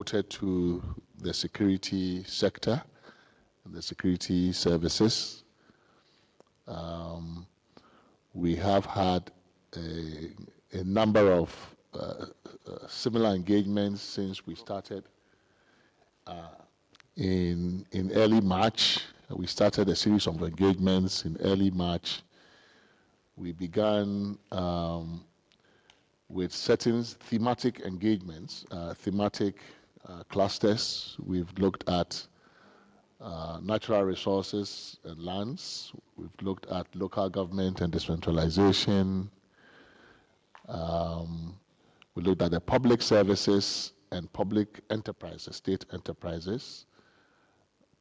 devoted to the security sector and the security services. We have had a number of similar engagements since we started in early March. We started a series of engagements in early March. We began with certain thematic engagements, thematic clusters. We've looked at natural resources and lands. We've looked at local government and decentralization. We looked at the public services and public enterprises, state enterprises,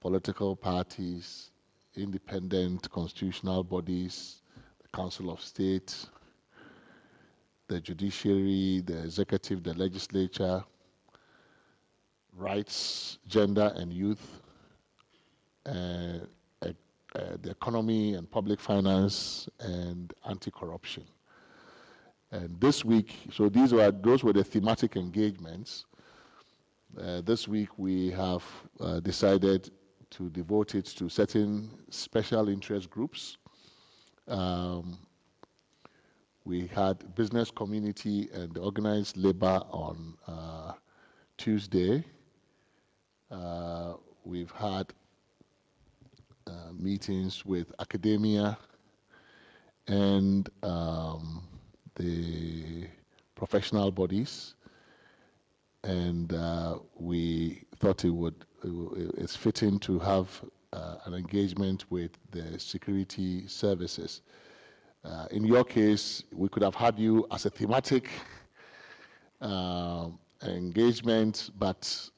political parties, independent constitutional bodies, the Council of State, the judiciary, the executive, the legislature, rights, gender and youth, the economy and public finance, and anti-corruption. And this week, so those were the thematic engagements. This week we have decided to devote it to certain special interest groups. We had business community and organized labor on Tuesday. We've had meetings with academia and the professional bodies, and we thought it's fitting to have an engagement with the security services. In your case, we could have had you as a thematic engagement, but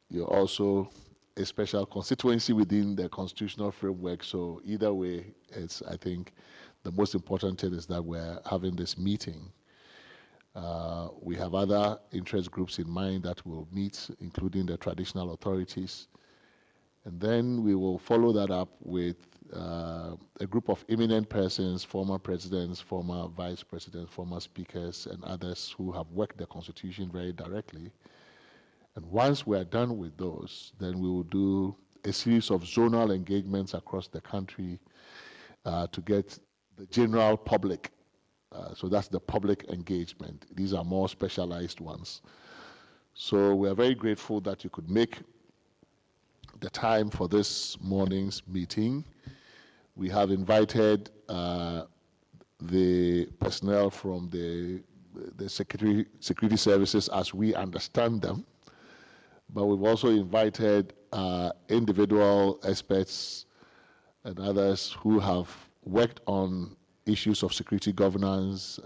you're also a special constituency within the constitutional framework. So either way, I think the most important thing is that we're having this meeting. We have other interest groups in mind that will meet, including the traditional authorities. And then we will follow that up with a group of eminent persons, former presidents, former vice presidents, former speakers, and others who have worked the Constitution very directly. And once we are done with those, then we will do a series of zonal engagements across the country to get the general public. So that's the public engagement. These are more specialized ones. So we are very grateful that you could make the time for this morning's meeting. We have invited the personnel from the security services as we understand them, but we've also invited individual experts and others who have worked on issues of security governance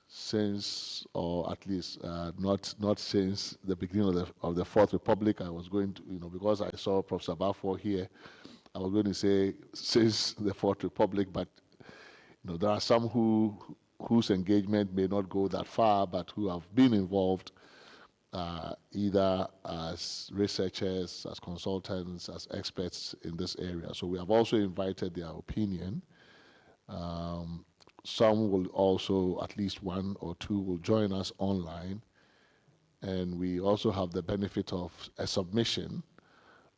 since, or at least not since the beginning of the Fourth Republic. I was going to, because I saw Professor Balfour here, I was going to say since the Fourth Republic, but there are some whose engagement may not go that far, but who have been involved either as researchers, as consultants, as experts in this area. So we have also invited their opinion. Some will also, at least one or two, will join us online. And we also have the benefit of a submission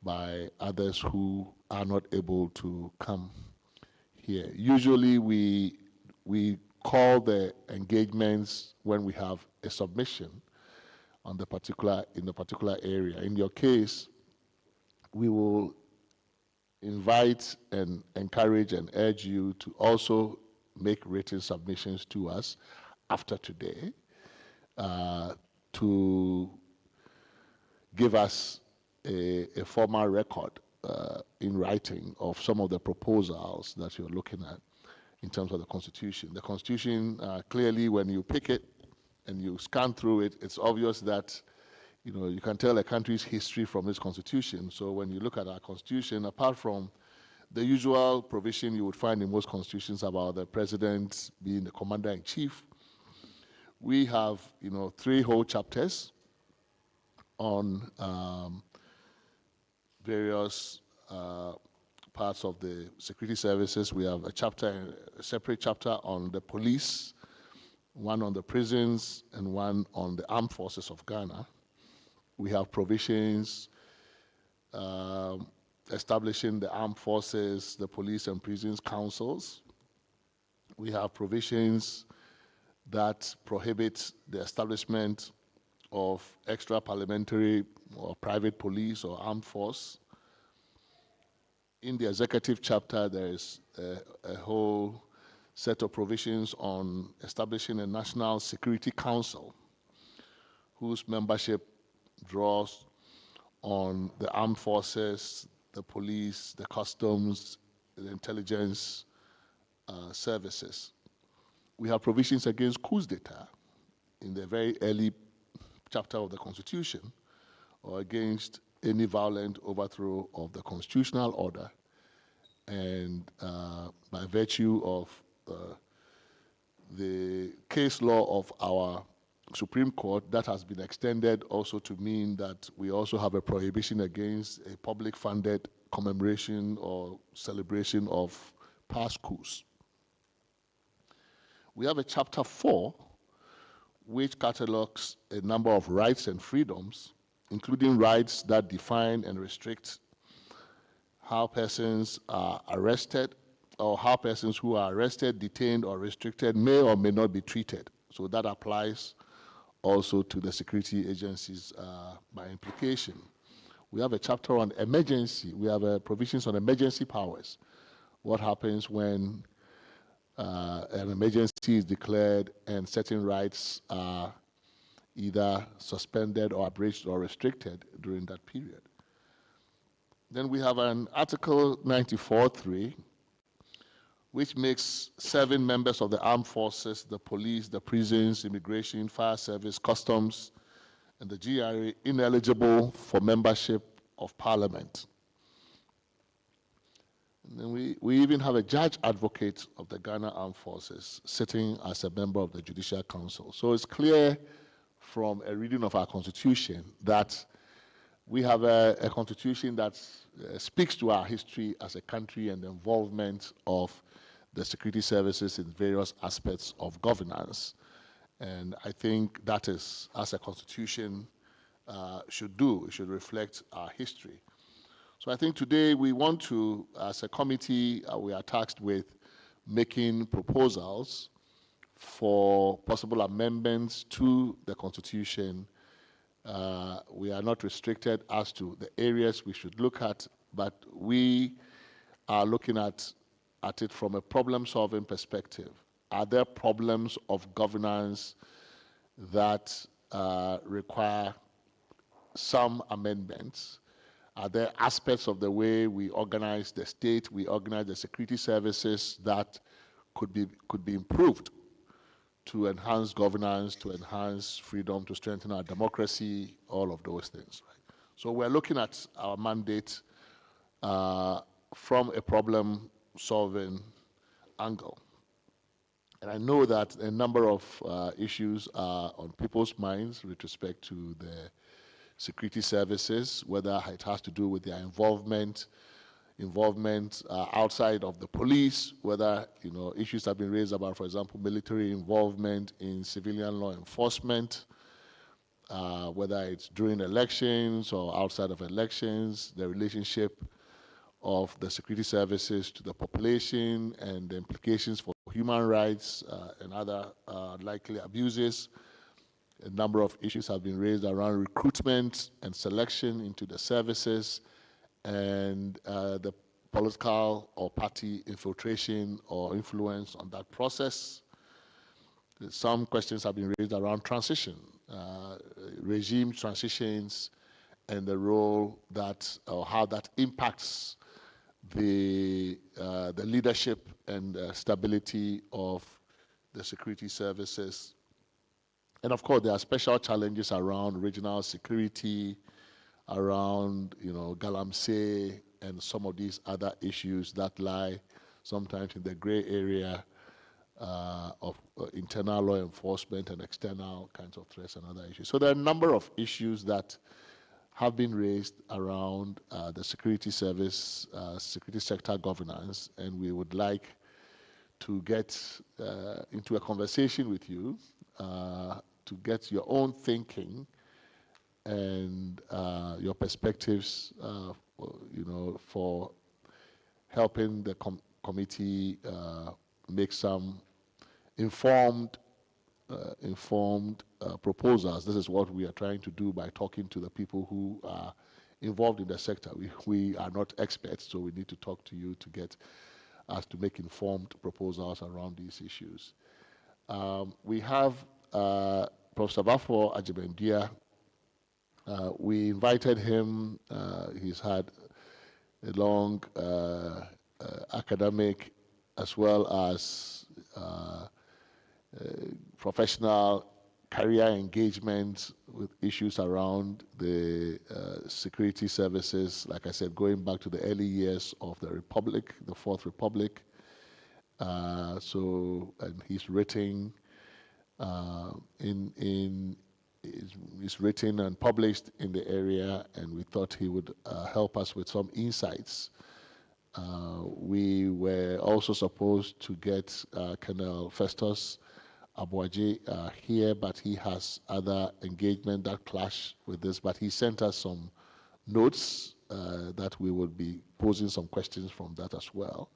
by others who are not able to come here. Usually we call the engagements when we have a submission in the particular area. In your case, we will invite and encourage and urge you to also make written submissions to us after today to give us a formal record in writing of some of the proposals that you're looking at in terms of the Constitution. The Constitution, clearly when you pick it and you scan through it, it's obvious that you can tell a country's history from its Constitution. So when you look at our Constitution, apart from the usual provision you would find in most constitutions about the president being the commander-in-chief, we have 3 whole chapters on various parts of the security services. We have a separate chapter on the police, one on the prisons, and one on the armed forces of Ghana. We have provisions establishing the armed forces, the police and prisons councils. We have provisions that prohibit the establishment of extra parliamentary or private police or armed force. In the executive chapter, there is a whole set of provisions on establishing a National Security Council whose membership draws on the armed forces, the police, the customs, the intelligence services. We have provisions against coups d'etat in the very early chapter of the Constitution, or against any violent overthrow of the constitutional order. And by virtue of the case law of our Supreme Court, that has been extended also to mean that we also have a prohibition against a public-funded commemoration or celebration of past coups. We have a chapter 4, which catalogs a number of rights and freedoms, including rights that define and restrict how persons are arrested, or how persons who are arrested, detained, or restricted may or may not be treated. So that applies also to the security agencies by implication. We have a chapter on emergency. We have provisions on emergency powers. What happens when an emergency is declared and certain rights are either suspended or abridged or restricted during that period. Then we have an Article 94.3, which makes serving members of the armed forces, the police, the prisons, immigration, fire service, customs, and the GRA ineligible for membership of parliament. And then we even have a judge advocate of the Ghana Armed Forces sitting as a member of the Judicial Council. So it's clear from a reading of our constitution that we have a constitution that speaks to our history as a country and the involvement of the security services in various aspects of governance. And I think that is, as a constitution should do, it should reflect our history. So I think today we want to, as a committee, we are tasked with making proposals for possible amendments to the constitution. We are not restricted as to the areas we should look at, but we are looking at it from a problem-solving perspective. Are there problems of governance that require some amendments? Are there aspects of the way we organize the state, we organize the security services that could be improved to enhance governance, to enhance freedom, to strengthen our democracy, all of those things, right? So we're looking at our mandate from a problem-solving angle. And I know that a number of issues are on people's minds with respect to the security services, whether it has to do with their involvement outside of the police, whether issues have been raised about, for example, military involvement in civilian law enforcement, whether it's during elections or outside of elections, the relationship of the security services to the population and the implications for human rights and other likely abuses. A number of issues have been raised around recruitment and selection into the services, and the political or party infiltration or influence on that process. Some questions have been raised around transition, regime transitions, and the role that, or how that impacts the leadership and stability of the security services. And of course, there are special challenges around regional security, around Galamsey, and some of these other issues that lie sometimes in the gray area of internal law enforcement and external kinds of threats and other issues. So there are a number of issues that have been raised around the security service, security sector governance, and we would like to get into a conversation with you to get your own thinking and your perspectives, for helping the committee make some informed proposals. This is what we are trying to do by talking to the people who are involved in the sector. We are not experts, so we need to talk to you to get us to make informed proposals around these issues. We have Professor Bafo Ajibendia. We invited him. He's had a long academic as well as professional career engagement with issues around the security services, like I said, going back to the early years of the Republic, the Fourth Republic. And he's written he's written and published in the area, and we thought he would help us with some insights. We were also supposed to get Colonel Festus Abuaji here, but he has other engagement that clash with this. But he sent us some notes that we would be posing some questions from that as well.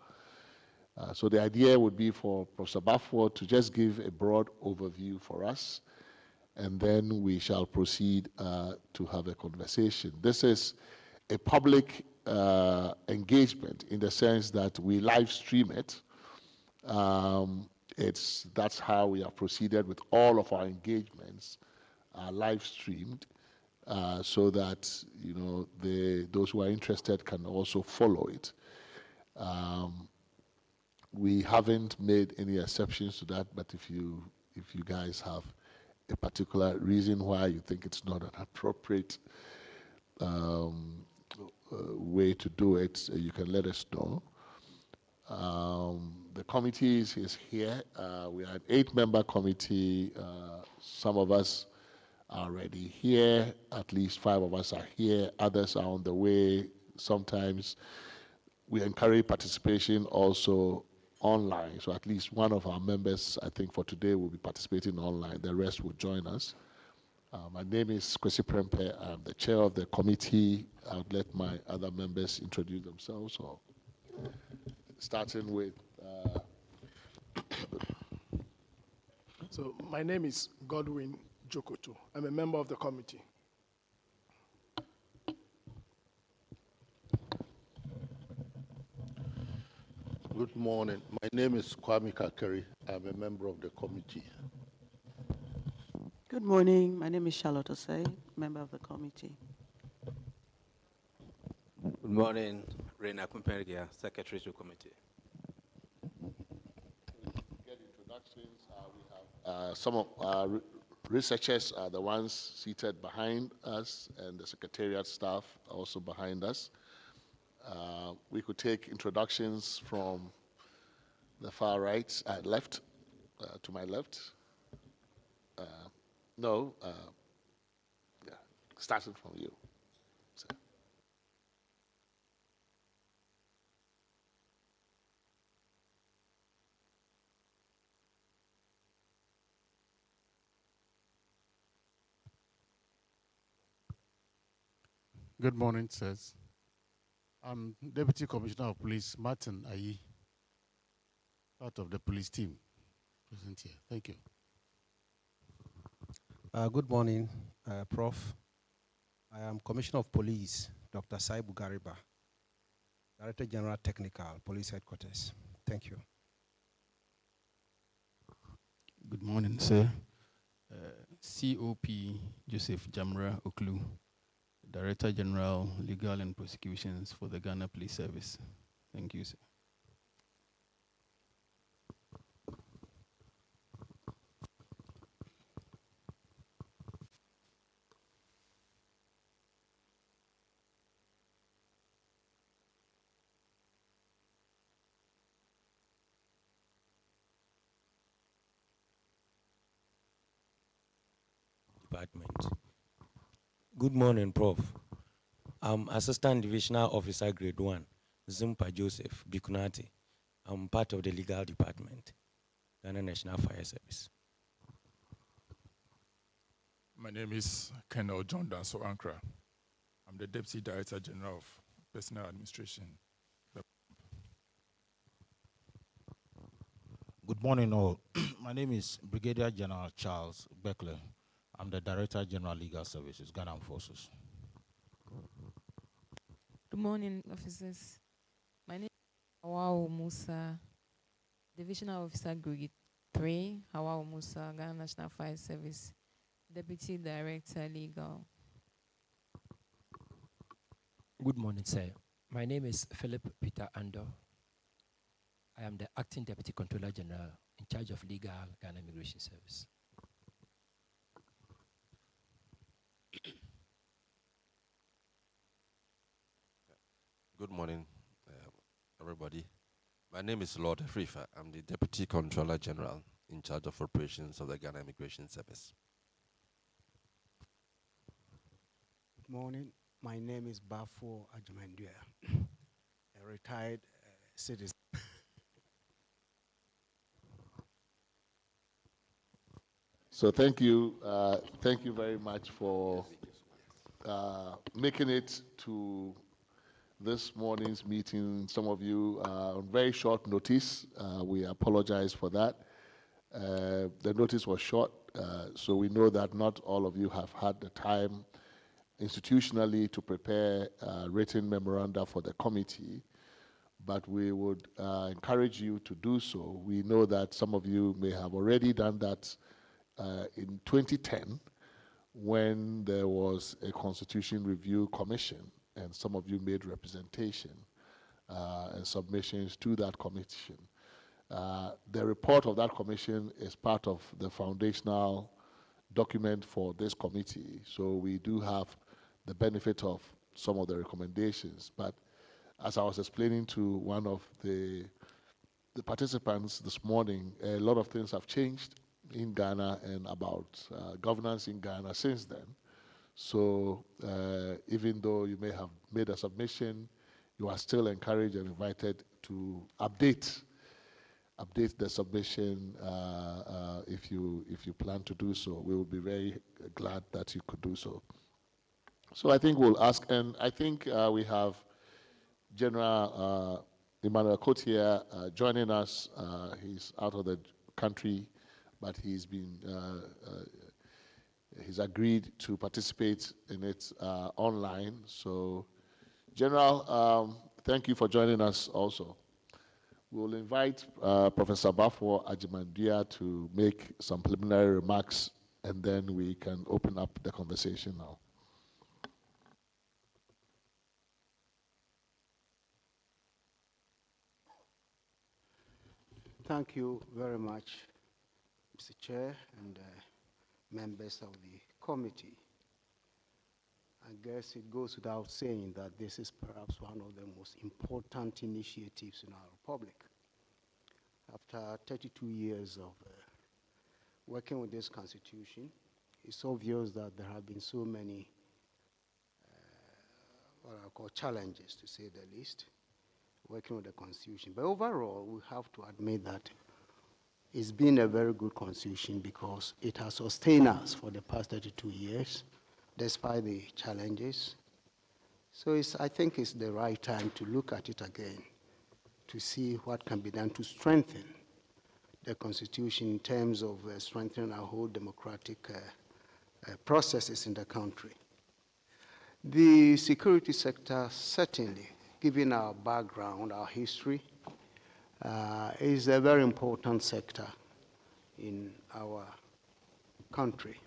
So the idea would be for Professor Bafo to just give a broad overview for us, and then we shall proceed to have a conversation. This is a public engagement in the sense that we live stream it. That's how we have proceeded with all of our engagements, live streamed, so that those who are interested can also follow it. We haven't made any exceptions to that, but if you guys have a particular reason why you think it's not an appropriate way to do it, you can let us know. The committee is here. We are an 8-member committee. Some of us are already here. At least 5 of us are here. Others are on the way. Sometimes we encourage participation also online. So at least one of our members, I think for today, will be participating online. The rest will join us. My name is Kwesi Prempe. I'm the chair of the committee. I'll let my other members introduce themselves. So, starting with... So my name is Godwin Jokoto. I'm a member of the committee. Good morning. My name is Kwame Kakeri. I'm a member of the committee. Good morning. My name is Charlotte Osei, member of the committee. Good morning. Reina Kumpergia, secretary to committee. Get introductions. We have some of our researchers are the ones seated behind us, and the secretariat staff are also behind us. We could take introductions from the far right, left, to my left. No, yeah, starting from you. So. Good morning, sirs. I'm Deputy Commissioner of Police Martin Ayi, part of the police team present here. Thank you. Good morning, Prof. I am Commissioner of Police, Dr. Saibu Gariba, Director General Technical, Police Headquarters. Thank you. Good morning, sir. COP Joseph Jamra Oklu, Director General, Legal and Prosecutions for the Ghana Police Service. Thank you, sir. Department. Good morning, Prof. I'm Assistant Divisional Officer Grade 1, Zimpa Joseph Bikunati. I'm part of the Legal Department, Ghana National Fire Service. My name is Colonel John Danso Ankra. I'm the Deputy Director General of Personnel Administration. Good morning, all. My name is Brigadier General Charles Beckler. I'm the Director General Legal Services, Ghana Armed Forces. Good morning, officers. My name is Hawao Musa, Divisional Officer Grade 3, Hawao Musa, Ghana National Fire Service, Deputy Director Legal. Good morning, sir. My name is Philip Peter Ando. I am the Acting Deputy Controller General in charge of Legal Ghana Immigration Service. Good morning, everybody. My name is Lord Frifa. I'm the Deputy Controller General in charge of operations of the Ghana Immigration Service. Good morning. My name is Bafo Ajumandua, a retired citizen. So thank you very much for making it to this morning's meeting. Some of you on very short notice. We apologize for that. The notice was short, so we know that not all of you have had the time institutionally to prepare written memoranda for the committee, but we would encourage you to do so. We know that some of you may have already done that in 2010 when there was a Constitution Review Commission, and some of you made representation and submissions to that commission. The report of that commission is part of the foundational document for this committee, so we do have the benefit of some of the recommendations. But as I was explaining to one of the participants this morning, a lot of things have changed in Ghana and about governance in Ghana since then. So even though you may have made a submission, you are still encouraged and invited to update the submission if you plan to do so. We will be very glad that you could do so. So I think we'll ask, and I think we have General Emmanuel Cotier joining us. He's out of the country, but he's agreed to participate in it online. So, General, thank you for joining us also. We'll invite Professor Bafo Ajimandua to make some preliminary remarks, and then we can open up the conversation now. Thank you very much, Mr. Chair and members of the committee. I guess it goes without saying that this is perhaps one of the most important initiatives in our republic. After 32 years of working with this constitution, it's obvious that there have been so many what I call challenges, to say the least, working with the constitution. But overall, we have to admit that it's been a very good constitution because it has sustained us for the past 32 years, despite the challenges. So I think it's the right time to look at it again, to see what can be done to strengthen the constitution in terms of strengthening our whole democratic processes in the country. The security sector, certainly, given our background, our history, is a very important sector in our country.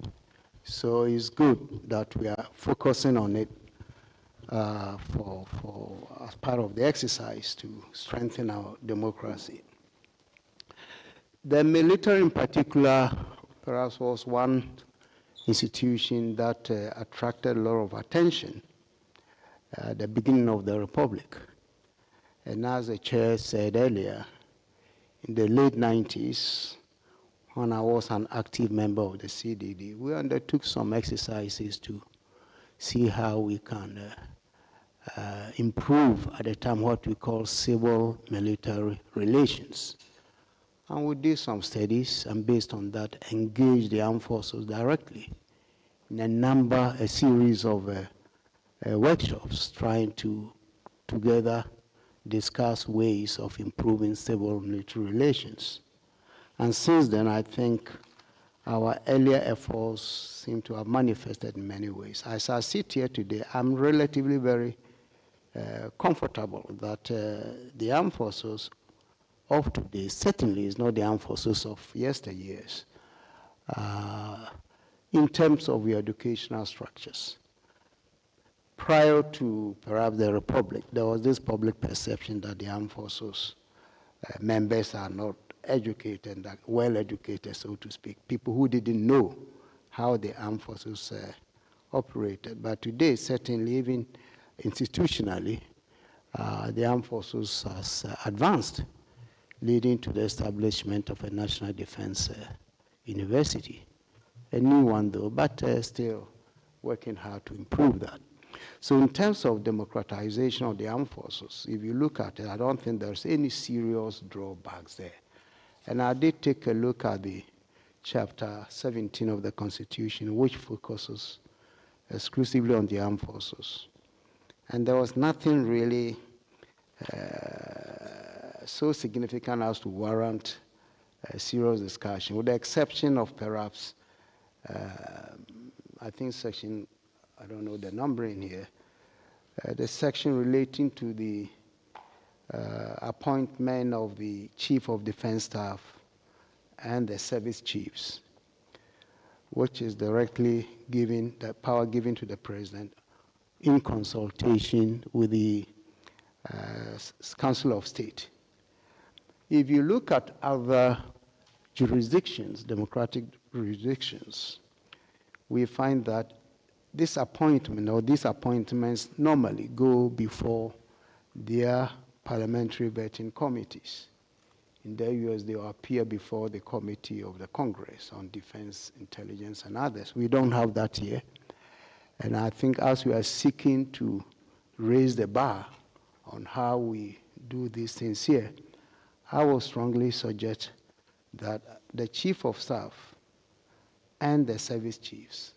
So it's good that we are focusing on it as part of the exercise to strengthen our democracy. The military in particular perhaps was one institution that attracted a lot of attention at the beginning of the Republic. And as the chair said earlier, in the late 90s, when I was an active member of the CDD, we undertook some exercises to see how we can improve, at the time, what we call civil-military relations. And we did some studies, and based on that, engaged the armed forces directly in a series of workshops trying to together discuss ways of improving civil-military relations. And since then, I think our earlier efforts seem to have manifested in many ways. As I sit here today, I'm relatively very comfortable that the armed forces of today certainly is not the armed forces of yesteryears in terms of your educational structures. Prior to perhaps the Republic, there was this public perception that the armed forces members are not educated, well educated, so to speak, people who didn't know how the armed forces operated. But today, certainly, even institutionally, the armed forces has advanced, leading to the establishment of a national defense university. A new one, though, but still working hard to improve that. So in terms of democratization of the armed forces, if you look at it, I don't think there's any serious drawbacks there. And I did take a look at the chapter 17 of the Constitution, which focuses exclusively on the armed forces. And there was nothing really so significant as to warrant a serious discussion, with the exception of perhaps, I think section, I don't know the numbering here, the section relating to the appointment of the Chief of Defense Staff and the service chiefs, which is directly given, the power given to the President in consultation with the Council of State. If you look at other jurisdictions, democratic jurisdictions, we find that this appointment or these appointments normally go before their parliamentary vetting committees. In the US, they will appear before the Committee of the Congress on Defense, Intelligence, and others. We don't have that here. And I think as we are seeking to raise the bar on how we do these things here, I will strongly suggest that the Chief of Staff and the service chiefs,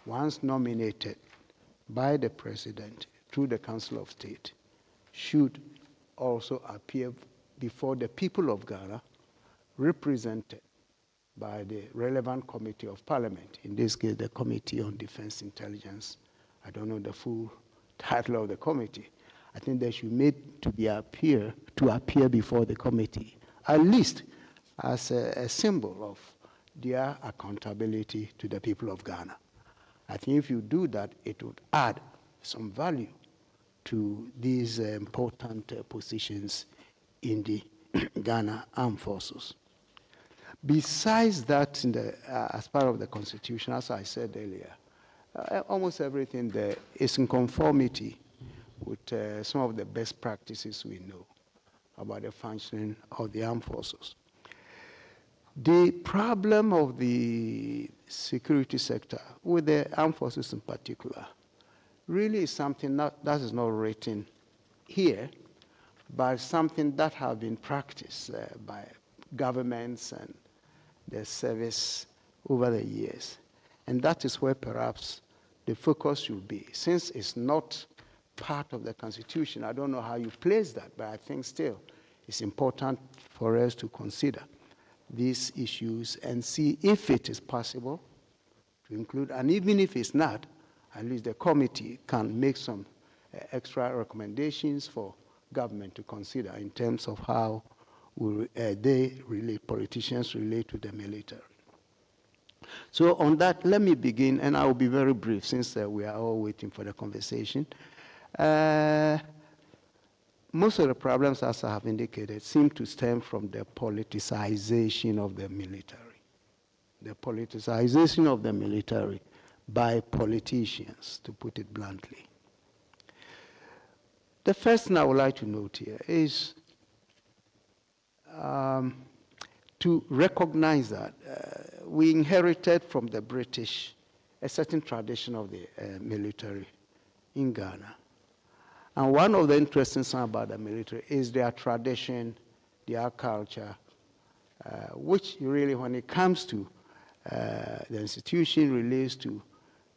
once nominated by the President through the Council of State, should also appear before the people of Ghana, represented by the relevant committee of parliament, in this case, the Committee on Defense Intelligence. I don't know the full title of the committee. I think they should make to appear before the committee, at least as a symbol of their accountability to the people of Ghana. I think if you do that, it would add some value to these important positions in the Ghana Armed Forces. Besides that, as part of the Constitution, as I said earlier, almost everything there is in conformity with some of the best practices we know about the functioning of the armed forces. The problem of the security sector, with the armed forces in particular, really is something that is not written here, but something that has been practiced by governments and the service over the years. And that is where perhaps the focus should be. Since it's not part of the Constitution, I don't know how you place that, but I think still it's important for us to consider these issues and see if it is possible to include, and even if it's not, at least the committee can make some extra recommendations for government to consider in terms of how politicians relate to the military. So on that, let me begin, and I will be very brief since we are all waiting for the conversation. Most of the problems, as I have indicated, seem to stem from the politicization of the military. The politicization of the military by politicians, to put it bluntly. The first thing I would like to note here is to recognize that we inherited from the British a certain tradition of the military in Ghana. And one of the interesting things about the military is their tradition, their culture, which really, when it comes to the institution, relates to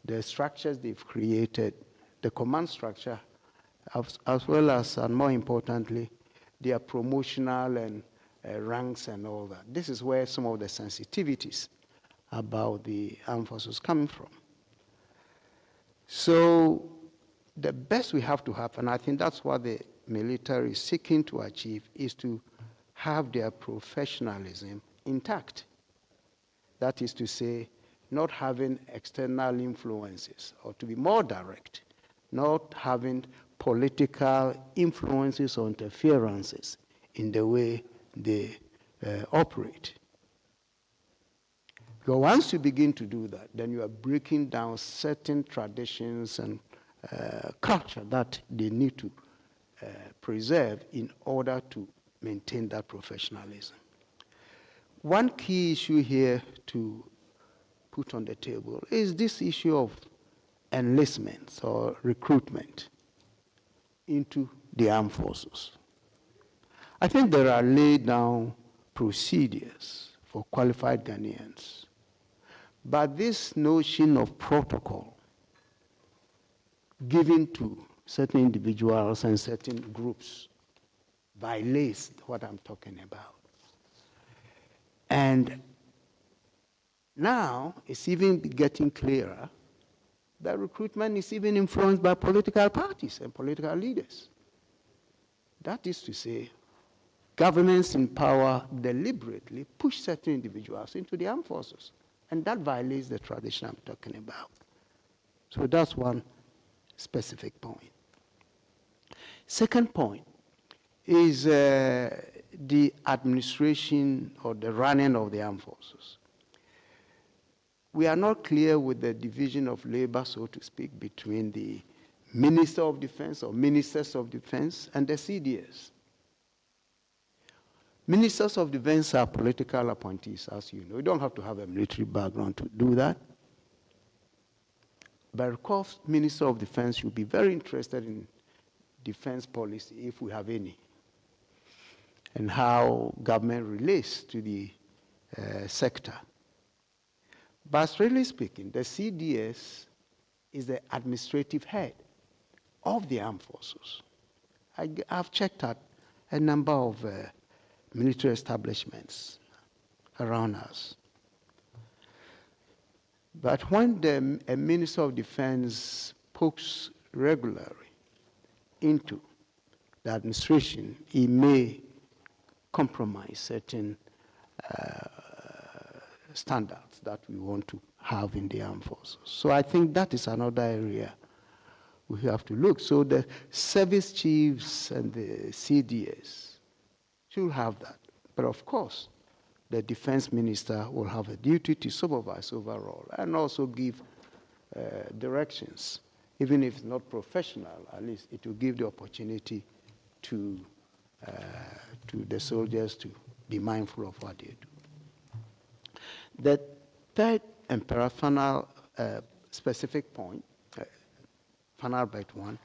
the structures they've created, the command structure, as well as, and more importantly, their promotional and ranks and all that. This is where some of the sensitivities about the armed forces coming from. So the best we have to have, and I think that's what the military is seeking to achieve, is to have their professionalism intact. That is to say, not having external influences, or to be more direct, not having political influences or interferences in the way they operate. Because once you begin to do that, then you are breaking down certain traditions and culture that they need to preserve in order to maintain that professionalism. One key issue here to put on the table is this issue of enlistment or recruitment into the armed forces. I think there are laid down procedures for qualified Ghanaians, but this notion of protocol given to certain individuals and certain groups violates what I'm talking about. And now it's even getting clearer that recruitment is even influenced by political parties and political leaders. That is to say, governments in power deliberately push certain individuals into the armed forces, and that violates the tradition I'm talking about. So that's one specific point. Second point is the administration or the running of the armed forces. We are not clear with the division of labor, so to speak, between the Minister of Defense or Ministers of Defense and the CDS. Ministers of Defense are political appointees, as you know. You don't have to have a military background to do that. But of course, Minister of Defense should be very interested in defense policy, if we have any, and how government relates to the sector. But really speaking, the CDS is the administrative head of the armed forces. I've checked out a number of military establishments around us. But when a Minister of Defense pokes regularly into the administration, he may compromise certain standards that we want to have in the armed forces. So I think that is another area we have to look. So the service chiefs and the CDS should have that. But of course, the defense minister will have a duty to supervise overall and also give directions. Even if it's not professional, at least it will give the opportunity to the soldiers to be mindful of what they do. The third and final specific point, final but one,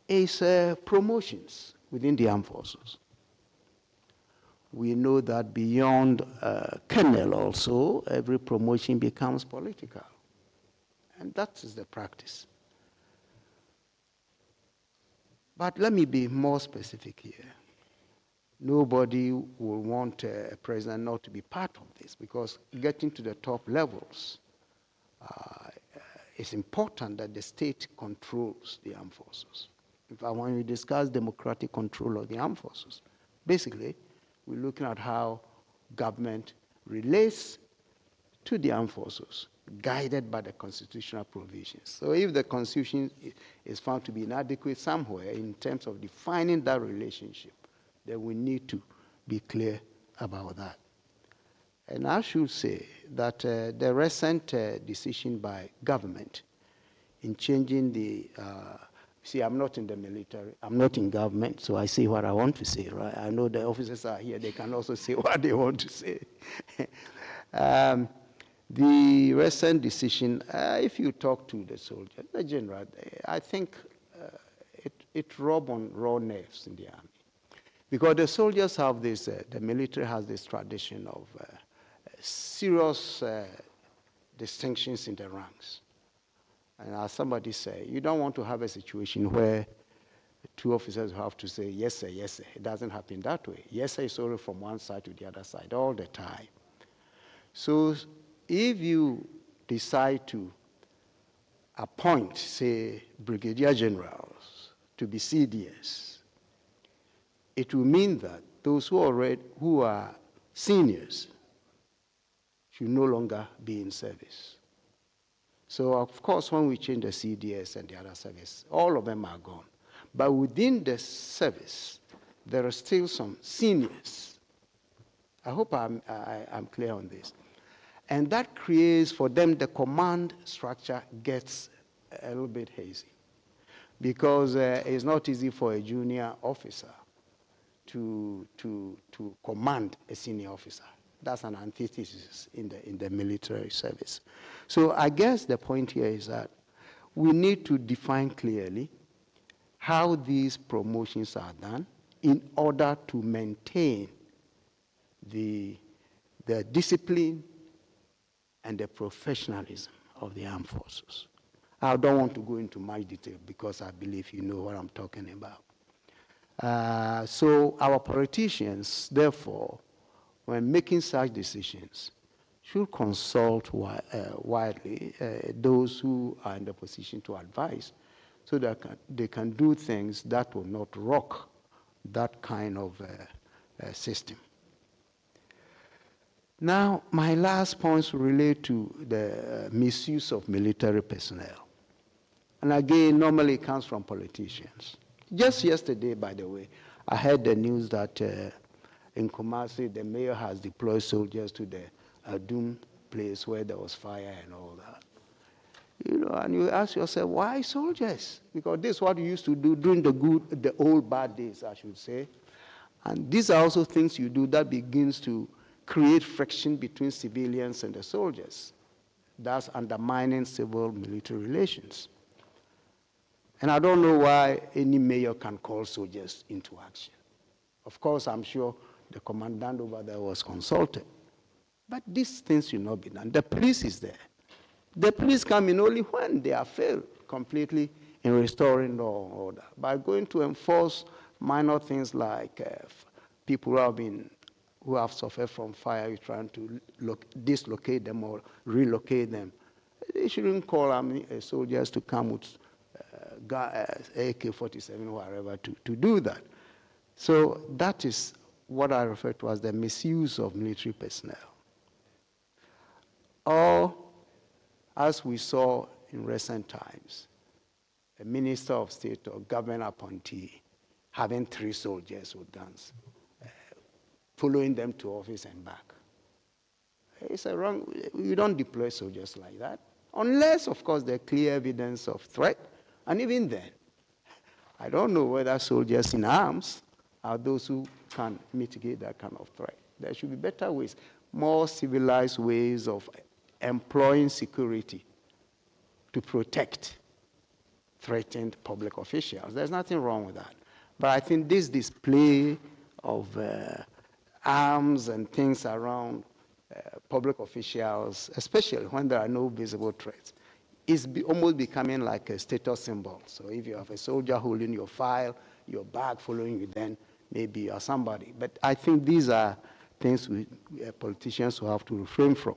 is promotions within the armed forces. We know that beyond colonel also, every promotion becomes political. And that is the practice. But let me be more specific here. Nobody will want a president not to be part of this, because getting to the top levels, it's important that the state controls the armed forces. When we discuss democratic control of the armed forces, basically, we're looking at how government relates to the armed forces, guided by the constitutional provisions. So if the Constitution is found to be inadequate somewhere in terms of defining that relationship, then we need to be clear about that. And I should say that the recent decision by government in changing the, see, I'm not in the military, I'm not in government, so I say what I want to say, right? I know the officers are here, they can also say what they want to say. The recent decision, if you talk to the soldier, the general, I think it rubs on raw nerves in the army. Because the soldiers have this, the military has this tradition of serious distinctions in the ranks. And as somebody said, you don't want to have a situation where two officers have to say, yes, sir, yes, sir. It doesn't happen that way. Yes, sir is only from one side to the other side all the time. So if you decide to appoint, say, brigadier generals to be CDS, it will mean that those who are seniors should no longer be in service. So of course, when we change the CDS and the other service, all of them are gone. But within the service, there are still some seniors. I hope I'm clear on this. And that creates for them, the command structure gets a little bit hazy, because it's not easy for a junior officer to command a senior officer. That's an antithesis in the military service. So I guess the point here is that we need to define clearly how these promotions are done in order to maintain the discipline and the professionalism of the armed forces. I don't want to go into much detail because I believe you know what I'm talking about. So our politicians, therefore, when making such decisions, should consult widely those who are in the position to advise, so that they can do things that will not rock that kind of system. Now, my last points relate to the misuse of military personnel. And again, normally it comes from politicians. Just yesterday, by the way, I heard the news that in Kumasi, the mayor has deployed soldiers to the Adum place where there was fire and all that. You know, and you ask yourself, why soldiers? Because this is what you used to do during the old bad days, I should say. And these are also things you do that begins to create friction between civilians and the soldiers, thus undermining civil-military relations. And I don't know why any mayor can call soldiers into action. Of course, I'm sure the commandant over there was consulted. But these things should not be done. The police is there. The police come in only when they have failed completely in restoring law and order. By going to enforce minor things like people who have suffered from fire, you're trying to dislocate them or relocate them. They shouldn't call soldiers to come with AK-47 or whatever to do that. So that is what I refer to as the misuse of military personnel. Or, as we saw in recent times, a minister of state or government appointee having 3 soldiers with guns, following them to office and back. It's a wrong, you don't deploy soldiers like that, unless, of course, there's clear evidence of threat. And even then, I don't know whether soldiers in arms are those who can mitigate that kind of threat. There should be better ways, more civilized ways of employing security to protect threatened public officials. There's nothing wrong with that. But I think this display of arms and things around public officials, especially when there are no visible threats, is almost becoming like a status symbol. So if you have a soldier holding your file, your bag following you, then maybe you are somebody. But I think these are things politicians will have to refrain from.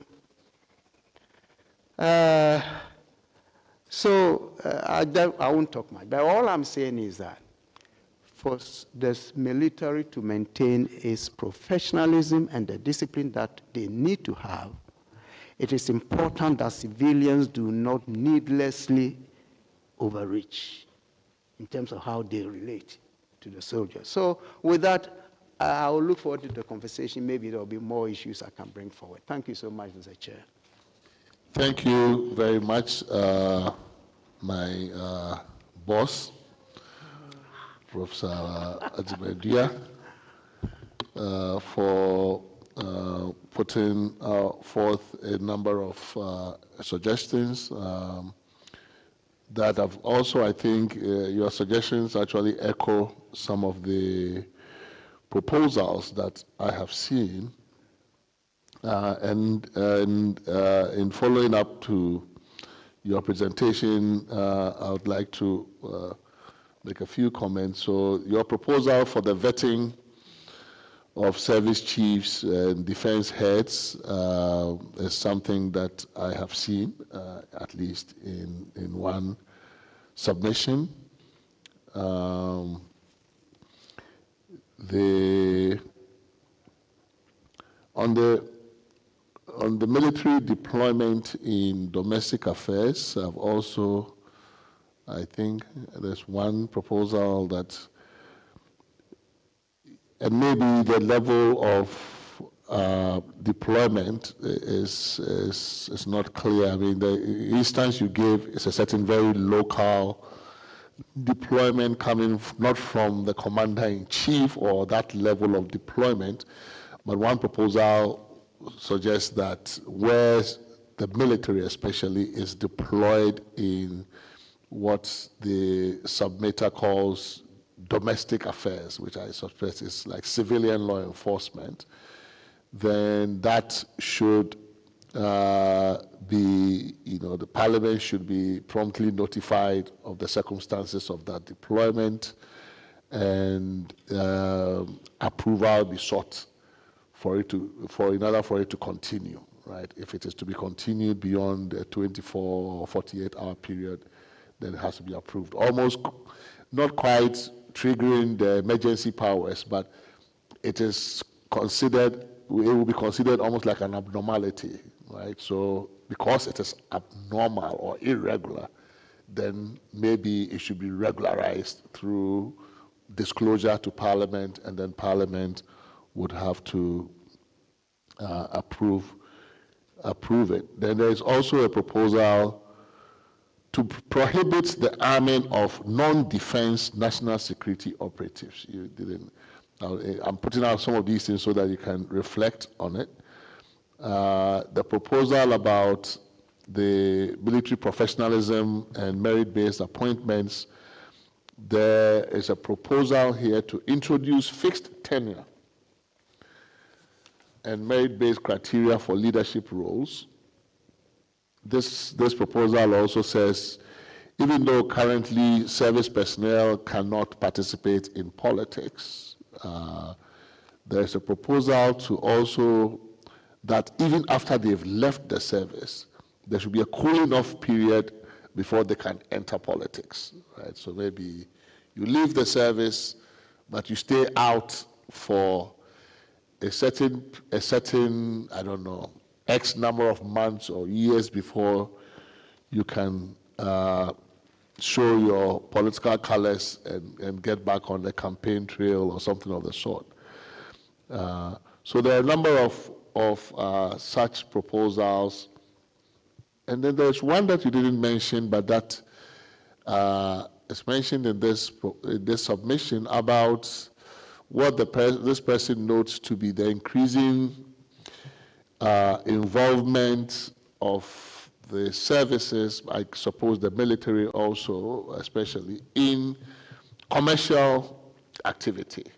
I won't talk much, but all I'm saying is that for the military to maintain its professionalism and the discipline that they need to have, it is important that civilians do not needlessly overreach in terms of how they relate to the soldiers. So with that, I will look forward to the conversation. Maybe there will be more issues I can bring forward. Thank you so much, Mr. Chair. Thank you very much, my boss, Professor Ajimedia, for putting forth a number of suggestions that have also, I think, your suggestions actually echo some of the proposals that I have seen. And in following up to your presentation, I would like to make a few comments. So your proposal for the vetting of service chiefs and defense heads is something that I have seen, at least in one submission. On the military deployment in domestic affairs, I've also, I think there's one proposal that, and maybe the level of deployment is not clear. I mean, the instance you gave is a certain very local deployment coming not from the commander-in-chief or that level of deployment, but one proposal suggests that where the military especially is deployed in what the submitter calls domestic affairs, which I suspect is like civilian law enforcement, then that should be, the parliament should be promptly notified of the circumstances of that deployment, and approval be sought in order for it to continue, right? If it is to be continued beyond the 24 or 48-hour period, then it has to be approved. Almost not quite triggering the emergency powers, but it is considered, it will be considered almost like an abnormality, right? So because it is abnormal or irregular, then maybe it should be regularized through disclosure to Parliament, and then Parliament would have to approve it. Then there is also a proposal to prohibit the arming of non-defense national security operatives. You didn't. I'm putting out some of these things so that you can reflect on it. The proposal about the military professionalism and merit-based appointments, there is a proposal here to introduce fixed tenure and merit-based criteria for leadership roles. This proposal also says, even though currently service personnel cannot participate in politics, there's a proposal to also that even after they've left the service, there should be a cooling off period before they can enter politics, right? So maybe you leave the service, but you stay out for a certain, I don't know, X number of months or years before you can show your political colors and get back on the campaign trail or something of the sort. So there are a number of such proposals. And then there's one that you didn't mention, but that is mentioned in this submission about what this person notes to be the increasing involvement of the services, I suppose the military also, especially, in commercial activity,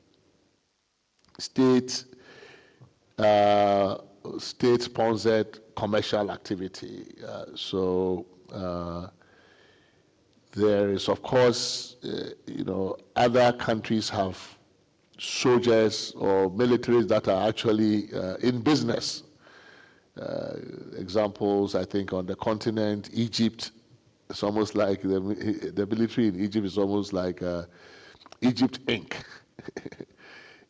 state-sponsored commercial activity. There is, of course, other countries have soldiers or militaries that are actually in business. Examples, I think, on the continent, Egypt, it's almost like the military in Egypt is almost like Egypt Inc.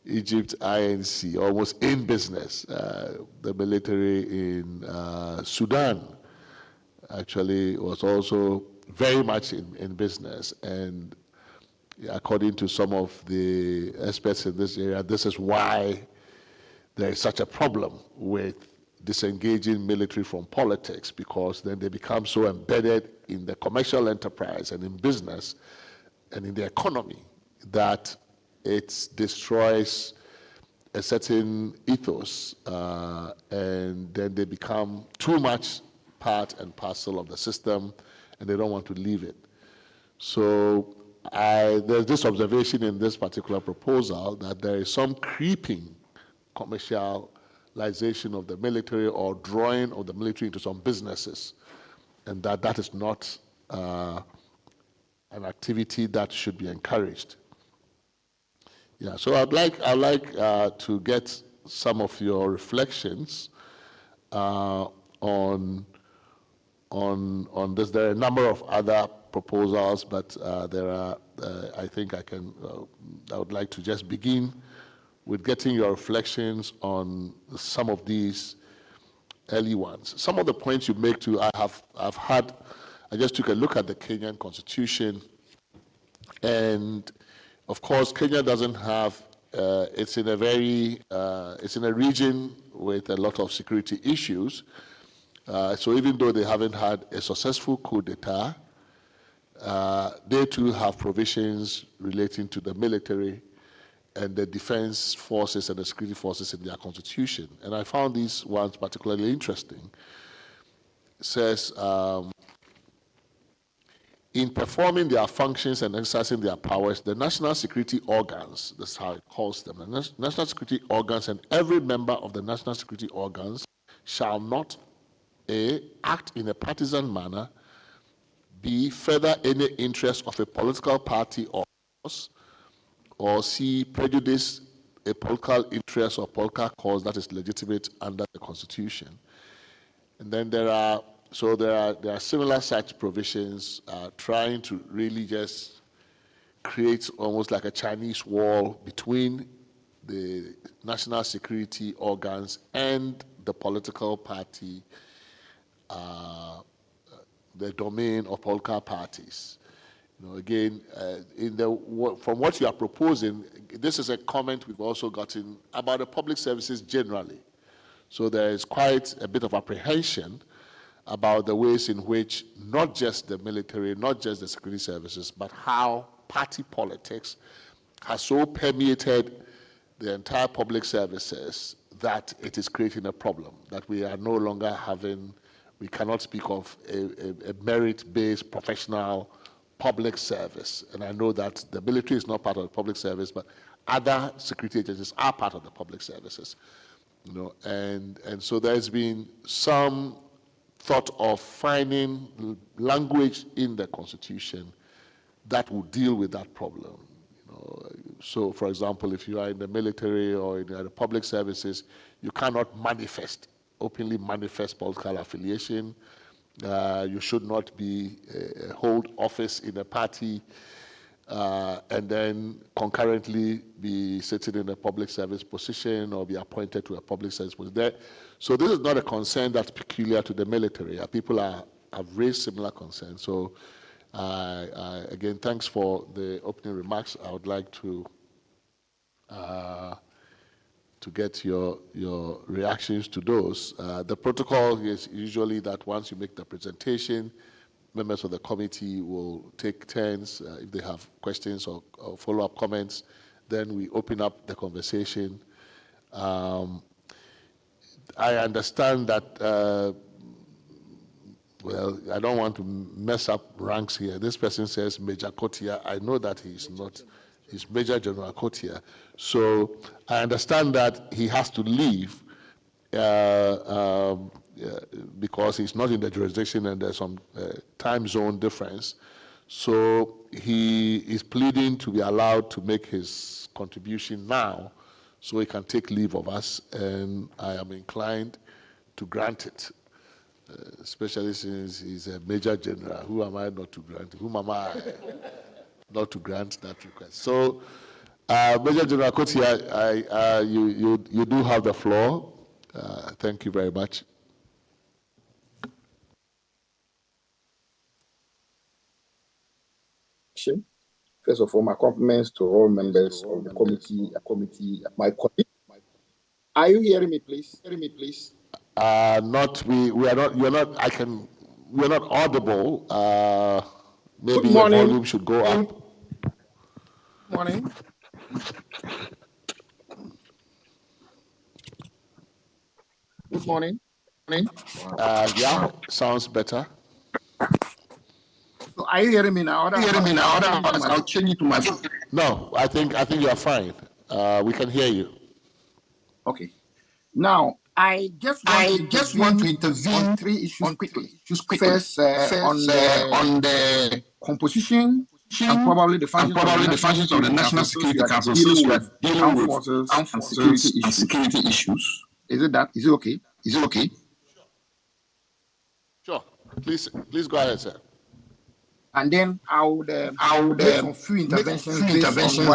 Egypt INC, almost in business. The military in Sudan actually was also very much in business. And according to some of the experts in this area, this is why there is such a problem with disengaging military from politics, because then they become so embedded in the commercial enterprise and in business and in the economy that it destroys a certain ethos, and then they become too much part and parcel of the system, and they don't want to leave it. So there's this observation in this particular proposal that there is some creeping commercialization of the military or drawing of the military into some businesses. and that is not an activity that should be encouraged. Yeah, so I'd like to get some of your reflections on this. There are a number of other proposals, but there are. I think I would like to just begin with getting your reflections on some of these early ones. Some of the points you make too. I just took a look at the Kenyan Constitution, and of course, Kenya doesn't have. It's in a region with a lot of security issues. So even though they haven't had a successful coup d'etat, they too have provisions relating to the military and the defense forces and the security forces in their constitution. And I found these ones particularly interesting. It says, in performing their functions and exercising their powers, the national security organs, that's how it calls them, the national security organs and every member of the national security organs shall not A, act in a partisan manner, B, further any interest of a political party or cause, or C, prejudice a political interest or political cause that is legitimate under the Constitution. And then there are similar such provisions trying to really just create almost like a Chinese wall between the national security organs and the political party, the domain of political parties. Again, from what you are proposing, this is a comment we've also gotten about the public services generally. So there is quite a bit of apprehension about the ways in which not just the military, not just the security services, but how party politics has so permeated the entire public services that it is creating a problem, that we are no longer having, we cannot speak of a merit-based professional public service. And I know that the military is not part of the public service, but other security agencies are part of the public services. And so there's been some thought of finding language in the Constitution that will deal with that problem. So, for example, if you are in the military or in the public services, you cannot openly manifest political affiliation. You should not hold office in a party and then concurrently be sitting in a public service position or be appointed to a public service position. So this is not a concern that's peculiar to the military. People have raised similar concerns. So again, thanks for the opening remarks. I would like to get your reactions to those. The protocol is usually that once you make the presentation, members of the committee will take turns if they have questions or follow-up comments. Then we open up the conversation. I understand that, well, I don't want to mess up ranks here. This person says Major Kotia. I know that he's not. He's Major General Kotia. So I understand that he has to leave because he's not in the jurisdiction and there's some time zone difference. So he is pleading to be allowed to make his contribution now so he can take leave of us, and I am inclined to grant it, especially since he's a Major General. Who am I not to grant? Whom am I not to grant that request? So, Major General Kotia, you do have the floor. Thank you very much. First of all, my compliments to all members of the committee, my colleague. Are you hearing me, please? We are not, we're not audible. Maybe your volume should go up. Morning. Good morning. Yeah, sounds better. So are you hearing me now? I'll change it to my phone. No, I think you are fine. We can hear you. Okay. Now, I just want to intervene on three issues quickly. First, on the composition and probably the functions of the National Security Council, since we are dealing with armed forces and security issues. Is it that? Is it okay? Is it okay? Sure. Please go ahead, sir. And then I would make some few interventions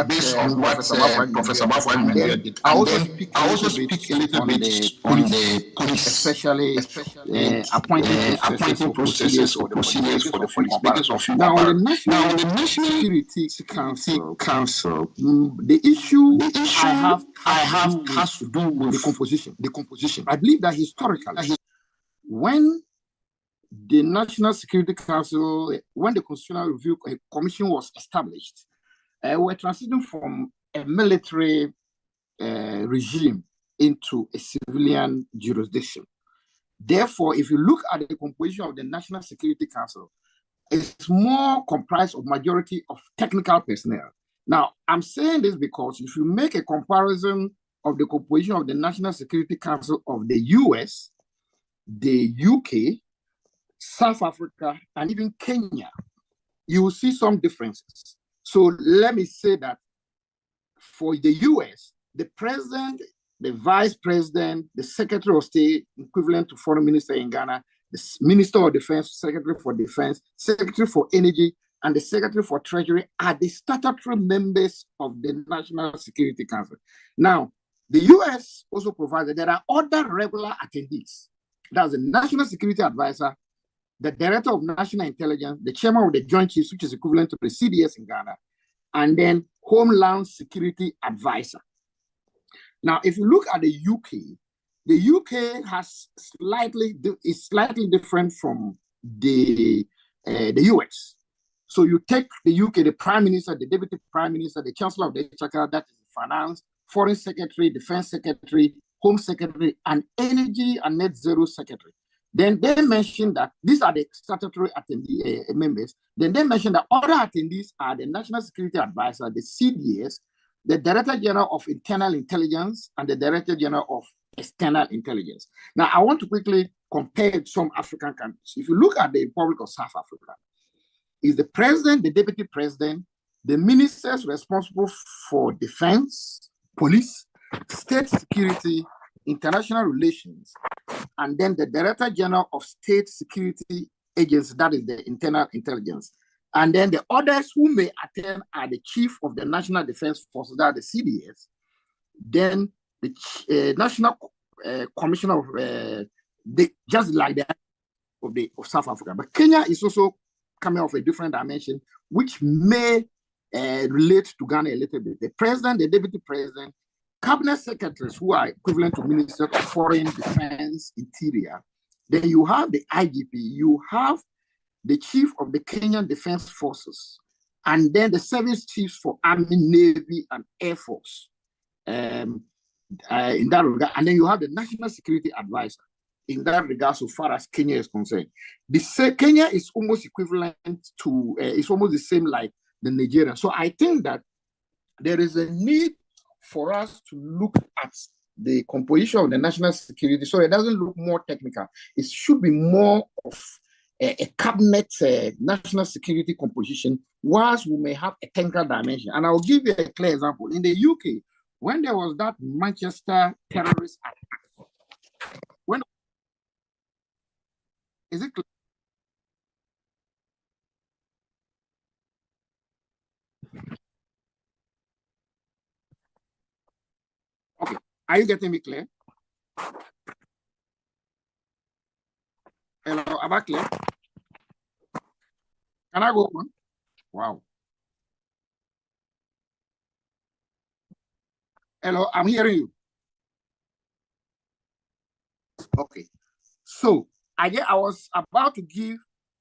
based on what Professor Bafwa did. I also speak a little bit on the police, especially appointing processes for procedures for the police. Now, on the National Security Council, the issue I have has to do with the composition. I believe that historically, when the National Security Council, when the Constitutional Review Commission was established, we're transitioning from a military regime into a civilian jurisdiction. Therefore, if you look at the composition of the National Security Council, it's more comprised of majority of technical personnel. Now, I'm saying this because if you make a comparison of the composition of the National Security Council of the US, the UK, South Africa, and even Kenya, you will see some differences. So let me say that for the US, the president, the vice president, the secretary of state, equivalent to foreign minister in Ghana, the minister of defense, secretary for defense, secretary for energy, and the secretary for treasury are the statutory members of the National Security Council. Now, the US also provides that there are other regular attendees. That's the National Security Advisor, the Director of National Intelligence, the Chairman of the Joint Chiefs, which is equivalent to the CDS in Ghana, and then Homeland Security Advisor. Now, if you look at the UK has is slightly different from the US. So you take the UK, the Prime Minister, the Deputy Prime Minister, the Chancellor of the Exchequer, that is Finance, Foreign Secretary, Defense Secretary, Home Secretary, and Energy and Net Zero Secretary. Then they mentioned that these are the statutory attendee members. Then they mentioned that other attendees are the National Security Advisor, the CDS, the Director General of Internal Intelligence, and the Director General of External Intelligence. Now, I want to quickly compare some African countries. If you look at the Republic of South Africa, is the president, the deputy president, the ministers responsible for defense, police, state security, international relations, and then the Director General of State Security Agency, that is the Internal Intelligence. And then the others who may attend are the Chief of the National Defense Forces, that is the CDS, then the National Commissioner of, just like that of South Africa. But Kenya is also coming off a different dimension, which may relate to Ghana a little bit. The president, the deputy president, cabinet secretaries who are equivalent to Minister of Foreign Defense, Interior. Then you have the IGP, you have the chief of the Kenyan Defense Forces, and then the service chiefs for Army, Navy, and Air Force. In that regard, and then you have the National Security Advisor in that regard, so far as Kenya is concerned. Kenya is almost equivalent to, it's almost the same like the Nigerian. So I think that there is a need for us to look at the composition of the national security so it doesn't look more technical. It should be more of a cabinet national security composition, whilst we may have a technical dimension. And I'll give you a clear example. In the UK, when there was that Manchester terrorist attack, is it clear? Okay, are you getting me clear? Hello, am I clear? Can I go on? Wow. Hello, I'm hearing you. Okay. So I was about to give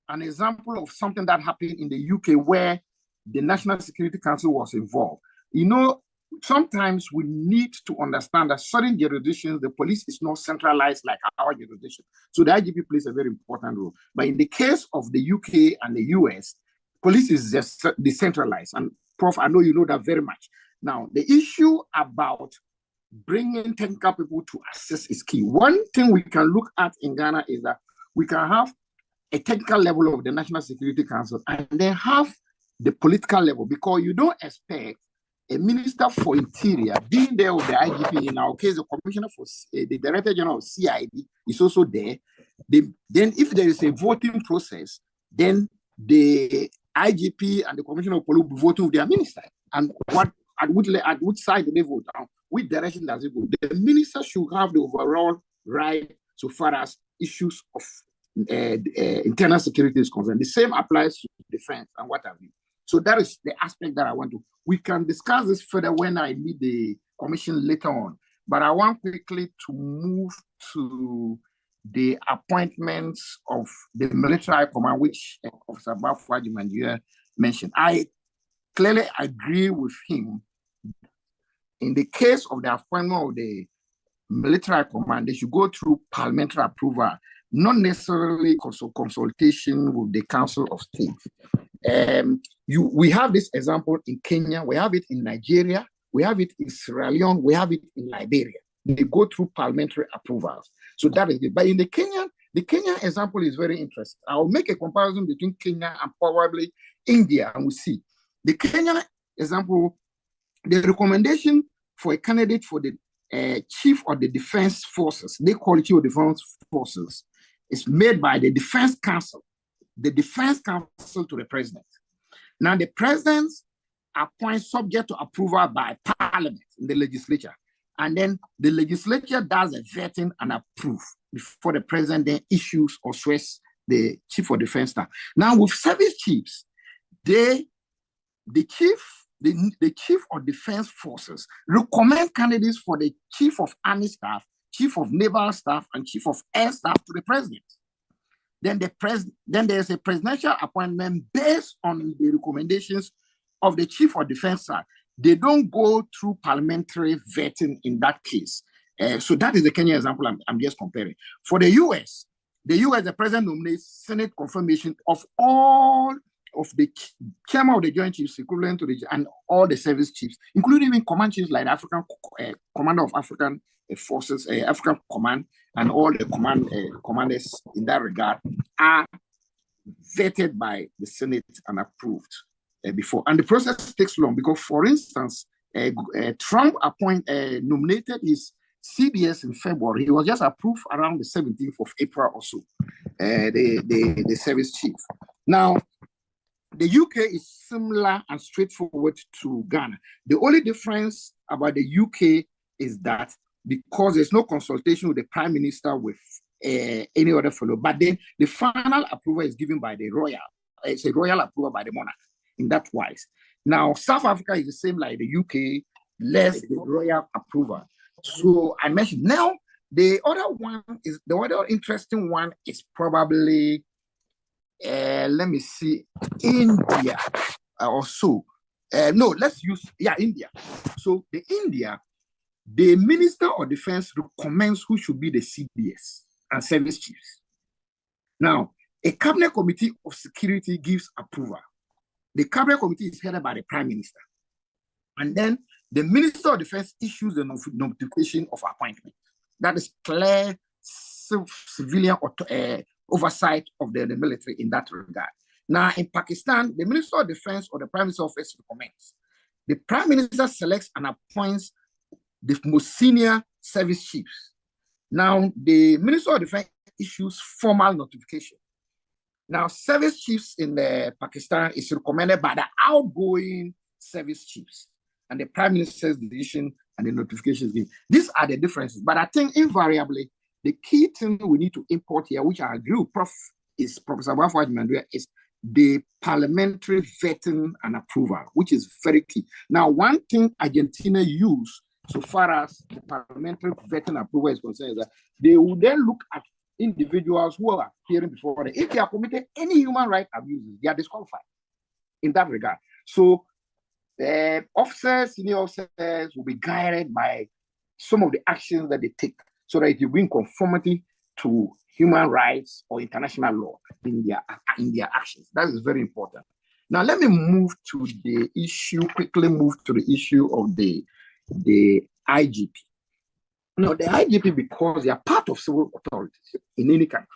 an example of something that happened in the UK where the National Security Council was involved. You know, sometimes we need to understand that certain jurisdictions, the police is not centralized like our jurisdiction. So the IGP plays a very important role. But in the case of the UK and the US, police is just decentralized. And Prof, I know you know that very much. Now, the issue about bringing technical people to assist is key. One thing we can look at in Ghana is that we can have a technical level of the National Security Council and then have the political level, because you don't expect a minister for interior being there with the IGP. In our case, the commissioner for the director general of CID is also there. Then if there is a voting process, then the IGP and the commissioner of police will be voting with their minister. And at which side do they vote on? Which direction does it go? The minister should have the overall right so far as issues of internal security is concerned. The same applies to defense and what have you. So that is the aspect that I want to. We can discuss this further when I meet the commission later on. But I want quickly to move to the appointments of the military high command, which Officer Bafwa mentioned. I clearly agree with him. In the case of the appointment of the military high command, they should go through parliamentary approval, not necessarily consultation with the Council of State. We have this example in Kenya, we have it in Nigeria, we have it in Sierra Leone, we have it in Liberia. They go through parliamentary approvals. So that is it. But in the Kenyan example is very interesting. I'll make a comparison between Kenya and probably India, and we'll see. The Kenyan example, the recommendation for a candidate for the chief of the defense forces, they call it chief of defense forces, is made by the defense council to the president. Now the president appoints subject to approval by parliament in the legislature. And then the legislature does a vetting and approve before the president then issues or swears the chief of defense staff. Now with service chiefs, the chief of defense forces recommend candidates for the chief of army staff, chief of naval staff, and chief of air staff to the president. Then there's a presidential appointment based on the recommendations of the chief of defense staff. They don't go through parliamentary vetting in that case. So that is the Kenya example I'm just comparing. For the US, the president nominates Senate confirmation of all of the chairman of the Joint Chiefs, equivalent to and all the service chiefs, including even command chiefs like the African commander of African forces, African command, and all the commanders in that regard are vetted by the Senate and approved before. And the process takes long because, for instance, Trump nominated his CBS in February. He was just approved around the 17th of April or so, the service chief. Now, the UK is similar and straightforward to Ghana. The only difference about the UK is that because there's no consultation with the Prime Minister with any other fellow, but then the final approval is given by the royal. It's a royal approval by the monarch in that wise. Now, South Africa is the same like the UK, less the royal approval. So I mentioned now, the other interesting one is probably let me see, India or so. No, let's use, India. So the Minister of Defense recommends who should be the CDS and service chiefs. Now, a Cabinet Committee of Security gives approval. The Cabinet Committee is headed by the Prime Minister. And then the Minister of Defense issues the notification of appointment. That is clear civilian oversight of the military in that regard. Now, in Pakistan, the Minister of Defense or the Prime Minister's office recommends. The Prime Minister selects and appoints the most senior service chiefs. Now, the Minister of Defense issues formal notification. Now, service chiefs in Pakistan is recommended by the outgoing service chiefs, and the Prime Minister's decision and the notification is given. These are the differences, but I think invariably, the key thing we need to import here, which I agree with Professor Bafwa, is the parliamentary vetting and approval, which is very key. Now, one thing Argentina used so far as the parliamentary vetting approval is concerned is that they will then look at individuals who are appearing before them. If they are committed any human rights abuses, they are disqualified in that regard. So officers, senior officers will be guided by some of the actions that they take so that it will be in conformity to human rights or international law in their actions. That is very important. Now, let me quickly move to the issue of the IGP. No, the IGP, because they are part of civil authorities in any country.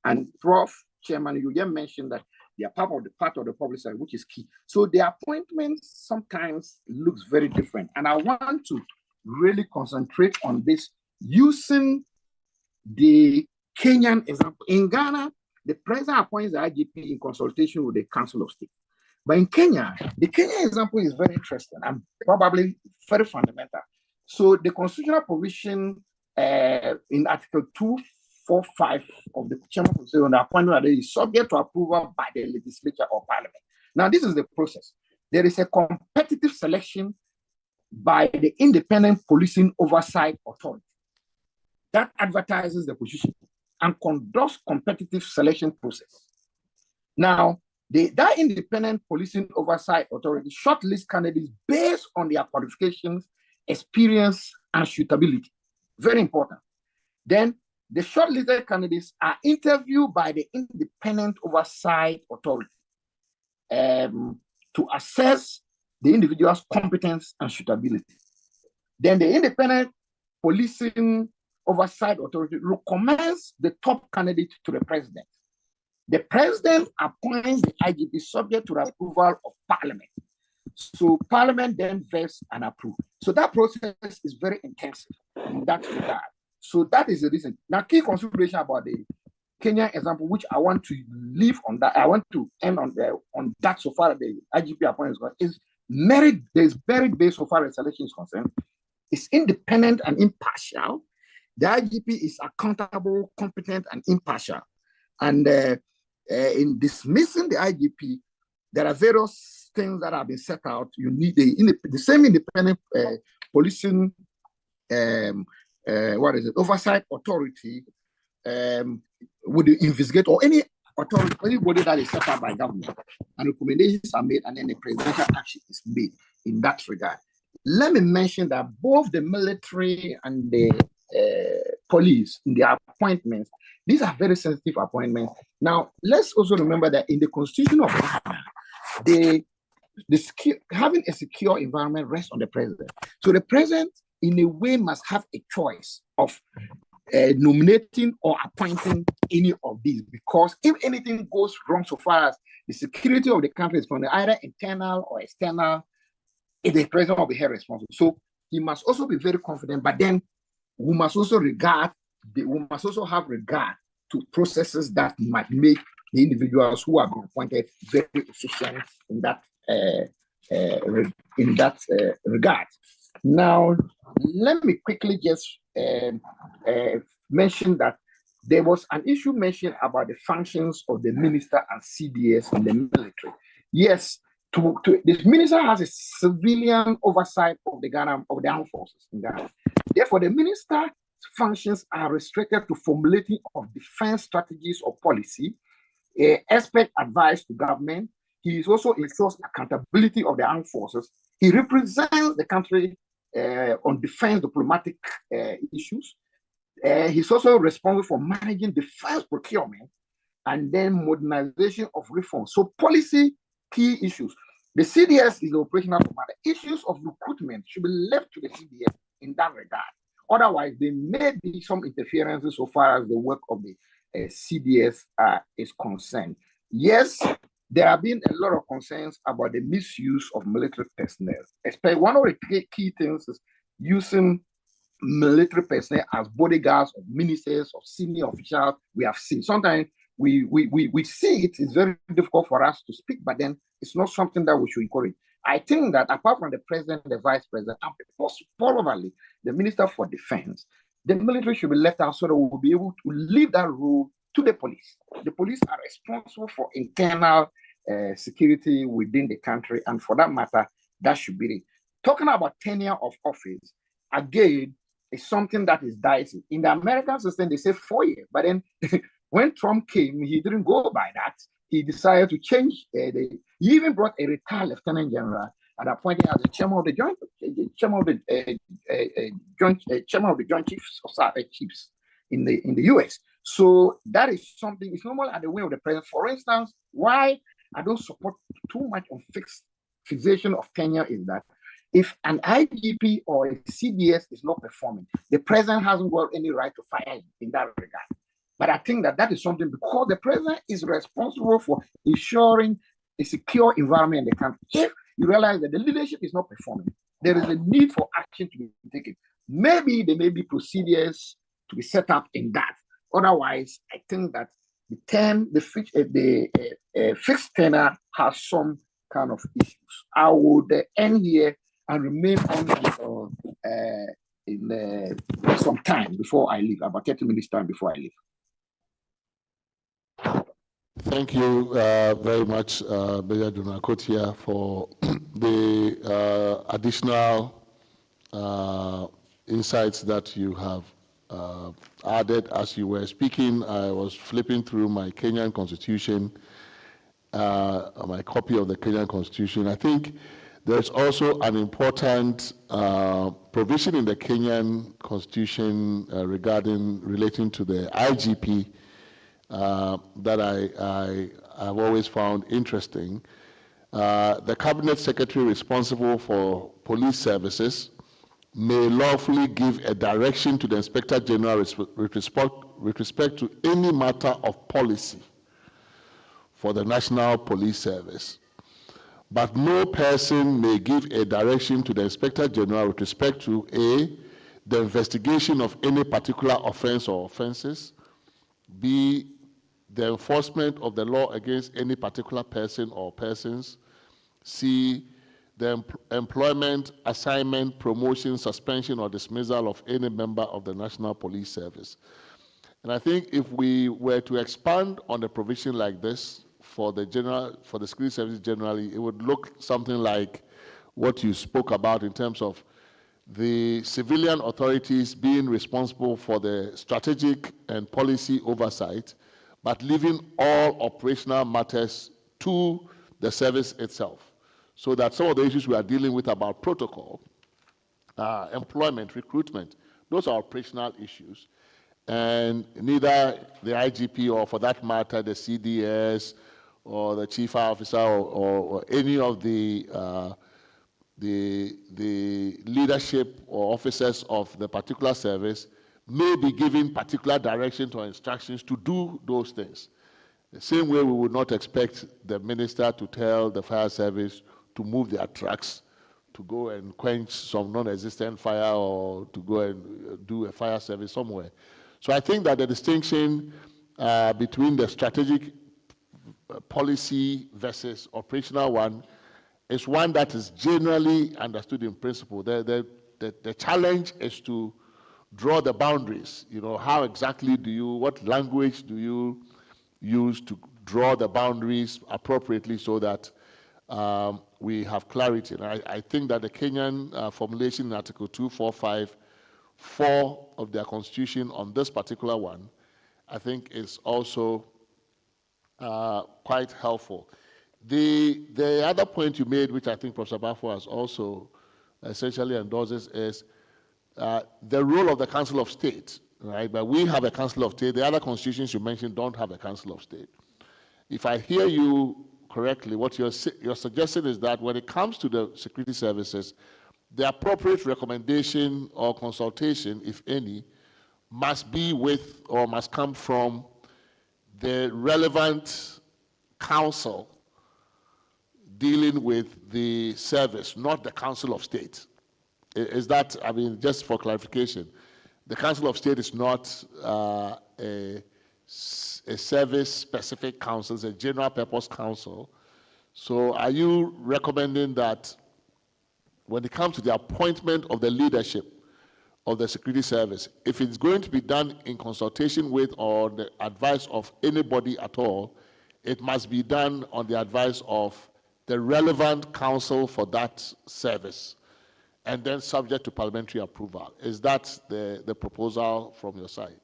And Prof. Chairman, you just mentioned that they are part of the public sector, which is key. So the appointments sometimes looks very different. And I want to really concentrate on this using the Kenyan example. In Ghana, the president appoints the IGP in consultation with the Council of State. But in Kenya, the Kenya example is very interesting and probably very fundamental. So the constitutional provision in Article 245 of the Chairman of the State on the appointment is subject to approval by the legislature or parliament. Now, this is the process. There is a competitive selection by the Independent Policing Oversight Authority that advertises the position and conducts competitive selection process. Now, that Independent Policing Oversight Authority shortlists candidates based on their qualifications, experience, and suitability. Very important. Then the shortlisted candidates are interviewed by the Independent Oversight Authority to assess the individual's competence and suitability. Then the Independent Policing Oversight Authority recommends the top candidate to the president. The president appoints the IGP subject to the approval of parliament. So parliament then vests and approves. So that process is very intensive in that regard. So that is the reason. Now, key consideration about the Kenya example, which I want to leave on that, I want to end on that so far as the IGP appointment is merit. There's merit based so far as selection is concerned. It's independent and impartial. The IGP is accountable, competent, and impartial. And in dismissing the IGP, there are various things that have been set out. You need the same independent policing, oversight authority would investigate, or any authority, anybody that is set up by government, and recommendations are made, and then the presidential action is made in that regard. Let me mention that both the military and the police in their appointments, these are very sensitive appointments. Now, let's also remember that in the Constitution of Ghana, having a secure environment rests on the president. So the president, in a way, must have a choice of nominating or appointing any of these, because if anything goes wrong so far as the security of the country is concerned, either internal or external, the president will be held responsible. So he must also be very confident, but then we must also have regard to processes that might make the individuals who have been appointed very efficient in that regard. Now, let me quickly just mention that there was an issue mentioned about the functions of the minister and CDS in the military. Yes, the minister has a civilian oversight of the armed forces in Ghana. Therefore, the minister's functions are restricted to formulating of defense strategies or policy, expert advice to government. He is also ensures accountability of the armed forces. He represents the country on defense diplomatic issues. He's also responsible for managing defense procurement and then modernization of reforms. So policy key issues. The CDS is the operational commander. Issues of recruitment should be left to the CDS in that regard. Otherwise, there may be some interferences so far as the work of the CDS is concerned. Yes, there have been a lot of concerns about the misuse of military personnel. One of the key things is using military personnel as bodyguards of ministers, of senior officials. We have seen sometimes we see it is very difficult for us to speak, but then it's not something that we should encourage. I think that apart from the president, the vice president, and probably the minister for defense, the military should be let out so that we will be able to leave that role to the police. The police are responsible for internal security within the country, and for that matter, that should be it. Talking about tenure of office, again, is something that is dicey. In the American system, they say 4 years, but then when Trump came, he didn't go by that. He decided to change. He even brought a retired lieutenant general and appointed as the chairman of the Joint Chiefs in the U.S. So that is something. It's normal at the will of the president. For instance, why I don't support too much on fixation of tenure is that If an IGP or a CDS is not performing, the president hasn't got any right to fire him in that regard. But I think that that is something, because the president is responsible for ensuring a secure environment in the country. If you realize that the leadership is not performing, there is a need for action to be taken. Maybe there may be procedures to be set up in that. Otherwise, I think that the term, the fixed tenure has some kind of issues. I would end here and remain on in some time before I leave, about 30 minutes time before I leave. Thank you very much, Major General Kotia, for the additional insights that you have added. As you were speaking, I was flipping through my Kenyan Constitution, my copy of the Kenyan Constitution. I think there's also an important provision in the Kenyan Constitution relating to the IGP that I have always found interesting. The Cabinet Secretary responsible for police services may lawfully give a direction to the Inspector General with respect to any matter of policy for the National Police Service. But no person may give a direction to the Inspector General with respect to A, the investigation of any particular offense or offenses, B, the enforcement of the law against any particular person or persons, C, the employment, assignment, promotion, suspension, or dismissal of any member of the National Police Service. And I think if we were to expand on a provision like this for the security services generally, it would look something like what you spoke about in terms of the civilian authorities being responsible for the strategic and policy oversight, but leaving all operational matters to the service itself. So that some of the issues we are dealing with about protocol, employment, recruitment, those are operational issues. And neither the IGP or, for that matter, the CDS or the chief officer or any of the leadership or officers of the particular service may be given particular directions or instructions to do those things. The same way we would not expect the minister to tell the fire service to move their trucks to go and quench some non-existent fire or to go and do a fire service somewhere. So I think that the distinction between the strategic policy versus operational one is one that is generally understood in principle. The challenge is to draw the boundaries. You know, how exactly what language do you use to draw the boundaries appropriately so that we have clarity. And I think that the Kenyan formulation in Article 245(4) of their constitution on this particular one, I think is also quite helpful. The other point you made, which I think Professor Bafo has also essentially endorses, is the role of the Council of State, right? But we have a Council of State. The other constitutions you mentioned don't have a Council of State. If I hear you correctly, what you're suggesting is that when it comes to the security services, the appropriate recommendation or consultation, if any, must be with or must come from the relevant council dealing with the service, not the Council of State. Is that, I mean, just for clarification, the Council of State is not a service-specific council, it's a general purpose council. So are you recommending that when it comes to the appointment of the leadership of the security service, if it's going to be done in consultation with or the advice of anybody at all, it must be done on the advice of the relevant council for that service, and then subject to parliamentary approval? Is that the proposal from your side?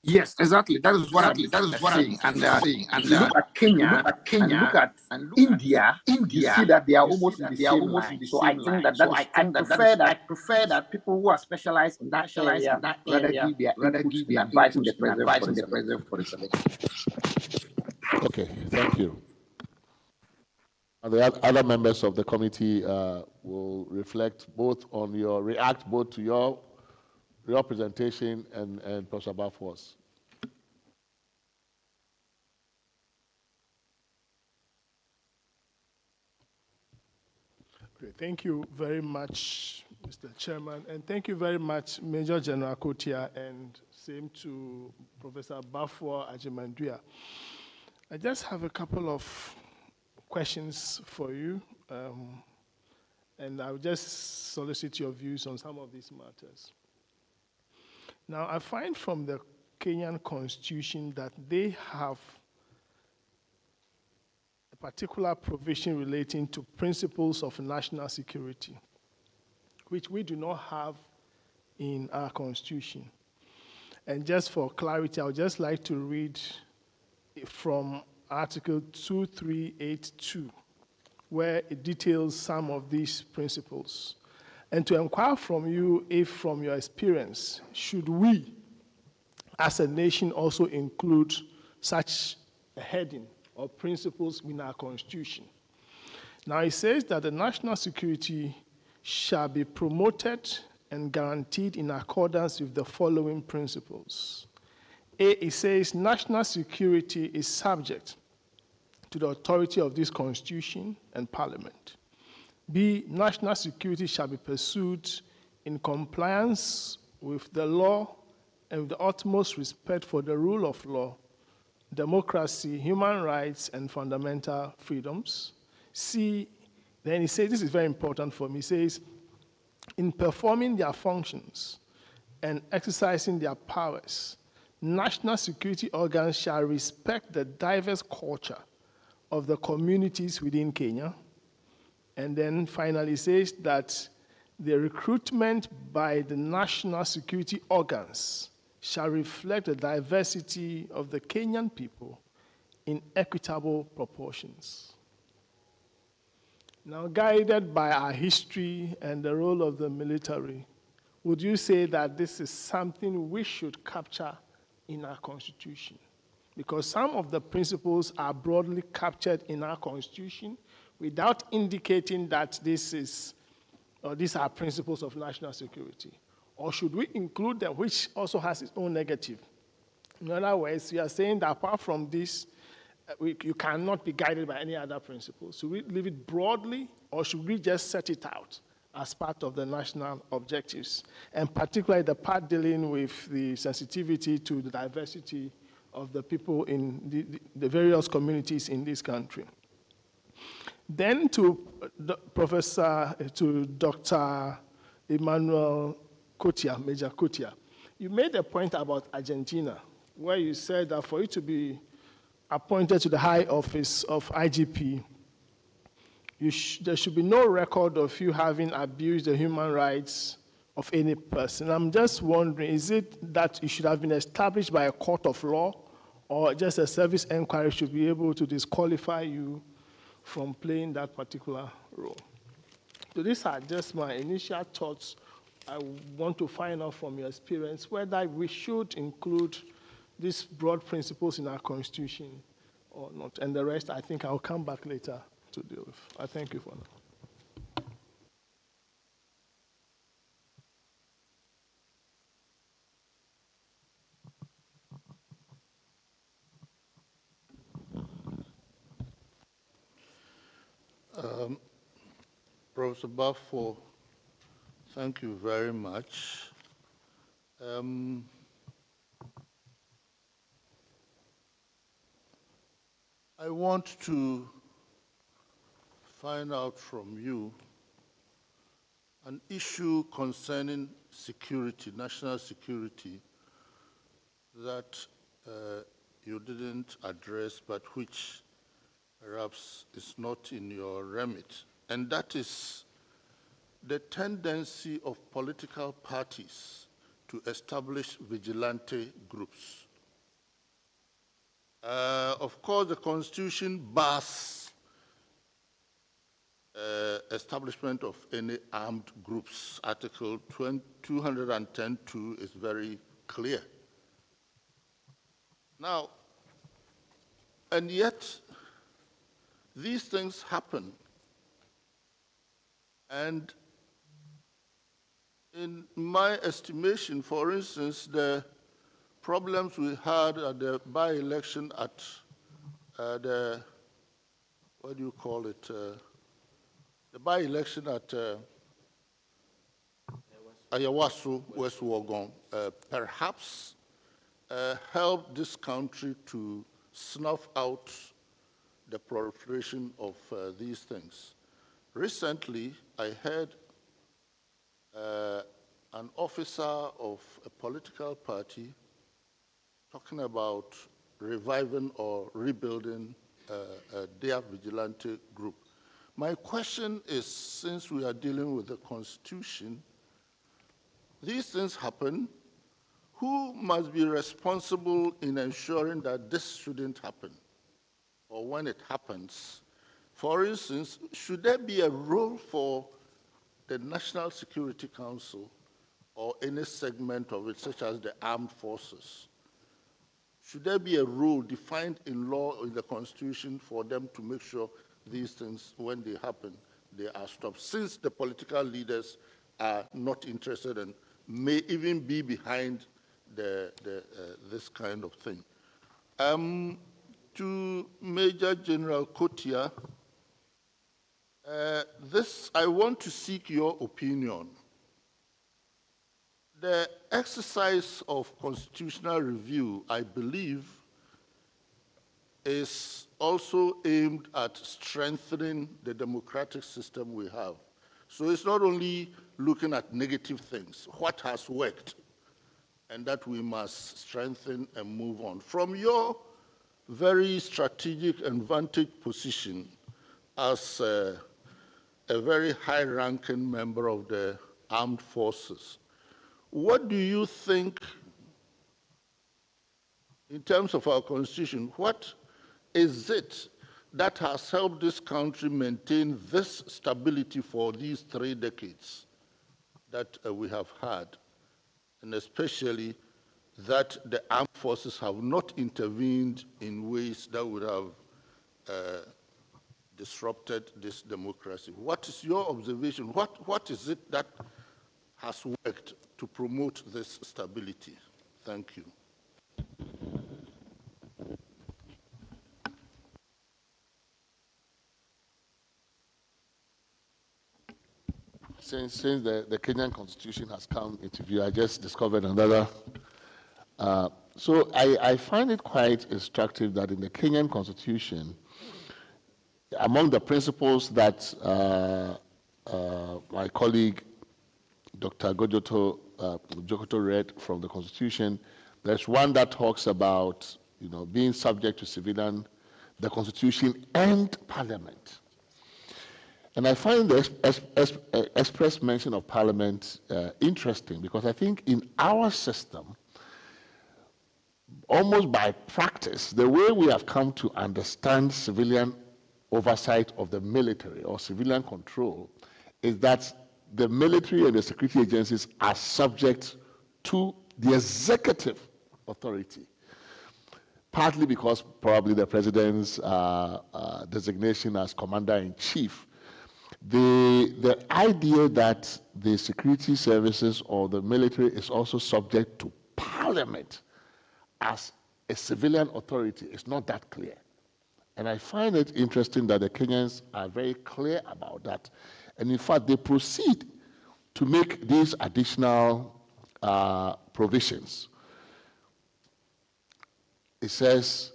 Yes, exactly. That is what I'm saying. And if you look at Kenya, and look at India, you see that they are almost in the same line. So I think that I prefer that people who are specialized in that area rather give their advice in the president for the selection. Okay, thank you. And the other members of the committee will react both to your presentation and Professor Bafor's. Okay, thank you very much, Mr. Chairman, and thank you very much, Major General Kotia, and same to Professor Bafor Ajimandria. I just have a couple of questions for you, and I'll just solicit your views on some of these matters. Now, I find from the Kenyan Constitution that they have a particular provision relating to principles of national security, which we do not have in our Constitution. And just for clarity, I would just like to read from Article 2382, where it details some of these principles. And to inquire from you if, from your experience, should we, as a nation, also include such a heading or principles in our Constitution? Now, it says that the national security shall be promoted and guaranteed in accordance with the following principles. A, it says national security is subject to the authority of this Constitution and Parliament. B, national security shall be pursued in compliance with the law and with the utmost respect for the rule of law, democracy, human rights, and fundamental freedoms. C, then he says, this is very important for me, he says, in performing their functions and exercising their powers, national security organs shall respect the diverse culture of the communities within Kenya. And then finally says that the recruitment by the national security organs shall reflect the diversity of the Kenyan people in equitable proportions. Now, guided by our history and the role of the military, would you say that this is something we should capture in our Constitution? Because some of the principles are broadly captured in our Constitution without indicating that these are principles of national security. Or should we include them, which also has its own negative? In other words, we are saying that apart from this, you cannot be guided by any other principles. Should we leave it broadly, or should we just set it out as part of the national objectives? And particularly the part dealing with the sensitivity to the diversity of the people in the various communities in this country. Then to Dr. Emmanuel Kotia, Major Kotia, you made a point about Argentina, where you said that for you to be appointed to the high office of IGP, there should be no record of you having abused the human rights of any person. I'm just wondering, is it that it should have been established by a court of law, or just a service inquiry should be able to disqualify you from playing that particular role? So these are just my initial thoughts. I want to find out from your experience whether we should include these broad principles in our Constitution or not. And the rest, I think I'll come back later to deal with. I thank you for now. Professor Bafor, thank you very much. I want to find out from you an issue concerning security, national security, that you didn't address, but which perhaps is not in your remit, and that is the tendency of political parties to establish vigilante groups. Of course, the Constitution bars establishment of any armed groups. Article 210(2) is very clear. Now, and yet, these things happen And in my estimation, for instance, the problems we had at the by-election at the, what do you call it, the by-election at Ayawaso, West Wuogon, perhaps helped this country to snuff out the proliferation of these things. Recently, I heard an officer of a political party talking about reviving or rebuilding their vigilante group. My question is, since we are dealing with the Constitution, these things happen. Who must be responsible in ensuring that this shouldn't happen? Or when it happens, for instance, should there be a role for the National Security Council or any segment of it, such as the armed forces? Should there be a rule defined in law or in the Constitution for them to make sure these things, when they happen, they are stopped, since the political leaders are not interested and may even be behind this kind of thing? To Major General Kotia, I want to seek your opinion. The exercise of constitutional review, I believe, is also aimed at strengthening the democratic system we have. So it's not only looking at negative things, what has worked, and that we must strengthen and move on. From your very strategic and vantage position as a very high-ranking member of the armed forces, what do you think, in terms of our Constitution, what is it that has helped this country maintain this stability for these 3 decades that we have had, and especially that the armed forces have not intervened in ways that would have disrupted this democracy? What is your observation? What is it that has worked to promote this stability? Thank you. Since the Kenyan Constitution has come into view, I just discovered another. So I find it quite instructive that in the Kenyan Constitution, among the principles that my colleague Dr. Jokoto read from the Constitution, there's one that talks about being subject to the Constitution and Parliament. And I find the express mention of Parliament interesting, because I think in our system, almost by practice, the way we have come to understand civilian oversight of the military or civilian control is that the military and the security agencies are subject to the executive authority, partly because probably the president's designation as commander-in-chief. The idea that the security services or the military is also subject to Parliament as a civilian authority is not that clear. And I find it interesting that the Kenyans are very clear about that. And in fact, they proceed to make these additional provisions. It says,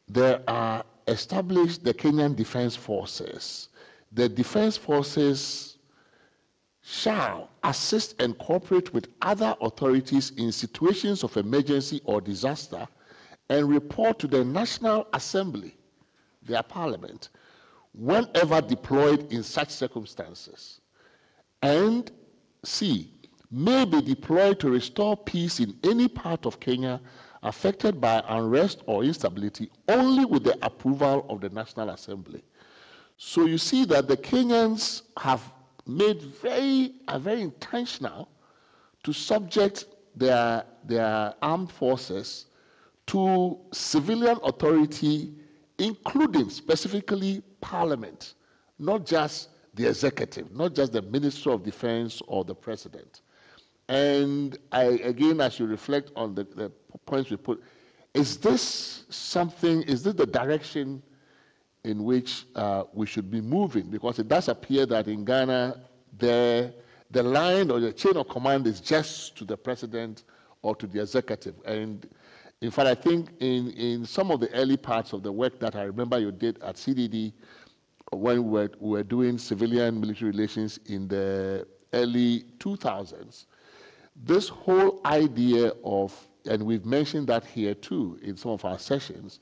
there are established the Kenyan Defense Forces. The Defense Forces shall assist and cooperate with other authorities in situations of emergency or disaster and report to the National Assembly, their parliament, whenever deployed in such circumstances. And C, may be deployed to restore peace in any part of Kenya affected by unrest or instability only with the approval of the National Assembly. So you see that the Kenyans have made very intentional to subject their armed forces to civilian authority, including specifically Parliament, not just the executive, not just the Minister of Defense or the President. And again, as you reflect on the points we put, is this the direction in which we should be moving? Because it does appear that in Ghana, the line or the chain of command is just to the President or to the executive. And in fact, I think in some of the early parts of the work that I remember you did at CDD, when we were doing civilian-military relations in the early 2000s, this whole idea of, and we've mentioned that here too in some of our sessions,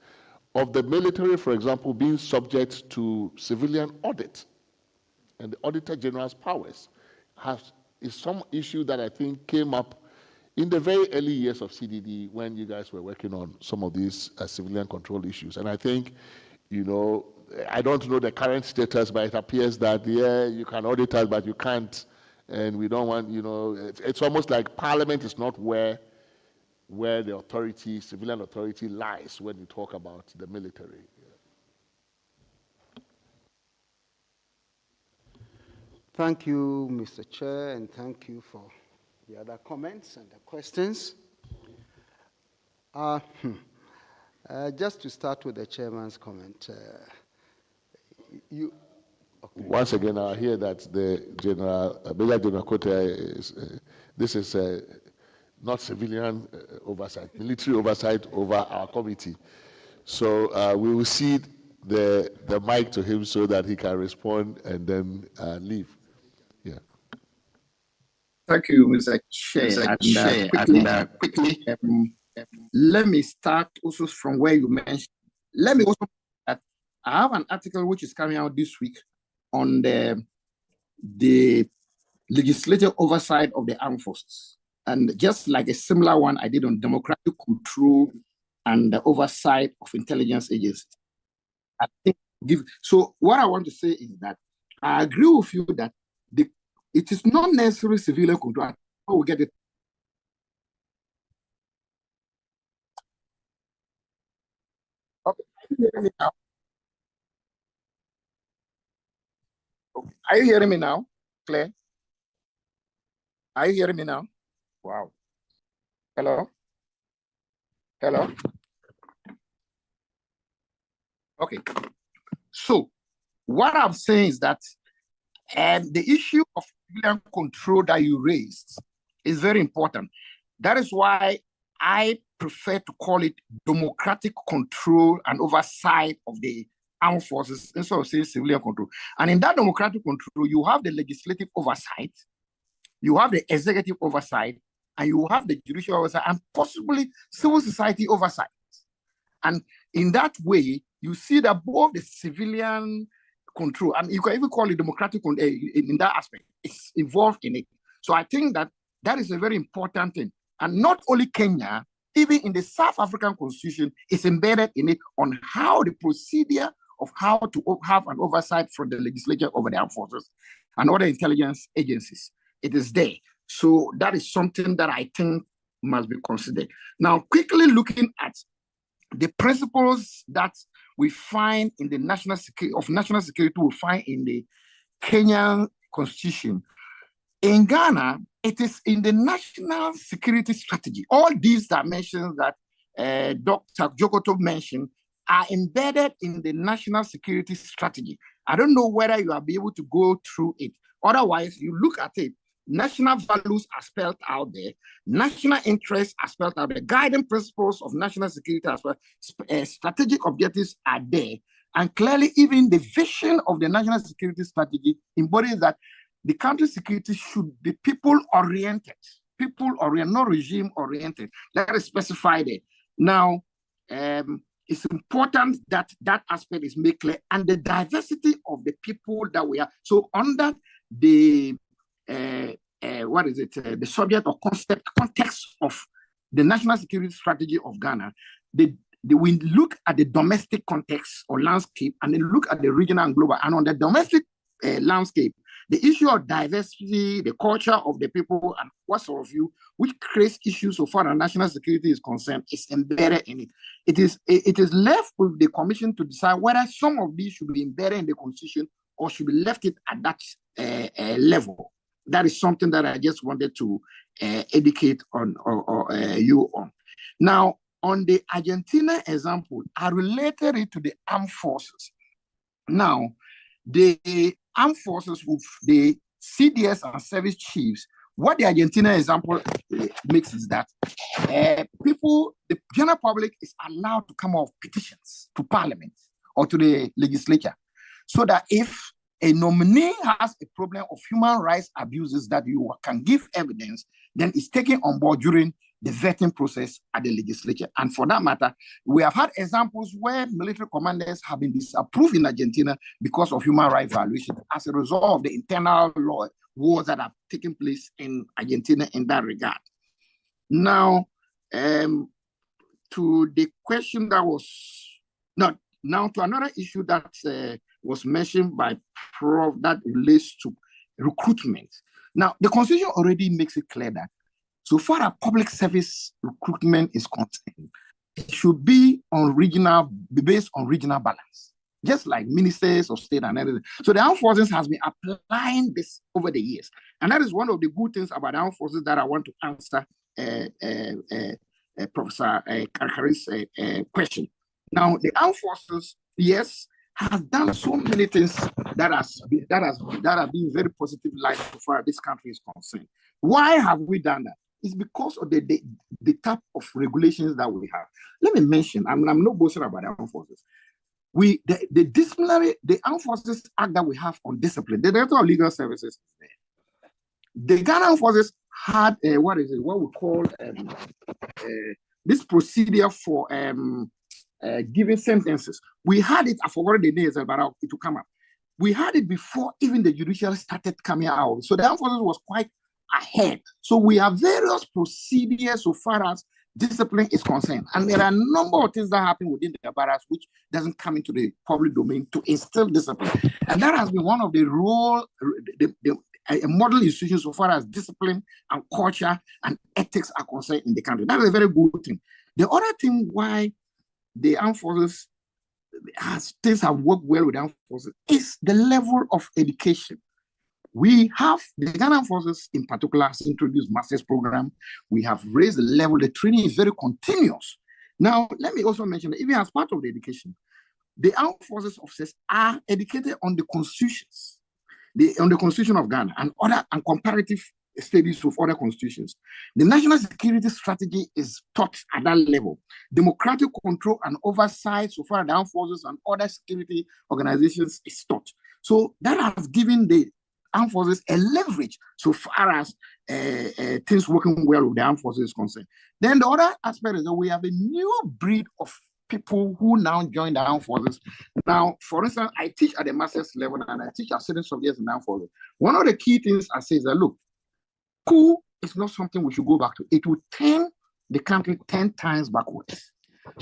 of the military, for example, being subject to civilian audit and the Auditor General's powers is some issue that I think came up in the very early years of CDD when you guys were working on some of these civilian control issues. And I think, I don't know the current status, but it appears that, yeah, you can audit us, but you can't. And we don't want, it's almost like Parliament is not where the authority, civilian authority lies when you talk about the military. Thank you, Mr. Chair, and thank you for the other comments and the questions. Just to start with the chairman's comment, okay. Once again, I hear that the Major General Kote this is not civilian oversight, military oversight over our committee. So we will cede the mic to him so that he can respond and then leave. Yeah. Thank you, Mr. Chair. Quickly, let me start also from where you mentioned. Let me also I have an article which is coming out this week on the legislative oversight of the armed forces. And just like a similar one I did on democratic control and the oversight of intelligence agencies. I think so what I want to say is that I agree with you that it is not necessarily civilian control. How we get it. Okay. Are you hearing me now, Claire? Are you hearing me now? Wow. Hello? Hello? Okay. So what I'm saying is that the issue of civilian control that you raised is very important. That is why I prefer to call it democratic control and oversight of the armed forces instead of saying civilian control. And in that democratic control, you have the legislative oversight, you have the executive oversight, and you have the judicial oversight, and possibly civil society oversight. And in that way, you see that both the civilian control, and you can even call it democratic in that aspect, is involved in it. So I think that is a very important thing. And not only Kenya, even in the South African Constitution, is embedded in it on how the procedure of how to have an oversight from the legislature over the armed forces and other intelligence agencies. It is there. So that is something that I think must be considered. Now, quickly looking at the principles that we find in the national security, we find in the Kenyan Constitution. In Ghana, it is in the national security strategy. All these dimensions that Dr. Jokoto mentioned are embedded in the national security strategy. I don't know whether you will be able to go through it. Otherwise, you look at it, national values are spelled out there, national interests are spelled out there, guiding principles of national security as well, strategic objectives are there. And clearly, even the vision of the national security strategy embodies that the country's security should be people-oriented, not regime-oriented. That is specified there. Now, it's important that that aspect is made clear, and the diversity of the people that we are. So under the the subject or context of the national security strategy of Ghana, we look at the domestic context or landscape, and then look at the regional and global. And on the domestic landscape, the issue of diversity, the culture of the people, and what sort of view, which creates issues so far as national security is concerned, is embedded in it. It is left with the Commission to decide whether some of these should be embedded in the Constitution or should we left it at that level? That is something that I just wanted to educate on you on. Now, on the Argentina example, I related it to the armed forces. Now, the armed forces with the CDS and service chiefs, what the Argentina example makes is that people, the general public is allowed to come up with petitions to parliament or to the legislature, so that if a nominee has a problem of human rights abuses that you can give evidence, then it's taken on board during the vetting process at the legislature. And for that matter, we have had examples where military commanders have been disapproved in Argentina because of human rights violations as a result of the internal law wars that have taken place in Argentina in that regard. Now, to the question that was, now to another issue that was mentioned by Prof that relates to recruitment. Now, the Constitution already makes it clear that so far as public service recruitment is concerned, it should be based on regional balance, just like ministers of state and everything. So the armed forces has been applying this over the years. And that is one of the good things about the armed forces that I want to answer Professor Karkari's question. Now, the armed forces, yes, has done so many things that have been very positive light so far as this country is concerned. Why have we done that? It's because of the type of regulations that we have. Let me mention, I'm not boasting about the armed forces. The Armed Forces Act that we have on discipline, the Director of Legal Services, the Ghana Armed Forces had what we call this procedure for giving sentences. We had it, I forgot the names, but it will come up. We had it before even the judiciary started coming out. So the armed forces was quite ahead. So we have various procedures so far as discipline is concerned. And there are a number of things that happen within the barracks which doesn't come into the public domain to instill discipline. And that has been one of the role, a model institution so far as discipline and culture and ethics are concerned in the country. That is a very good thing. The other thing why the armed forces, things have worked well with the armed forces, is the level of education. We have, the Ghana forces in particular has introduced master's program. We have raised the level, the training is very continuous. Now, let me also mention that even as part of the education, the armed forces officers are educated on the constitutions, on the constitution of Ghana and comparative studies with other constitutions. The national security strategy is taught at that level. Democratic control and oversight so far as the armed forces and other security organizations is taught. So that has given the armed forces a leverage so far as things working well with the armed forces is concerned. Then the other aspect is that we have a new breed of people who now join the armed forces. Now, for instance, I teach at the master's level and I teach at certain subjects in the armed forces. One of the key things I say is that, look, coup is not something we should go back to. It will turn the country 10 times backwards.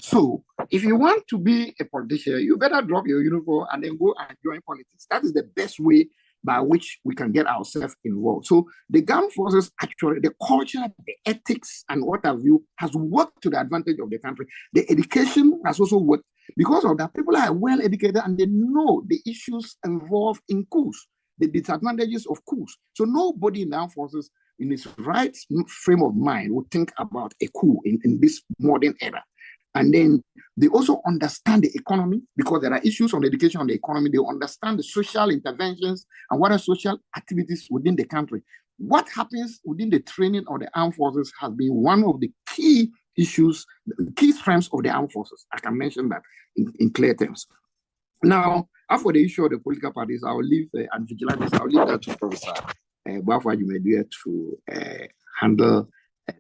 So if you want to be a politician, you better drop your uniform and then go and join politics. That is the best way by which we can get ourselves involved. So the armed forces, actually, the culture, the ethics, and what have you, has worked to the advantage of the country. The education has also worked. Because of that, people are well educated and they know the issues involved in coups, the disadvantages of coups. So nobody in the armed forces in its right frame of mind would think about a coup in this modern era. And then they also understand the economy because there are issues on education, on the economy. They understand the social interventions and what are social activities within the country. What happens within the training of the armed forces has been one of the key issues, key strengths of the armed forces. I can mention that in clear terms. Now, after the issue of the political parties, I will leave and vigilantes, I will leave that to Professor Bafwa Jumedia to handle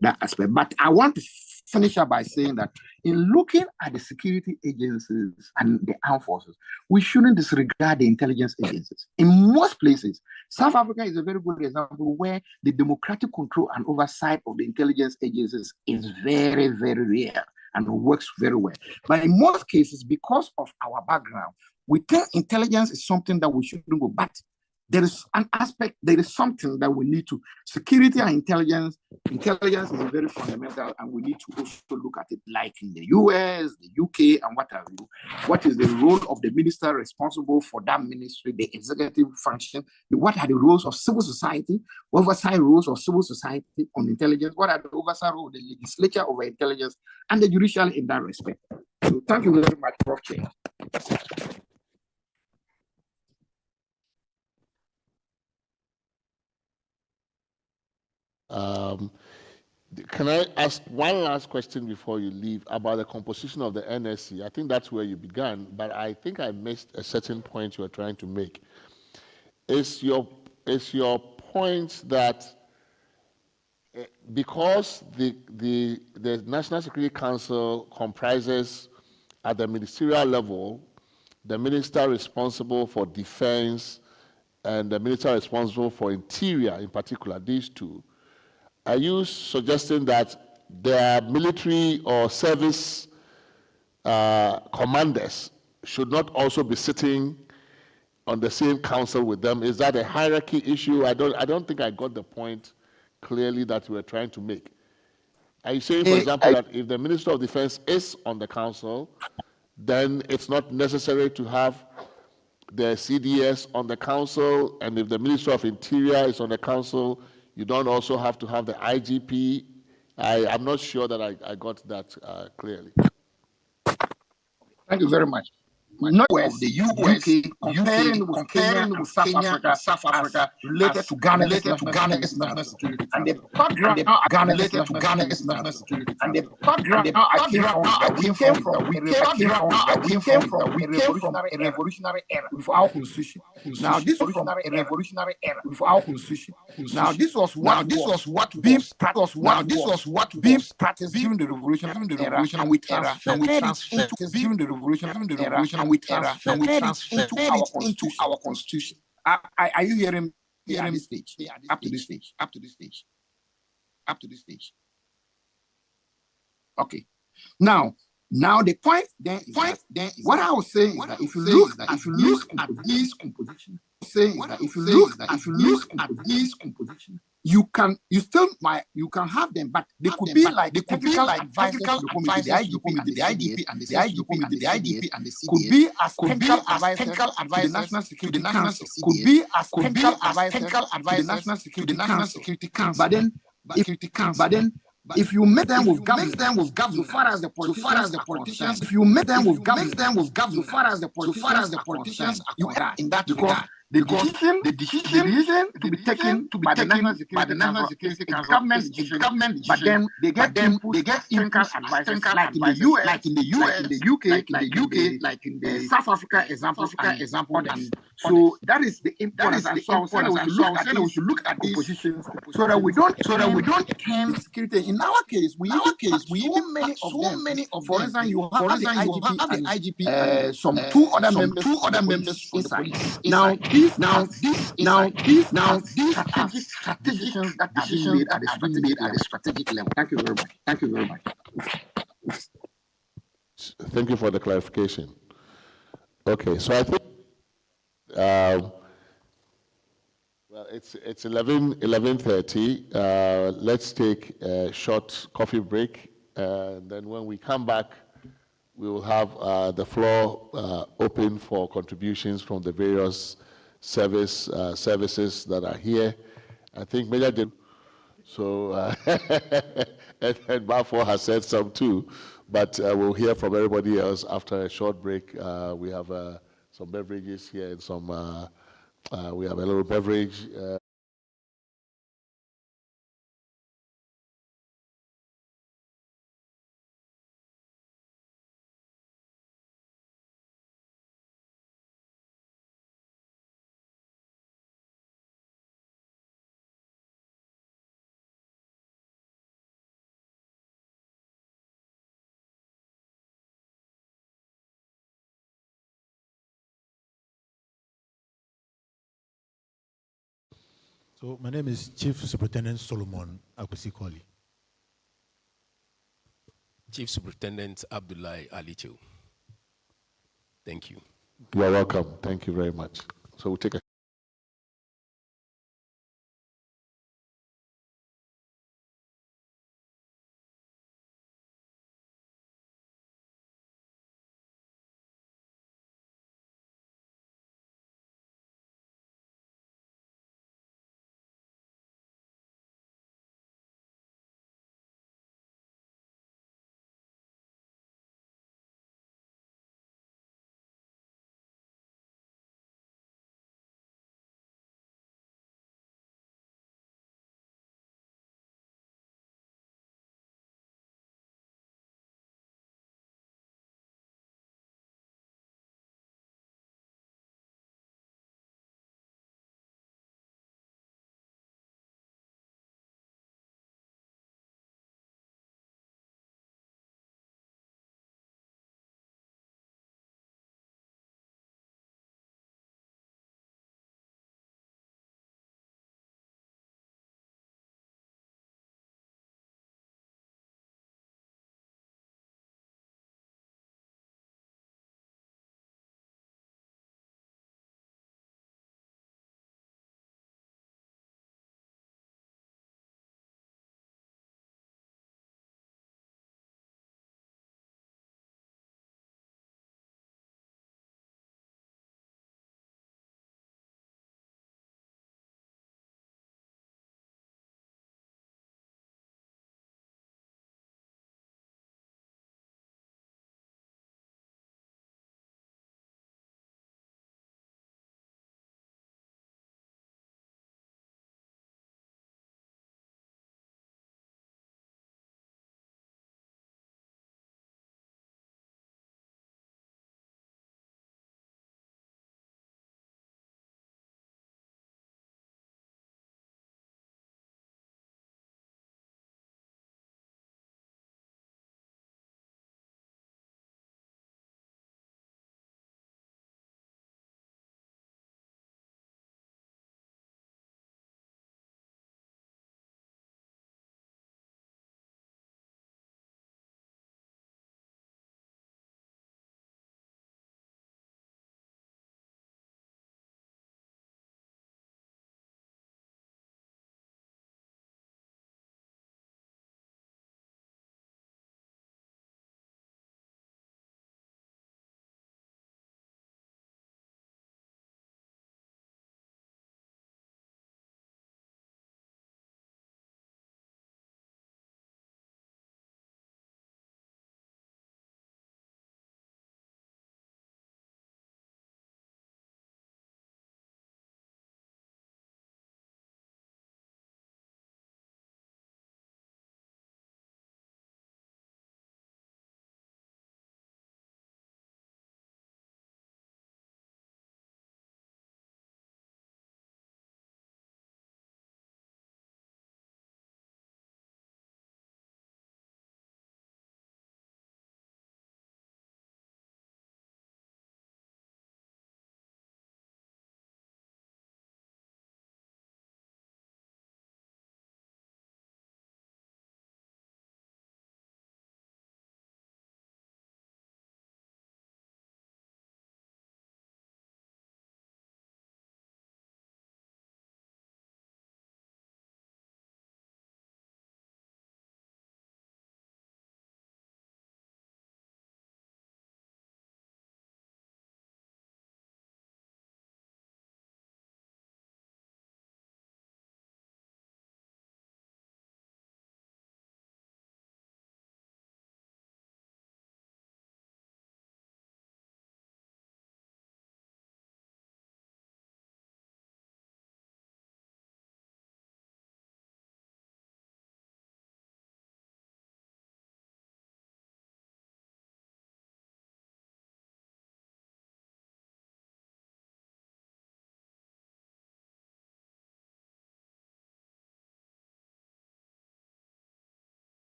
that aspect. But I want to finish up by saying that in looking at the security agencies and the armed forces, we shouldn't disregard the intelligence agencies. In most places, South Africa is a very good example where the democratic control and oversight of the intelligence agencies is very, very rare and works very well. But in most cases, because of our background, we think intelligence is something that we shouldn't go. But there is an aspect, there is something that we need to, security and intelligence is very fundamental, and we need to also look at it like in the US, the UK, and what have you. What is the role of the minister responsible for that ministry, the executive function? What are the roles of civil society, oversight roles of civil society on intelligence? What are the oversight roles of the legislature over intelligence and the judicial in that respect? So thank you very much, Prof. Chair. Can I ask one last question before you leave about the composition of the NSC? I think that's where you began, but I think I missed a certain point you were trying to make. Is your point that because the National Security Council comprises at the ministerial level the minister responsible for defense and the minister responsible for interior in particular, these two, are you suggesting that their military or service commanders should not also be sitting on the same council with them? Is that a hierarchy issue? I don't think I got the point clearly that we were trying to make. Are you saying, for example, that if the Minister of Defense is on the council, then it's not necessary to have the CDS on the council, and if the Minister of Interior is on the council, you don't also have to have the IGP? I'm not sure that I got that clearly. Thank you very much. Not of the UK comparing with Kenya and South Africa related to Ghana's national security. And the background Ghana's national security. And the background we came from a revolutionary era with our constitution. Now this was from a revolutionary era with our constitution. Now this was what being practiced during the revolutionary era, and we transferred it during the revolutionary era, and we transferred it into our constitution. Are you hearing me at this stage? Up to this stage. Okay. Now the point then is what I was saying is that if you look at these compositions, you can have them, but they could be like technical advisors to the committee, the IGP and the CDP and the CDS could be as technical advisors to the National Security Council, could be as technical advisors to the National Security Council. But then if you make them with government, so far as the politicians, if you make them with government, so far as the politicians are you are in that because the decision to be taken by the National Security Council, government decision, but then they get technical advice, like in the US, like in the UK, like in the South Africa example. So that is the importance. And so I was saying we should look at these positions so that we don't turn security. In our case, we even many of them. For instance, you have the IGP and some two other members inside. Now these strategic decisions that are being made at the strategic level. Thank you very much. Thank you for the clarification. Okay, so I think well, it's 11:30. Let's take a short coffee break, and then when we come back, we will have the floor open for contributions from the various services that are here. I think Major did so, and Balfour has said some too, but we'll hear from everybody else after a short break. We have some beverages here and some. We have a little beverage. So my name is Chief Superintendent Solomon Akwesi-Kwali. Chief Superintendent Abdullahi Alicho. Thank you. You are welcome. Thank you very much. So we'll take a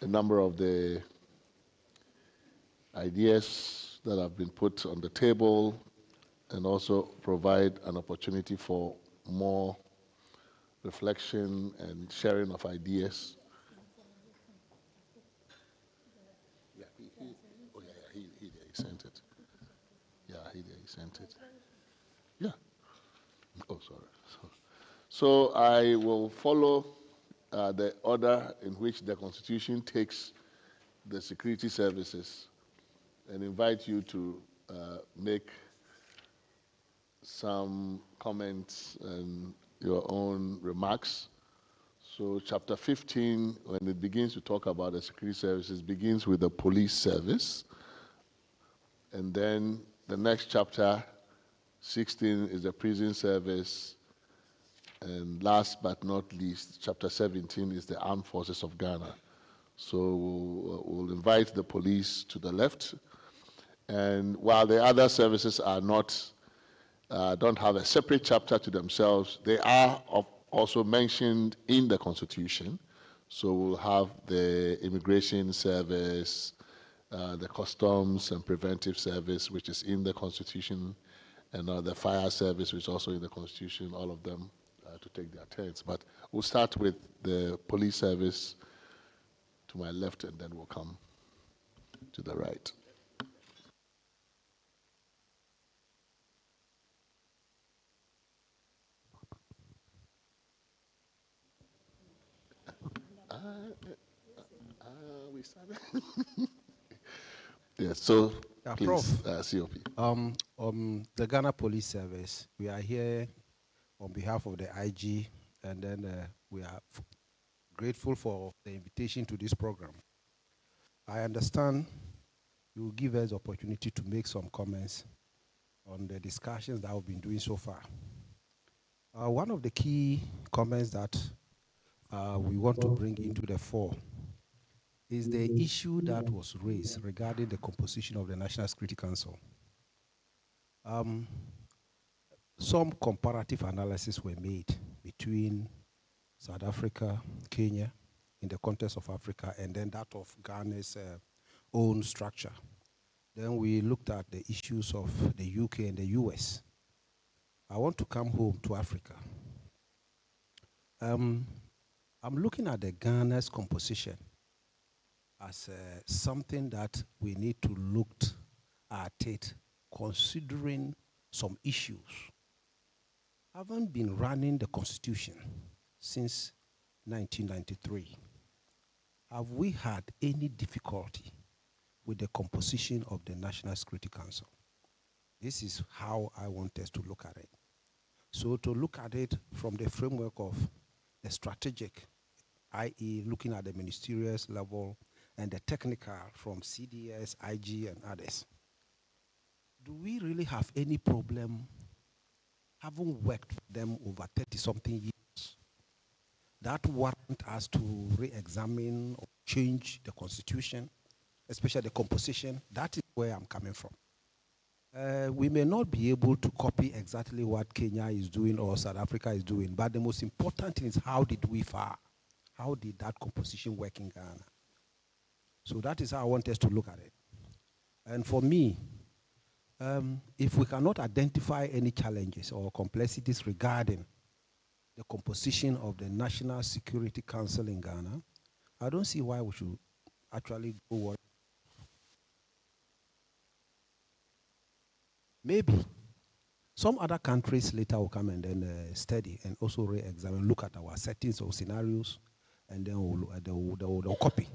a number of the ideas that have been put on the table and also provide an opportunity for more reflection and sharing of ideas. Yeah, he sent it. Yeah, he sent it. Yeah. Oh, sorry. So I will follow the order in which the Constitution takes the security services and invite you to make some comments and your own remarks. So chapter 15, when it begins to talk about the security services, begins with the police service. And then the next chapter, 16, is the prison service. And last but not least, chapter 17 is the armed forces of Ghana. So we'll invite the police to the left. And while the other services are not, don't have a separate chapter to themselves, they are also mentioned in the Constitution. So we'll have the immigration service, the customs and preventive service, which is in the Constitution, and the fire service, which is also in the Constitution, all of them to take their turns. But we'll start with the police service to my left, and then we'll come to the right. We started. Yes, so please, COP. The Ghana Police Service, we are here on behalf of the IG, and then we are grateful for the invitation to this program. I understand you will give us the opportunity to make some comments on the discussions that we've been doing so far. One of the key comments that we want to bring into the fore is the issue that was raised regarding the composition of the National Security Council. Some comparative analysis were made between South Africa, Kenya, in the context of Africa, and then that of Ghana's own structure. Then we looked at the issues of the UK and the US. I want to come home to Africa. I'm looking at the Ghana's composition as something that we need to look at it, considering some issues. I haven't been running the Constitution since 1993. Have we had any difficulty with the composition of the National Security Council? This is how I want us to look at it. So to look at it from the framework of the strategic, i.e. looking at the ministerial level, and the technical from CDS, IG, and others. Do we really have any problem having worked for them over 30-something years that warrant us to re-examine or change the Constitution, especially the composition? That is where I'm coming from. We may not be able to copy exactly what Kenya is doing or South Africa is doing, but the most important thing is how did we fare? How did that composition work in Ghana? So that is how I want us to look at it. And for me, if we cannot identify any challenges or complexities regarding the composition of the National Security Council in Ghana, I don't see why we should actually go work. Maybe some other countries later will come and then study and also re-examine, look at our settings or scenarios, and then they'll copy.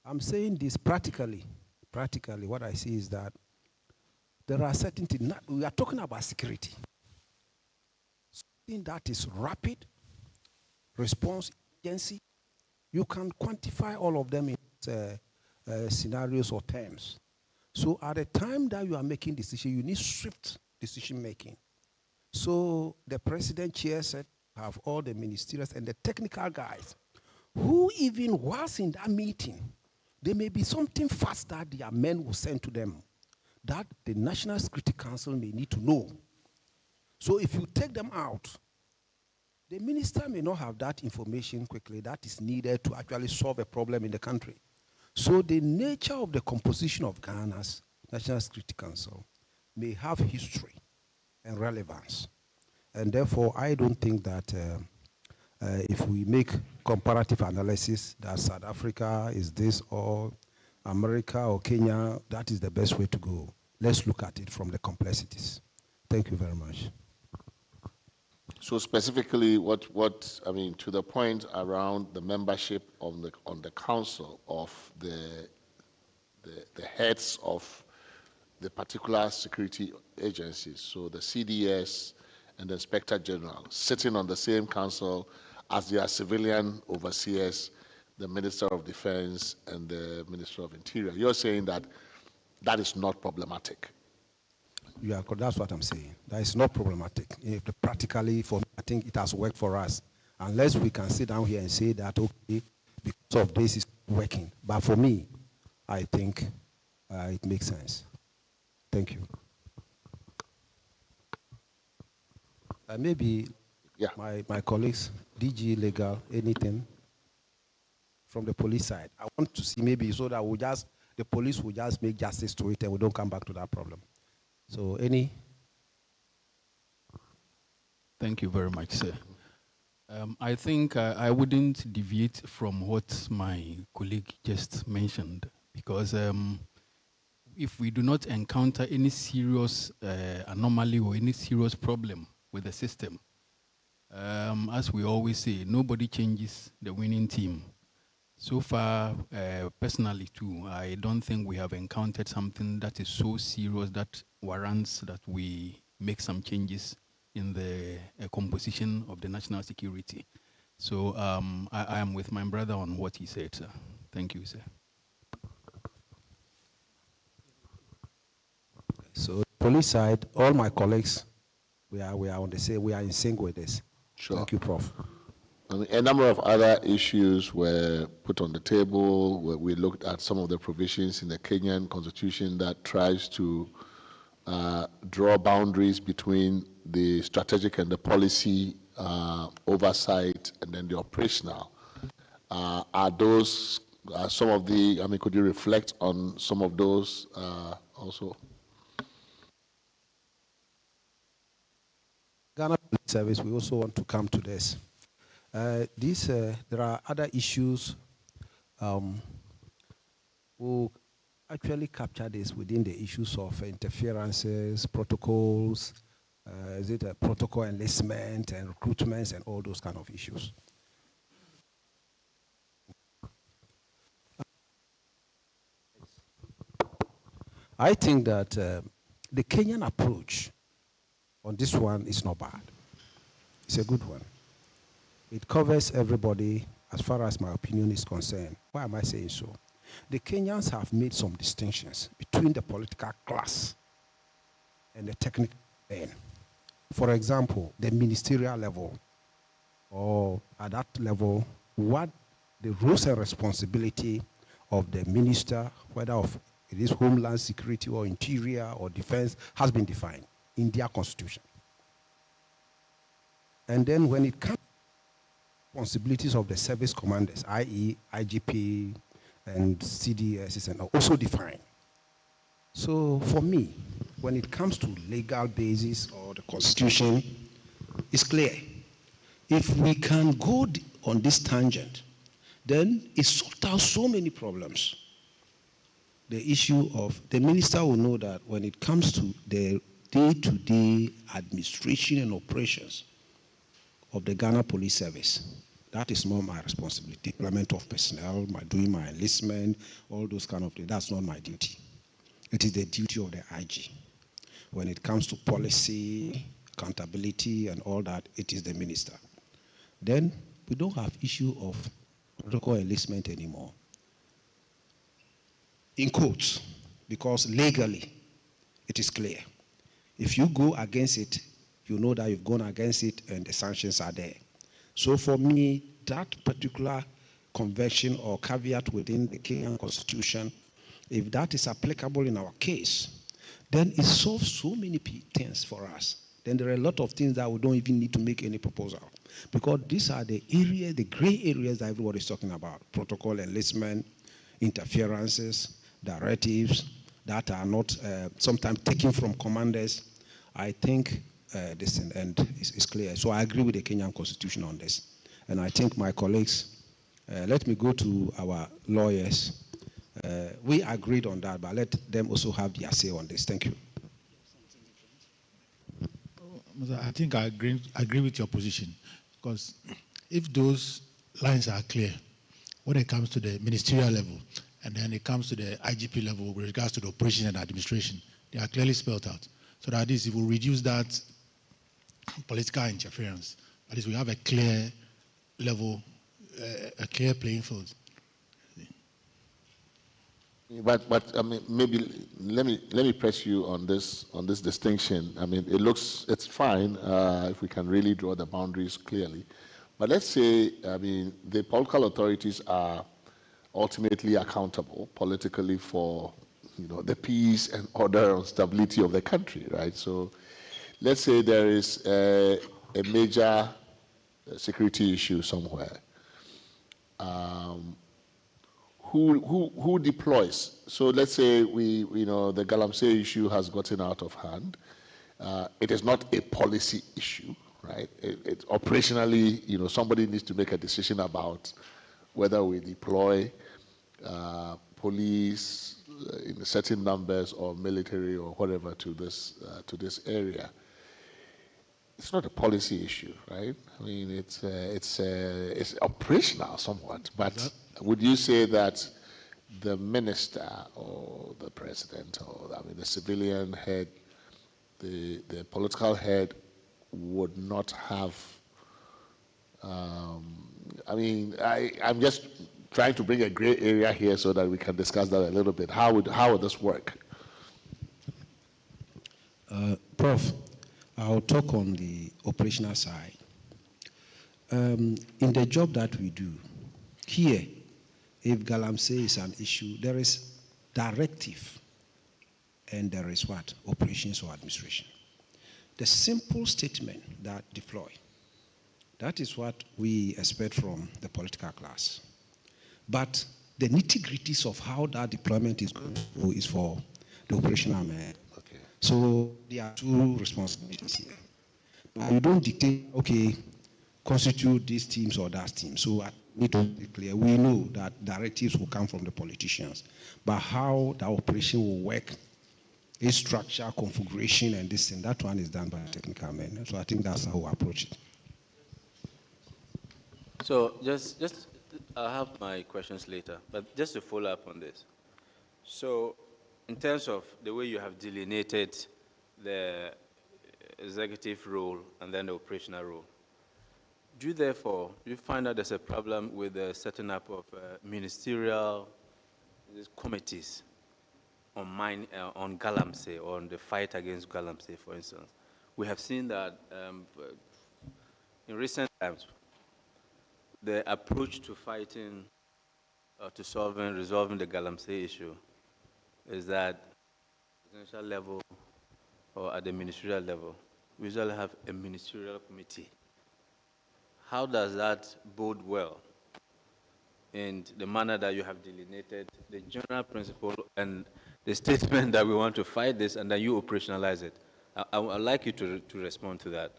I'm saying this practically. Practically, what I see is that there are certain things. We are talking about security. Something that is rapid response agency. You can quantify all of them in scenarios or terms. So at the time that you are making decision, you need swift decision making. So the president chair said, have all the ministerials and the technical guys who even was in that meeting. There may be something fast that their men will send to them that the National Security Council may need to know. So if you take them out, the minister may not have that information quickly that is needed to actually solve a problem in the country. So the nature of the composition of Ghana's National Security Council may have history and relevance. And therefore, I don't think that if we make comparative analysis that South Africa is this or America or Kenya, that is the best way to go. Let's look at it from the complexities. Thank you very much. So specifically, what I mean, to the point around the membership on the council of the heads of the particular security agencies, so the CDS and the Inspector General, sitting on the same council as their civilian overseers, the Minister of Defense and the Minister of Interior. You're saying that that is not problematic? Yeah, that's what I'm saying. That is not problematic. Practically, for me, I think it has worked for us. Unless we can sit down here and say that, okay, because of this is working. But for me, I think it makes sense. Thank you. Maybe my colleagues, DG Legal, anything from the police side. I want to see maybe so that the police will just make justice to it and we don't come back to that problem. So any? Thank you very much, sir. I think I wouldn't deviate from what my colleague just mentioned, because if we do not encounter any serious anomaly or any serious problem with the system, as we always say, nobody changes the winning team. So far, personally too, I don't think we have encountered something that is so serious that warrants that we make some changes in the composition of the national security. So I am with my brother on what he said, sir. Thank you, sir. So police side, all my colleagues, we are on the same, we are in sync with this. Sure. Thank you, Prof. A number of other issues were put on the table, where we looked at some of the provisions in the Kenyan constitution that tries to draw boundaries between the strategic and the policy oversight and then the operational. Are those some of the, could you reflect on some of those also? Ghana Police Service, we also want to come to this. There are other issues who actually capture this within the issues of interferences, protocols, is it a protocol enlistment and recruitments and all those kind of issues. I think that the Kenyan approach on this one is not bad. It's a good one. It covers everybody as far as my opinion is concerned. Why am I saying so? The Kenyans have made some distinctions between the political class and the technical men. For example, the ministerial level, or at that level, what the roles and responsibility of the minister, whether of it is Homeland Security or Interior or Defense, has been defined in their constitution. And then when it comes to responsibilities of the service commanders, i.e. IGP and CDS, and also defined. So for me, when it comes to legal basis or the constitution, it's clear. If we can go on this tangent, then it sorts out so many problems. The issue of the minister will know that when it comes to the day-to-day administration and operations of the Ghana Police Service, that is not my responsibility. Deployment of personnel, doing my enlistment, all those kind of things, that's not my duty. It is the duty of the IG. When it comes to policy, accountability, and all that, it is the minister. Then we don't have issue of protocol enlistment anymore. In quotes, because legally, it is clear. If you go against it, you know that you've gone against it and the sanctions are there. So for me, that particular convention or caveat within the Kenyan Constitution, if that is applicable in our case, then it solves so many things for us. Then there are a lot of things that we don't even need to make any proposal. Because these are the areas, the gray areas that everybody is talking about. Protocol enlistment, interferences, directives that are not sometimes taken from commanders. I think this end is clear. So I agree with the Kenyan Constitution on this. And I think my colleagues, let me go to our lawyers. We agreed on that, but let them also have their say on this. Thank you. I think I agree with your position, because if those lines are clear when it comes to the ministerial level, and then it comes to the IGP level with regards to the operations and administration, they are clearly spelled out. So that is, it will reduce that political interference. That is, we have a clear level, a clear playing field. But I mean, maybe let me press you on this distinction. I mean, it's fine if we can really draw the boundaries clearly. But let's say, I mean, the political authorities are ultimately accountable politically for, the peace and order and stability of the country, right? So, let's say there is a major security issue somewhere. Who deploys? So let's say the Galamsey issue has gotten out of hand. It is not a policy issue, right? It operationally, somebody needs to make a decision about whether we deploy police in certain numbers or military or whatever to this area. It's not a policy issue, right? I mean, it's operational somewhat, but would you say that the minister or the president or the civilian head, the political head would not have? I'm just trying to bring a gray area here so that we can discuss that a little bit. How would this work? Prof, I'll talk on the operational side. In the job that we do here, if Galamsey is an issue, there is directive and there is what? Operations or administration. The simple statement that deploy, that is what we expect from the political class. But the nitty-gritties of how that deployment is going to go is for the operational man. Okay. So there are two responsibilities here. Now, you don't dictate, okay, constitute these teams or that team. So I need to be clear. We know that directives will come from the politicians, but how the operation will work, its structure, configuration, and this thing, that one is done by technical men. So I think that's how we approach it. So just I'll have my questions later, but just to follow up on this. So in terms of the way you have delineated the executive role and then the operational role, do you find that there's a problem with the setting up of ministerial committees on Galamsey, or on the fight against Galamsey, for instance? We have seen that in recent times, the approach to fighting, to resolving the Galamsey issue is that presidential level or at the ministerial level, we usually have a ministerial committee. How does that bode well in the manner that you have delineated the general principle and the statement that we want to fight this, and then you operationalize it? I would like you to respond to that.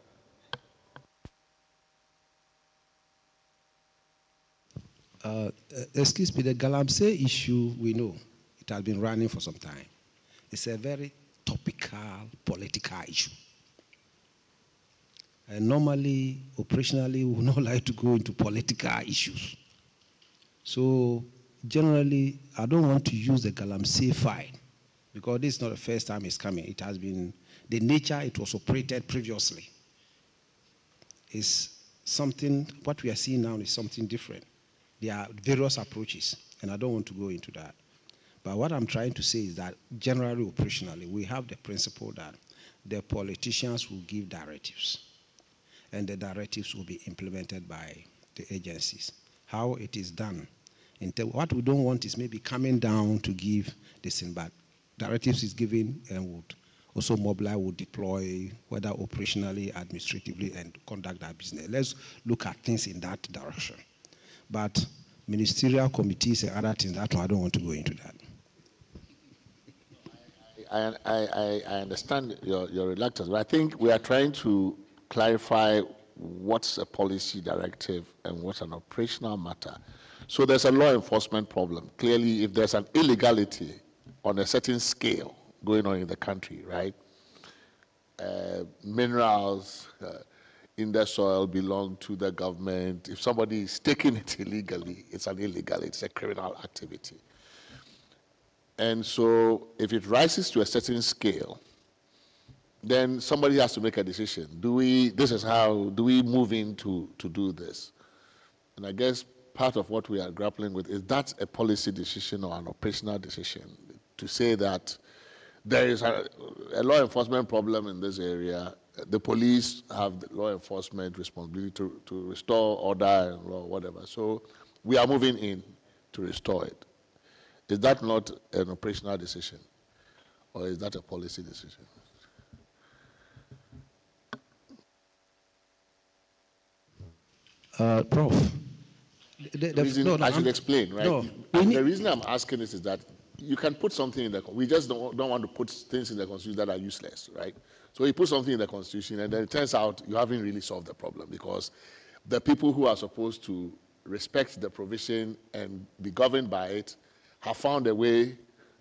Excuse me, the Galamsey issue, we know it has been running for some time. It's a very topical political issue. And normally, operationally, we would not like to go into political issues. So generally, I don't want to use the Galamsey fight, because this is not the first time it's coming. It has been, the nature it was operated previously is something, what we are seeing now is something different. There are various approaches, and I don't want to go into that. But what I'm trying to say is that generally, operationally, we have the principle that the politicians will give directives, and the directives will be implemented by the agencies. How it is done, what we don't want is maybe coming down to give this thing, but directives is given and would also mobilize, would deploy, whether operationally, administratively, and conduct our business. Let's look at things in that direction. But ministerial committees and other things. That one, I don't want to go into that. I understand your reluctance, but I think we are trying to clarify what's a policy directive and what's an operational matter. So there's a law enforcement problem. Clearly, if there's an illegality on a certain scale going on in the country, right? Minerals in the soil belong to the government. If somebody is taking it illegally, it's an illegal, it's a criminal activity. And so if it rises to a certain scale, then somebody has to make a decision. Do we move in to do this? And I guess part of what we are grappling with is that a policy decision or an operational decision to say that there is a law enforcement problem in this area. The police have the law enforcement responsibility to restore order and law, whatever. So we are moving in to restore it. Is that not an operational decision? Or is that a policy decision? Prof. I should explain, right? No, the reason I'm asking this is that you can put something in we just don't want to put things in the Constitution that are useless, right? So you put something in the Constitution and then it turns out you haven't really solved the problem because the people who are supposed to respect the provision and be governed by it have found a way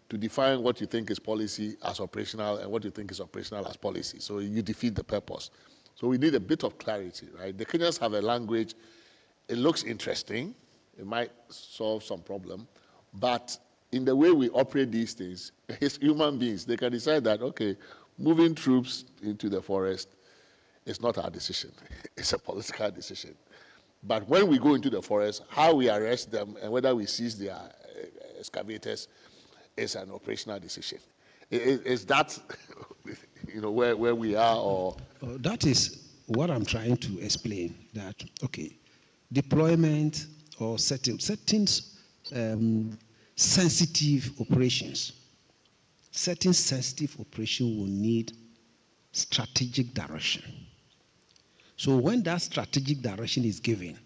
to define what you think is policy as operational and what you think is operational as policy. So you defeat the purpose. So we need a bit of clarity, right? The Kenyans have a language. It looks interesting. It might solve some problem. But in the way we operate these things, as human beings, they can decide that, okay, moving troops into the forest is not our decision. It's a political decision. But when we go into the forest, how we arrest them and whether we seize their excavators is an operational decision. Is that where we are, or? That is what I'm trying to explain, that, okay, deployment or certain sensitive operations, certain sensitive operation will need strategic direction. So when that strategic direction is given,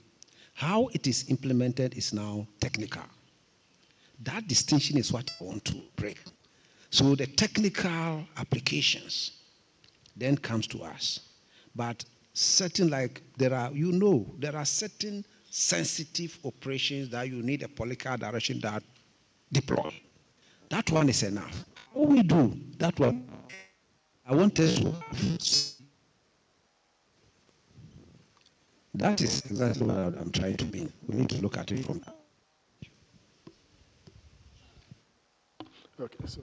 how it is implemented is now technical. That distinction is what I want to break. So the technical applications then comes to us. But certain, like there are certain sensitive operations that you need a political direction that deploy. That one is enough. What we do, that one, I want us to. That is exactly what I'm trying to mean. We need to look at it from that. Okay, so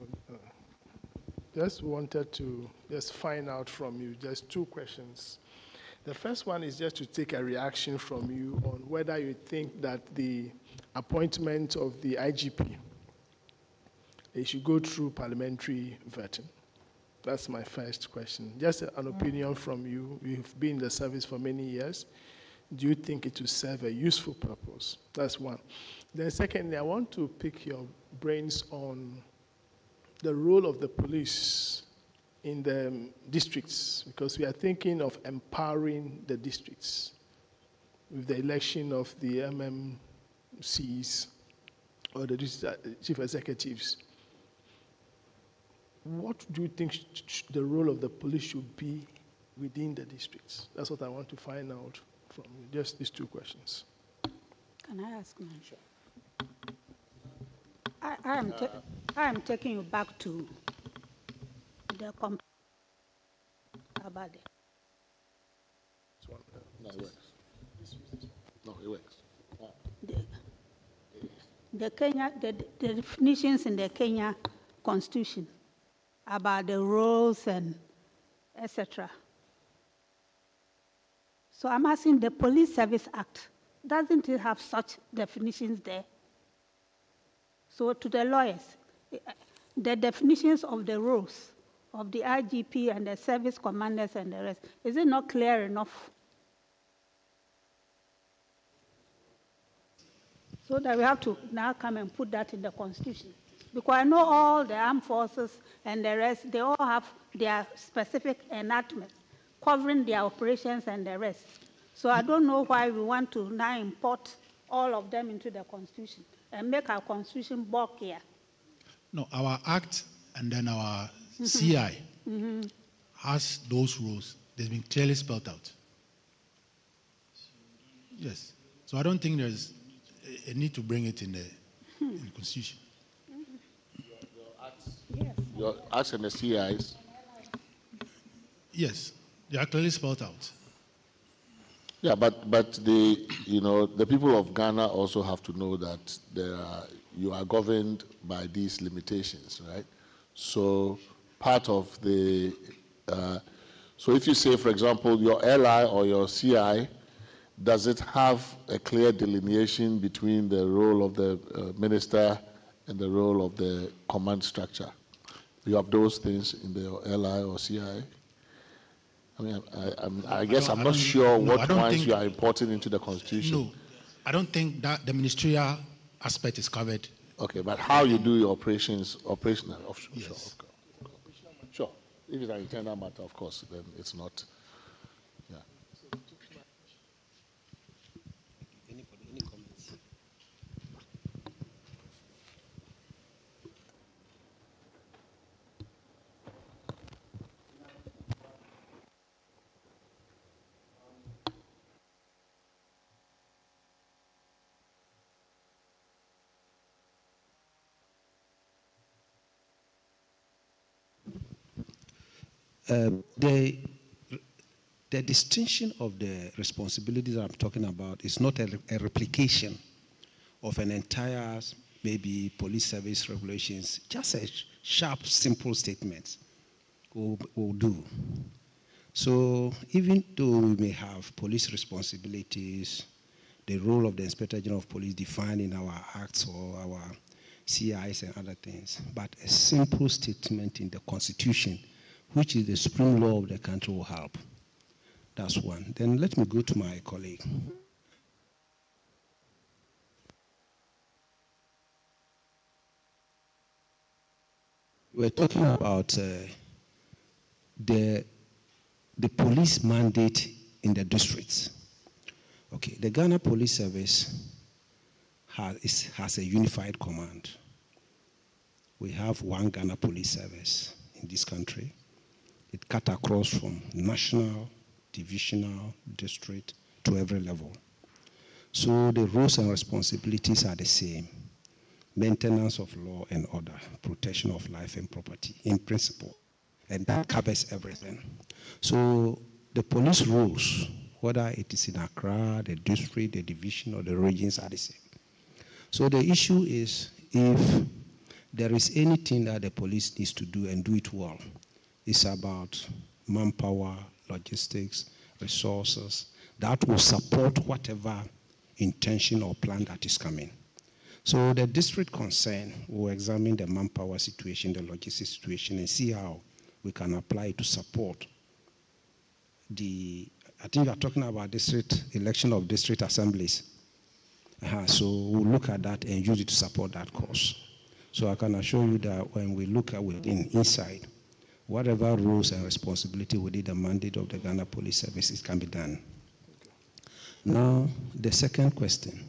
just wanted to just find out from you just two questions. The first one is just to take a reaction from you on whether you think that the appointment of the IGP, it should go through parliamentary vetting. That's my first question. Just an opinion from you. You've been in the service for many years. Do you think it will serve a useful purpose? That's one. Then secondly, I want to pick your brains on the role of the police in the districts, because we are thinking of empowering the districts with the election of the MMCs or the chief executives. What do you think the role of the police should be within the districts? That's what I want to find out from you. Just these two questions. Can I ask mine? Sure. I am taking you back to the about it. No, it works. No, it works. The definitions in the Kenya Constitution about the roles and etc. So I'm asking, the Police Service Act, doesn't it have such definitions there? So to the lawyers, the definitions of the roles of the IGP and the service commanders and the rest, is it not clear enough? So that we have to now come and put that in the Constitution. Because I know all the armed forces and the rest, they all have their specific enactments covering their operations and the rest. So I don't know why we want to now import all of them into the Constitution and make our Constitution bulkier. No, our Act and then our CI has those rules. They've been clearly spelled out. Yes. So I don't think there's a need to bring it in the Constitution. Your acts and the CIs? Yes, they are clearly spelled out. Yeah, but the people of Ghana also have to know that you are governed by these limitations, right? So part of the so if you say, for example, your LI or your CI, does it have a clear delineation between the role of the minister and the role of the command structure? You have those things in the LI or CI? I mean, I guess I'm not sure what points you are importing into the Constitution. No, I don't think that the ministerial aspect is covered. Okay, but how you do your operational, yes. Sure. If it's an internal matter, of course, then it's not. Yeah. Any comments? The distinction of the responsibilities that I'm talking about is not a replication of an entire, maybe police service regulations. Just a sharp, simple statement will do. So even though we may have police responsibilities, the role of the Inspector General of Police defined in our acts or our CIs and other things, but a simple statement in the Constitution, which is the supreme law of the country, will help. That's one. Then let me go to my colleague. We're talking about the police mandate in the districts. Okay, the Ghana Police Service has a unified command. We have one Ghana Police Service in this country. It cut across from national, divisional, district to every level. So the roles and responsibilities are the same. Maintenance of law and order, protection of life and property in principle. And that covers everything. So the police rules, whether it is in Accra, the district, the division, or the regions, are the same. So the issue is, if there is anything that the police needs to do and do it well, it's about manpower, logistics, resources that will support whatever intention or plan that is coming. So the district concerned will examine the manpower situation, the logistics situation, and see how we can apply it to support I think you are talking about district election of district assemblies. So we'll look at that and use it to support that cause. So I can assure you that when we look at inside, whatever rules and responsibility within the mandate of the Ghana Police Services can be done. Now, the second question,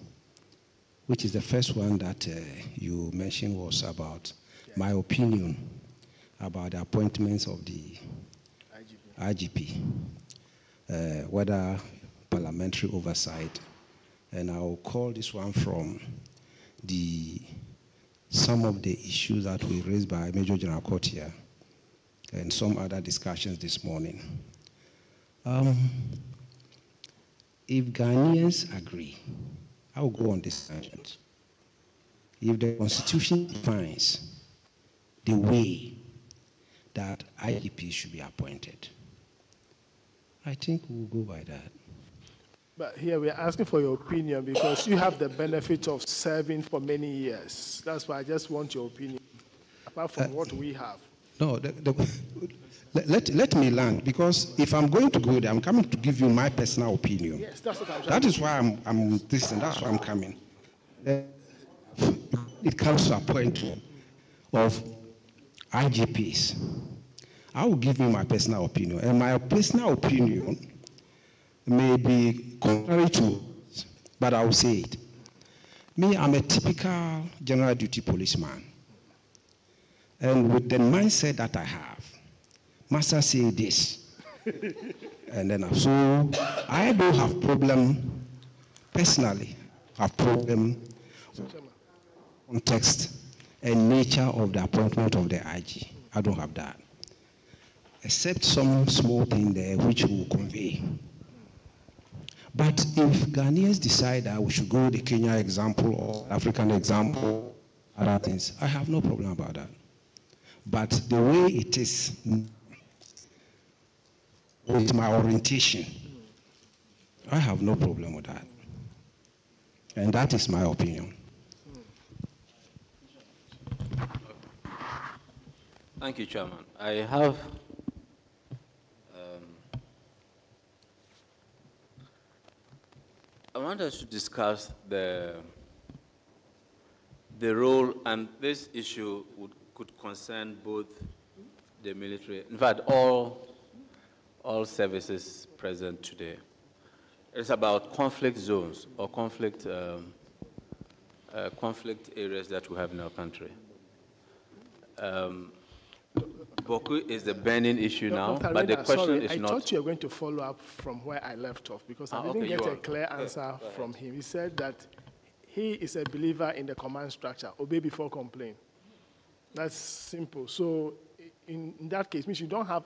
which is the first one that you mentioned, was about my opinion about the appointments of the IGP, whether parliamentary oversight. And I'll call this one from some of the issues that were raised by Major General Kotia and some other discussions this morning. If Ghanaians agree, I'll go on this tangent. If the Constitution defines the way that IGP should be appointed, I think we'll go by that. But here we are asking for your opinion because you have the benefit of serving for many years. That's why I just want your opinion, apart from what we have. No, let me land, because if I'm going to go there, I'm coming to give you my personal opinion. Yes, that's what I'm That is why I'm this and that's why I'm coming. It comes to appointment of IGPs. I will give you my personal opinion, and my personal opinion may be contrary to, but I will say it. Me, I'm a typical general duty policeman. And with the mindset that I have, Master say this. And then so I don't have problem personally, have problem context and nature of the appointment of the IG. I don't have that. Except some small thing there which will convey. But if Ghanaians decide that we should go the Kenya example or African example, other things, I have no problem about that. But the way it is with my orientation, I have no problem with that. And that is my opinion. Thank you, Chairman. I want us to discuss the role, and this issue could concern both the military, in fact, all services present today. It's about conflict zones or conflict areas that we have in our country. Boko is the burning issue now, Dr. but the Rena, question sorry, is I not... thought you were going to follow up from where I left off, because I didn't get a clear answer from him. He said that he is a believer in the command structure, obey before complain. That's simple. So in that case, means you don't have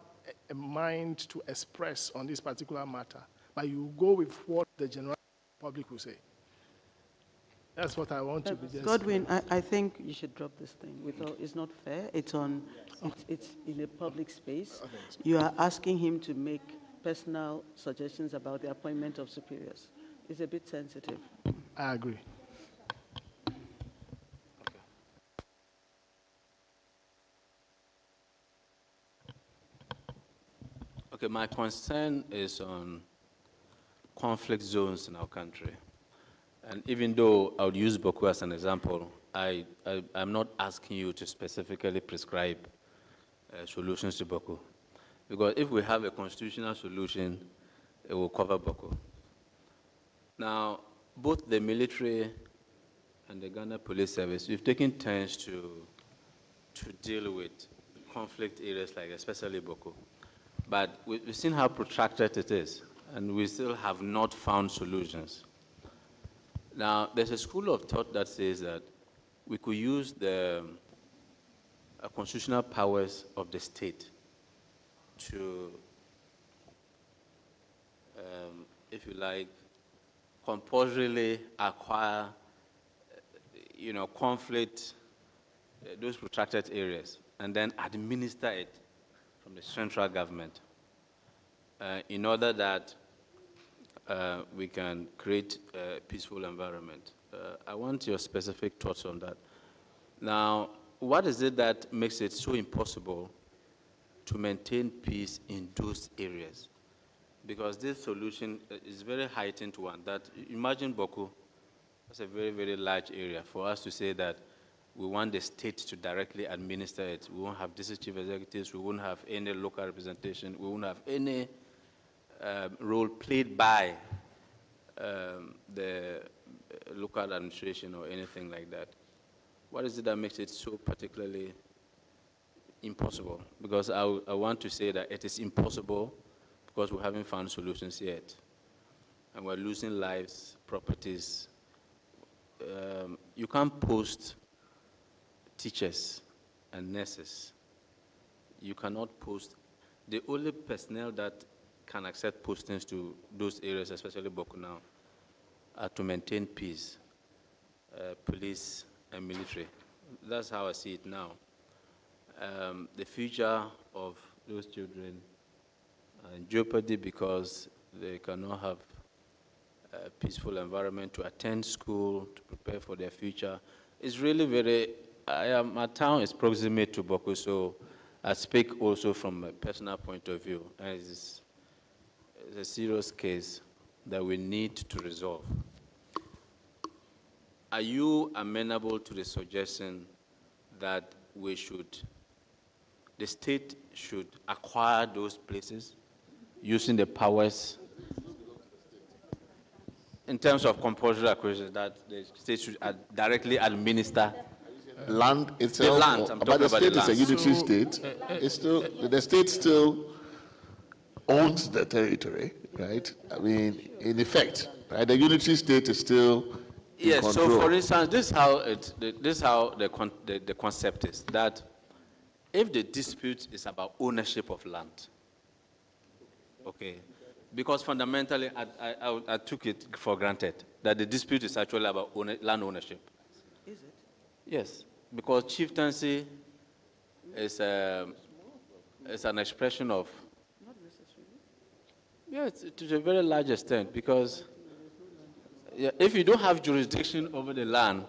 a mind to express on this particular matter, but you go with what the general public will say. That's what I want to be just... Godwin, I think you should drop this thing. It's not fair. It's in a public space. You are asking him to make personal suggestions about the appointment of superiors. It's a bit sensitive. I agree. Okay, my concern is on conflict zones in our country. And even though I would use Boko as an example, I'm not asking you to specifically prescribe solutions to Boko. Because if we have a constitutional solution, it will cover Boko. Now, both the military and the Ghana Police Service, we've taken turns to deal with conflict areas like especially Boko. But we've seen how protracted it is, and we still have not found solutions. Now, there's a school of thought that says that we could use the constitutional powers of the state to, if you like, compulsorily acquire, conflict, those protracted areas, and then administer it from the central government in order that we can create a peaceful environment. I want your specific thoughts on that. Now, what is it that makes it so impossible to maintain peace in those areas? Because this solution is very heightened one. That imagine Boko, that's a very, very large area. For us to say that we want the state to directly administer it, we won't have district chief executives, we won't have any local representation, we won't have any role played by the local administration or anything like that. What is it that makes it so particularly impossible? Because I want to say that it is impossible because we haven't found solutions yet. And we're losing lives, properties. You can't post teachers and nurses. You cannot post. The only personnel that can accept postings to those areas, especially Boko now, are to maintain peace, police and military. That's how I see it now. The future of those children are in jeopardy because they cannot have a peaceful environment to attend school, to prepare for their future. It's really very, my town is proximate to Boko, so I speak also from a personal point of view. And it's a serious case that we need to resolve. Are you amenable to the suggestion that the state should acquire those places using the powers? in terms of compulsory acquisition, that the state should directly administer land the itself, land. I'm but talking the about the state is a land. unitary state. It's still the state still owns the territory, right? I mean, in effect, right? The unitary state is still in Yes. control. So, for instance, this is how the concept is that if the dispute is about ownership of land, okay, because fundamentally I took it for granted that the dispute is actually about land ownership. Is it? Yes, because chieftaincy is an expression of. Not necessarily. Yes, to a very large extent, because if you don't have jurisdiction over the land,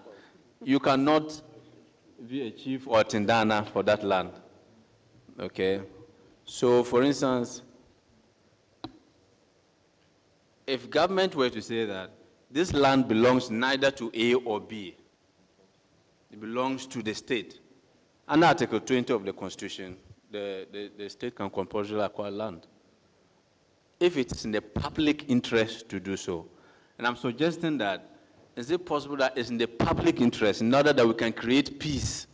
you cannot be a chief or a tindana for that land. Okay? So, for instance, if government were to say that this land belongs neither to A or B, it belongs to the state, under Article 20 of the Constitution, the state can compulsorily acquire land if it is in the public interest to do so. And I'm suggesting that, is it possible that it's in the public interest, in order that we can create peace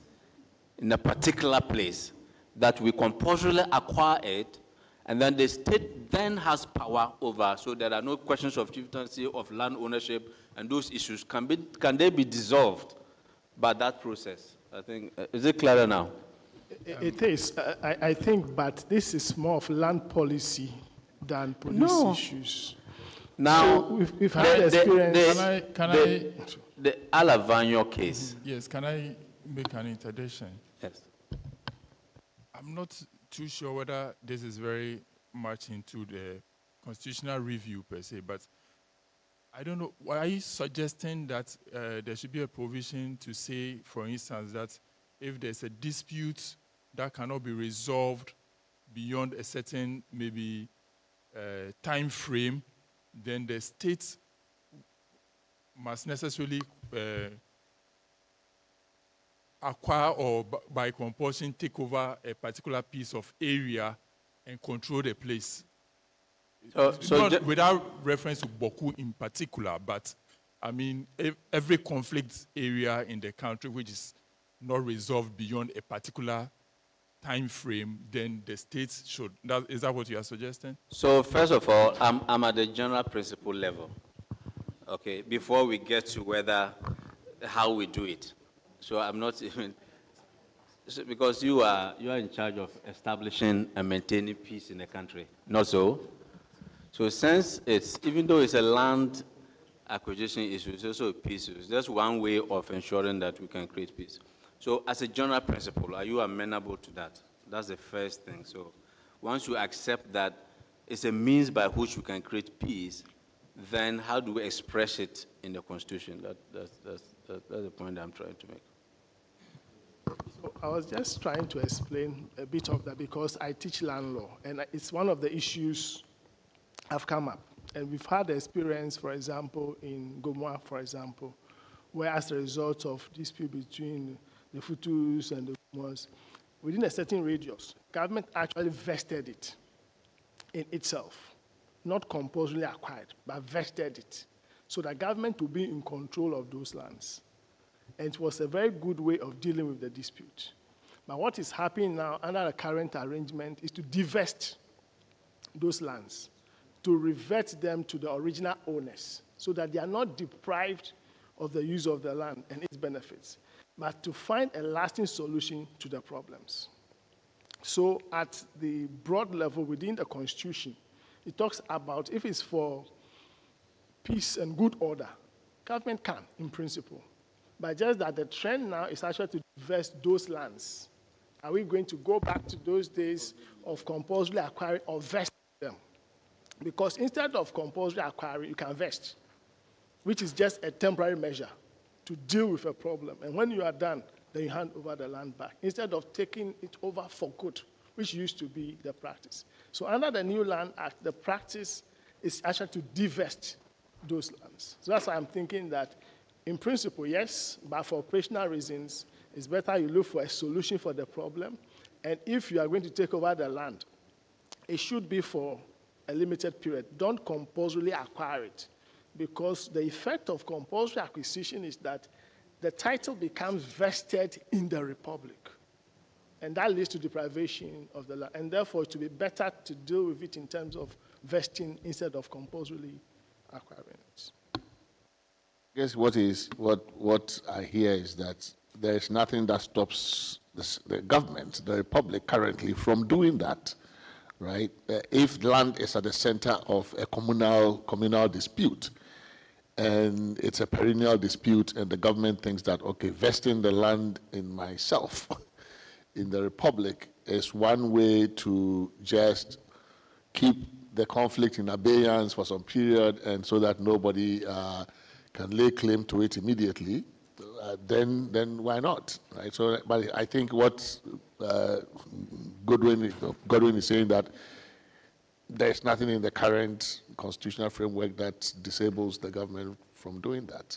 in a particular place, that we compulsorily acquire it, and then the state then has power over, so there are no questions of chieftaincy, of land ownership, and those issues, can they be dissolved by that process? I think, is it clearer now? It is, I think, but this is more of land policy than police issues. Now, so we've had experience. The Alavanyo case. Yes, can I make an interjection? Yes. I'm not too sure whether this is very much into the constitutional review per se, but I don't know, are you suggesting that there should be a provision to say, for instance, that if there's a dispute that cannot be resolved beyond a certain, maybe, time frame, then the state must necessarily acquire or by compulsion take over a particular piece of area and control the place? Not without reference to Boku in particular, but I mean every conflict area in the country which is not resolved beyond a particular time frame, then the states should. Is that what you are suggesting? So first of all, I'm at the general principle level, okay, before we get to how we do it. So I'm not even, because you are in charge of establishing and maintaining peace in the country, not so? So since even though it's a land acquisition issue, it's also a peace issue. That's one way of ensuring that we can create peace. So as a general principle, are you amenable to that? That's the first thing. So once you accept that it's a means by which we can create peace, then how do we express it in the Constitution? That's the point I'm trying to make. So I was just trying to explain a bit of that because I teach land law, and it's one of the issues have come up. And we've had the experience, for example, in Gomoa, for example, where as a result of dispute between the Futus and the Gomoas, within a certain radius, government actually vested it in itself, not compulsorily acquired, but vested it, so that government will be in control of those lands. And it was a very good way of dealing with the dispute. But what is happening now under the current arrangement is to divest those lands, to revert them to the original owners, so that they are not deprived of the use of the land and its benefits, but to find a lasting solution to the problems. So at the broad level within the Constitution, it talks about if it's for peace and good order, government can, in principle. But just that the trend now is actually to divest those lands. Are we going to go back to those days of compulsory acquiring or vesting them? Because instead of compulsory acquiring, you can vest, which is just a temporary measure to deal with a problem. And when you are done, then you hand over the land back, instead of taking it over for good, which used to be the practice. So under the new Land Act, the practice is actually to divest those lands. So that's why I'm thinking that, in principle, yes, but for operational reasons, it's better you look for a solution for the problem. And if you are going to take over the land, it should be for a limited period. Don't compulsorily acquire it. because the effect of compulsory acquisition is that the title becomes vested in the Republic. And that leads to deprivation of the land. And therefore, it would be better to deal with it in terms of vesting instead of compulsorily acquiring it. I guess what I hear is that there is nothing that stops the government, the Republic currently, from doing that, right? If land is at the center of a communal dispute, and it's a perennial dispute, and the government thinks that, okay, vesting the land in myself, in the Republic, is one way to just keep the conflict in abeyance for some period, and so that nobody can lay claim to it immediately, then why not, right? So, but I think what Godwin is saying, that there's nothing in the current constitutional framework that disables the government from doing that.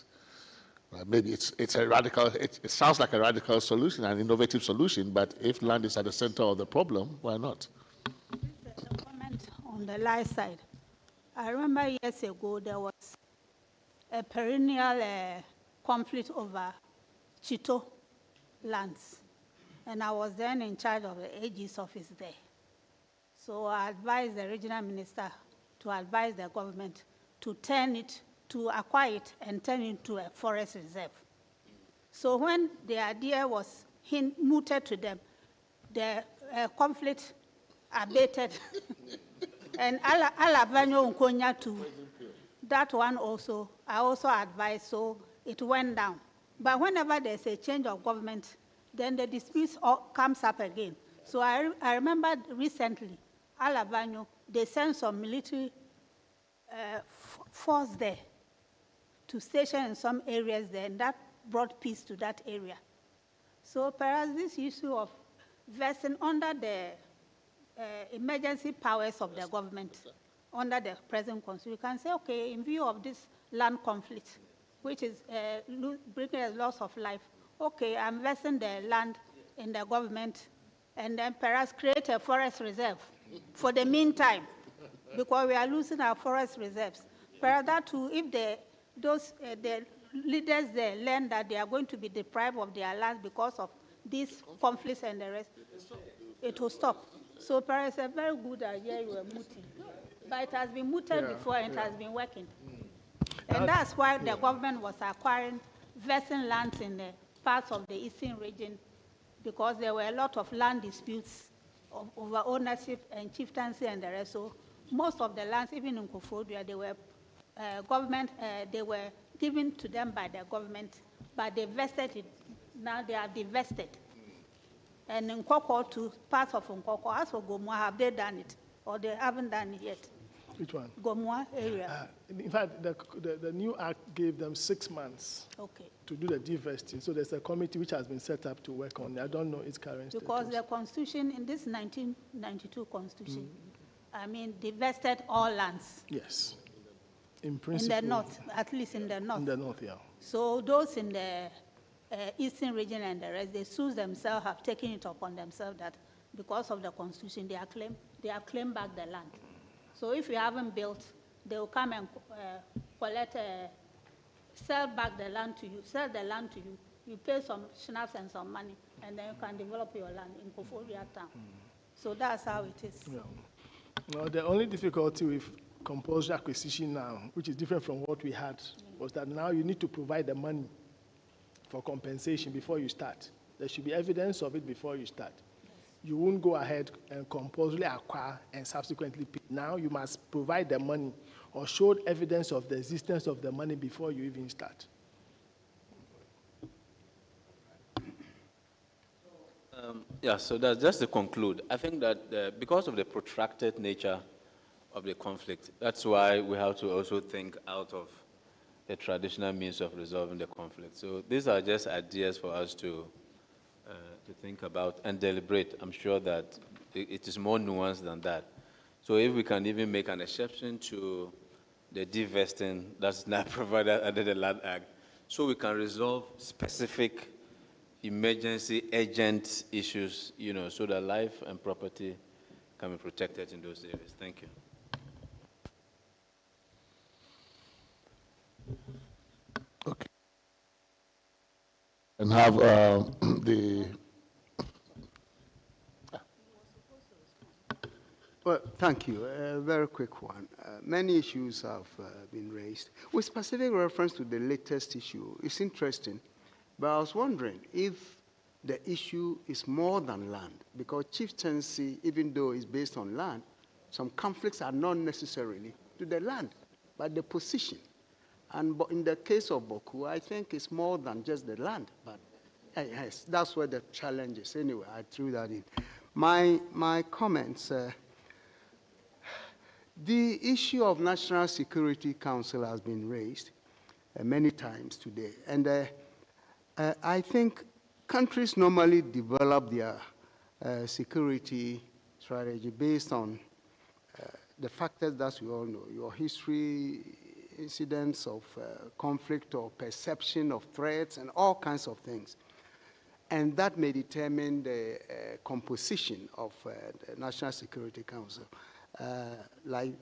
Maybe it's a radical, it sounds like a radical solution, an innovative solution, but if land is at the center of the problem, why not? A comment on the life side. I remember years ago there was a perennial conflict over Chito lands, and I was then in charge of the AG's office there. So I advised the regional minister to advise the government to acquire it and turn it into a forest reserve. So when the idea was mooted to them, the conflict abated, and Alavanyo Unkonya too. That one also, I also advised, so it went down. But whenever there's a change of government, then the dispute comes up again. So I remember recently, Alavanyo, they sent some military force there to station in some areas there, and that brought peace to that area. So perhaps this issue of vesting under the emergency powers of the government, under the present constitution, you can say, okay, in view of this land conflict, which is bringing a loss of life, okay, I'm vesting the land in the government, and then perhaps create a forest reserve for the meantime, because we are losing our forest reserves. Perhaps that too, if the leaders there learn that they are going to be deprived of their land because of these conflicts and the rest, it will stop. So perhaps a very good idea you were mooting. But it has been mooted before, and it has been working. And that's why the government was acquiring vesting lands in the parts of the eastern region, because there were a lot of land disputes over ownership and chieftaincy and the rest. So most of the lands, even in Koforidua, they were they were given to them by the government, but they vested it. Now they are divested. And in Nkoko, to parts of Nkoko, as for Gomwa, have they done it? Or they haven't done it yet? Which one? Gomwa area. In fact, the new act gave them 6 months to do the divesting. So there's a committee which has been set up to work on it. I don't know its current status. Because the constitution, in this 1992 constitution, I mean, divested all lands. Yes. In principle. In the north, at least in the north. In the north, yeah. So those in the eastern region and the rest, they sue themselves, have taken it upon themselves that because of the constitution, they have claimed back the land. So if you haven't built, they will come and sell back the land to you, sell the land to you. You pay some schnapps and some money, and then you can develop your land in Koforidua town. So that's how it is. Yeah. Well, the only difficulty with compulsory acquisition now, which is different from what we had, was that now you need to provide the money for compensation before you start. There should be evidence of it before you start. You won't go ahead and compulsorily acquire and subsequently pay. Now you must provide the money or show evidence of the existence of the money before you even start. Yeah, so that's just to conclude. I think that because of the protracted nature of the conflict, that's why we have to also think out of the traditional means of resolving the conflict. So these are just ideas for us to think about and deliberate. I'm sure that it is more nuanced than that. So if we can even make an exception to the divesting that's now provided under the Land Act, so we can resolve specific emergency urgent issues, so that life and property can be protected in those areas. Thank you. and have the. Well, thank you. A very quick one. Many issues have been raised. With specific reference to the latest issue, it's interesting, but I was wondering if the issue is more than land, because chieftaincy, even though it's based on land, some conflicts are not necessarily to the land, but the position. And in the case of Boku, I think it's more than just the land, but yes, that's where the challenge is. Anyway, I threw that in. My comments, the issue of National Security Council has been raised many times today. And I think countries normally develop their security strategy based on the factors that we all know, your history, incidents of conflict or perception of threats, and all kinds of things. And that may determine the composition of the National Security Council. Like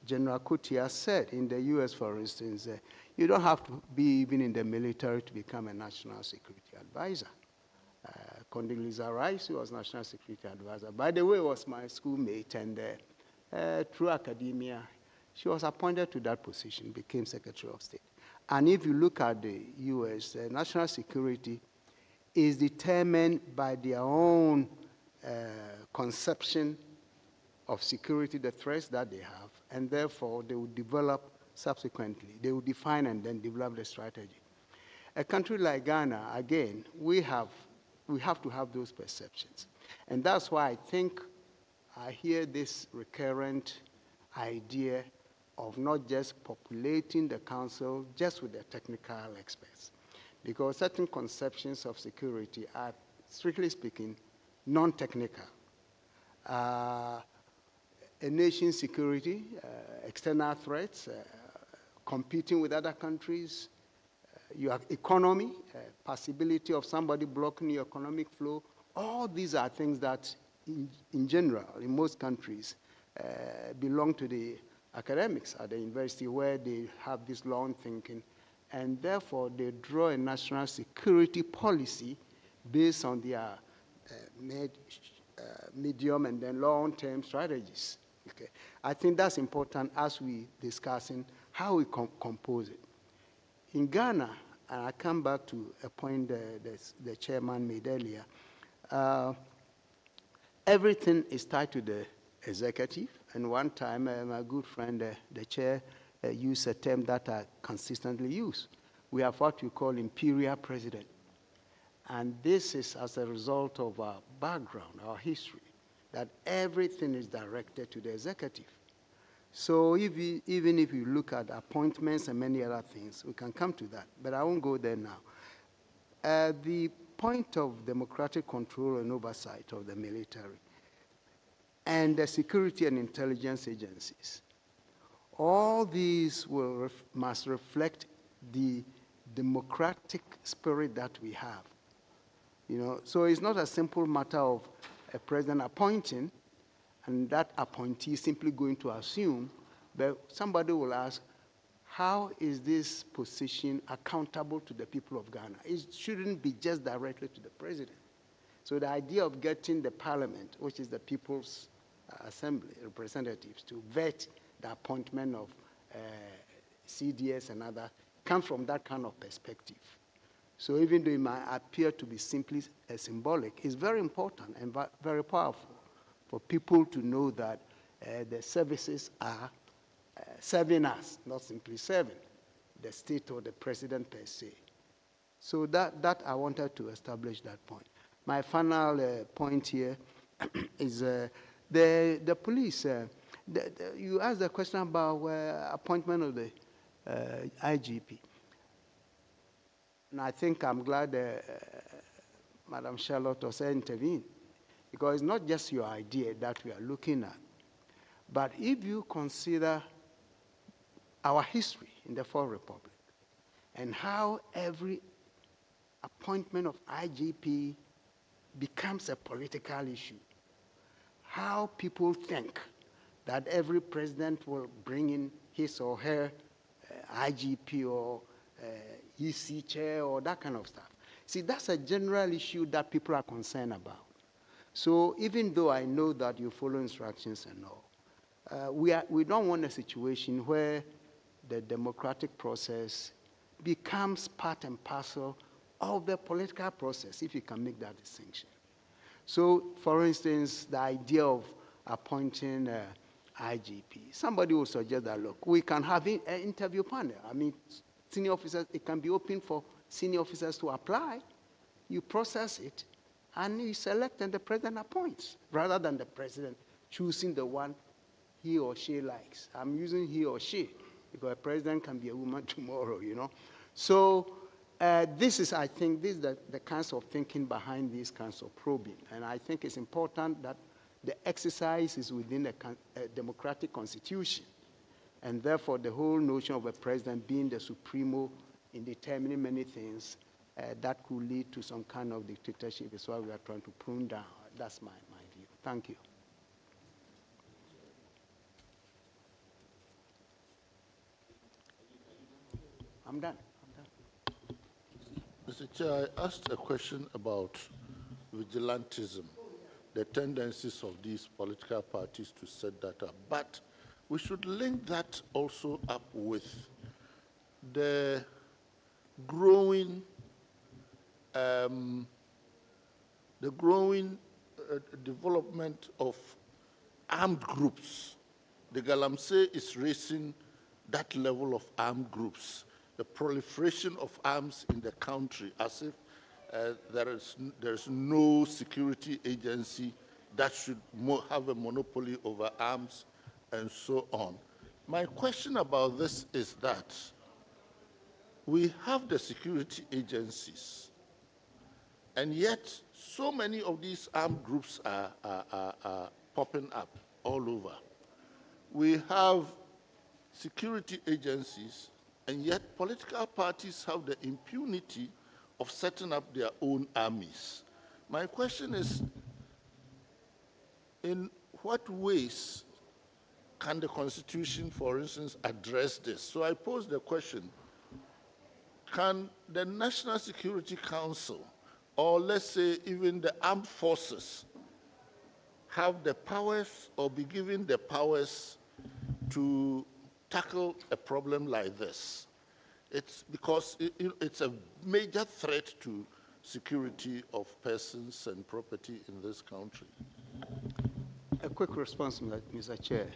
General Kutia said, in the US, for instance, you don't have to be even in the military to become a national security advisor. Condoleezza Rice, who was national security advisor, by the way, was my schoolmate, and through academia, she was appointed to that position, became Secretary of State. And if you look at the US, national security is determined by their own conception of security, the threats that they have, and therefore they will develop subsequently. They will define and then develop the strategy. A country like Ghana, again, we have to have those perceptions. And that's why I think I hear this recurrent idea of not just populating the council just with the technical experts, because certain conceptions of security are, strictly speaking, non-technical. A nation's security, external threats, competing with other countries, your economy, possibility of somebody blocking your economic flow. All these are things that, in general, in most countries, belong to the academics at the university, where they have this long thinking, and therefore they draw a national security policy based on their medium and then long-term strategies. Okay. I think that's important as we discussing how we compose it. In Ghana, and I come back to a point the chairman made earlier, everything is tied to the executive. And one time, my good friend, the chair, used a term that I consistently use. We have what we call imperial president. And this is as a result of our background, our history, that everything is directed to the executive. So even if you look at appointments and many other things, we can come to that, but I won't go there now. The point of democratic control and oversight of the military and the security and intelligence agencies, all these must reflect the democratic spirit that we have. You know, so it's not a simple matter of a president appointing and that appointee is simply going to assume, but somebody will ask, how is this position accountable to the people of Ghana? It shouldn't be just directly to the president. So the idea of getting the parliament, which is the people's assembly, representatives, to vet the appointment of CDS and other, comes from that kind of perspective. So even though it might appear to be simply symbolic, it's very important and very powerful for people to know that the services are serving us, not simply serving the state or the president per se. So that I wanted to establish that point. My final point here is the police. You asked the question about appointment of the IGP. And I think I'm glad Madam Charlotte also intervened, because it's not just your idea that we are looking at, but if you consider our history in the Fourth Republic and how every appointment of IGP becomes a political issue, how people think that every president will bring in his or her IGP or EC chair or that kind of stuff. See, that's a general issue that people are concerned about. So even though I know that you follow instructions and all, we don't want a situation where the democratic process becomes part and parcel of the political process, if you can make that distinction. So, for instance, the idea of appointing IGP, somebody will suggest that, look, we can have an interview panel. I mean, senior officers, it can be open for senior officers to apply. You process it, and you select, and the president appoints, rather than the president choosing the one he or she likes. I'm using he or she, because a president can be a woman tomorrow, you know. So this is, I think, this is the kinds of thinking behind these kinds of probing. And I think it's important that the exercise is within a democratic constitution. And therefore, the whole notion of a president being the supremo in determining many things that could lead to some kind of dictatorship is what we are trying to prune down. That's my view. Thank you. I'm done. Mr. Chair, I asked a question about vigilantism, the tendencies of these political parties to set that up. But we should link that also up with the growing development of armed groups. The Galamsey is raising that level of armed groups, the proliferation of arms in the country, as if there is no security agency that should have a monopoly over arms and so on. My question about this is that we have the security agencies, and yet so many of these armed groups are popping up all over. We have security agencies, and yet political parties have the impunity of setting up their own armies. My question is, in what ways can the Constitution, for instance, address this? So I pose the question, can the National Security Council, or let's say even the armed forces, have the powers or be given the powers to tackle a problem like this? It's because it's a major threat to security of persons and property in this country. A quick response, Mr. Chair.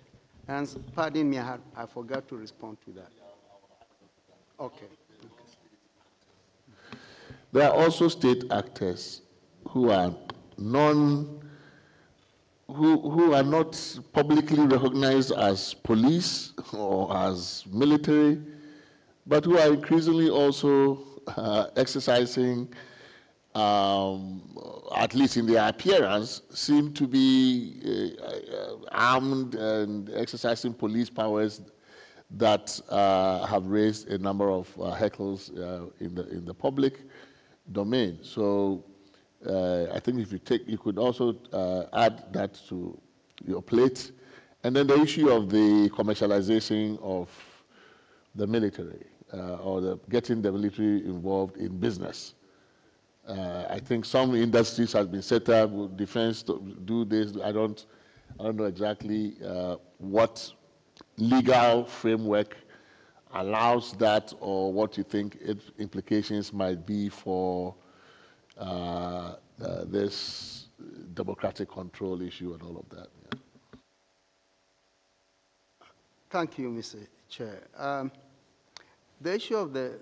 And pardon me, I forgot to respond to that. Okay. There are also state actors who are who are not publicly recognized as police or as military, but who are increasingly also exercising, at least in their appearance, seem to be armed and exercising police powers that have raised a number of heckles in the public domain. So I think if you could also add that to your plate. And then the issue of the commercialization of the military, or getting the military involved in business. I think some industries have been set up with defense to do this. I don't know exactly what legal framework allows that, or what you think its implications might be for this democratic control issue and all of that. Yeah. Thank you, Mr. Chair. The issue of the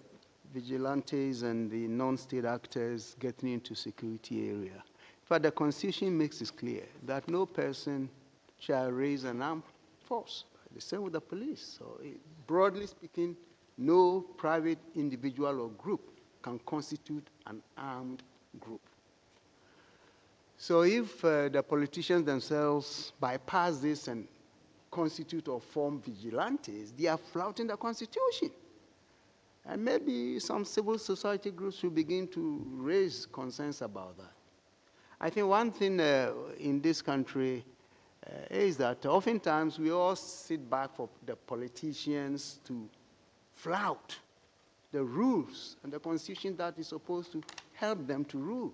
vigilantes and the non-state actors getting into security area. But the Constitution makes it clear that no person shall raise an armed force. The same with the police. So broadly speaking, no private individual or group can constitute an armed group. So if the politicians themselves bypass this and constitute or form vigilantes, they are flouting the Constitution. And maybe some civil society groups will begin to raise concerns about that. I think one thing in this country is that oftentimes we all sit back for the politicians to flout the rules and the Constitution that is supposed to help them to rule.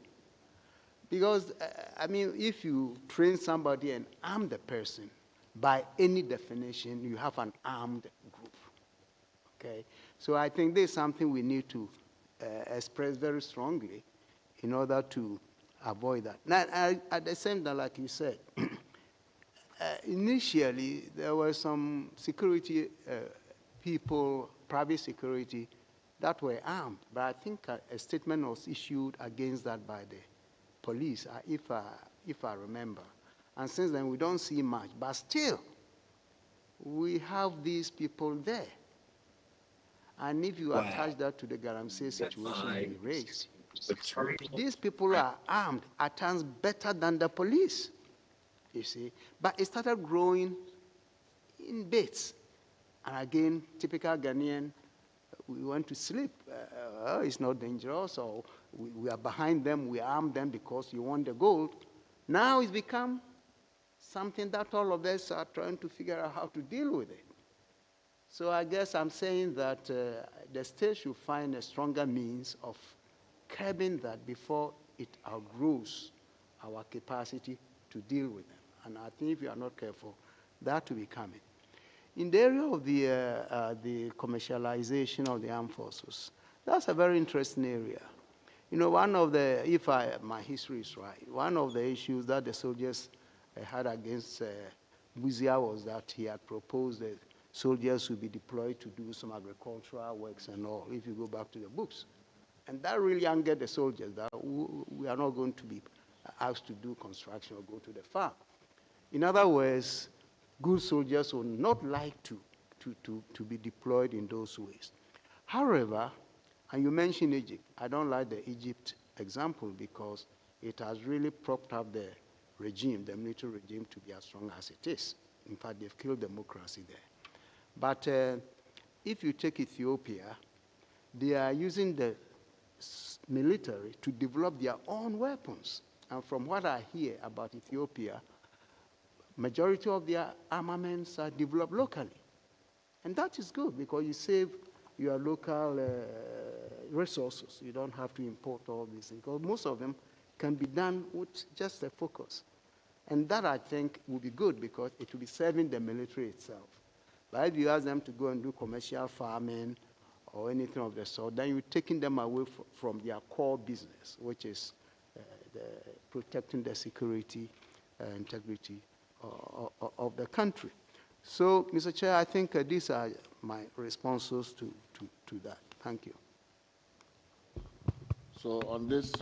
Because, I mean, if you train somebody and arm the person, by any definition, you have an armed group. Okay? So I think there's something we need to express very strongly in order to avoid that. Now, at the same time, like you said, initially, there were some security people, private security, that were armed. But I think a statement was issued against that by the police, if I remember. And since then, we don't see much. But still, we have these people there. And if you attach that to the Galamsey situation you raised, these people are armed at times better than the police, you see. But it started growing in bits. And again, typical Ghanaian, we went to sleep. It's not dangerous, or we are behind them, we arm them because you want the gold. Now it's become something that all of us are trying to figure out how to deal with it. So I guess I'm saying that the state should find a stronger means of curbing that before it outgrows our capacity to deal with them. And I think if you are not careful, that will be coming. In the area of the commercialization of the armed forces, that's a very interesting area. You know, one of the, if my history is right, one of the issues that the soldiers had against Buzia was that he had proposed that soldiers would be deployed to do some agricultural works and all, if you go back to the books. And that really angered the soldiers, that we are not going to be asked to do construction or go to the farm. In other words, good soldiers would not like to be deployed in those ways. However, and you mentioned Egypt, I don't like the Egypt example because it has really propped up the regime, the military regime, to be as strong as it is. In fact, they've killed democracy there. But if you take Ethiopia, they are using the military to develop their own weapons. And from what I hear about Ethiopia, majority of their armaments are developed locally. And that is good because you save your local resources. You don't have to import all these things because most of them can be done with just a focus. And that, I think, will be good because it will be serving the military itself. But if you ask them to go and do commercial farming or anything of the sort, then you're taking them away from their core business, which is protecting the security and integrity of the country. So, Mr. Chair, I think these are my responses to that. Thank you. So on this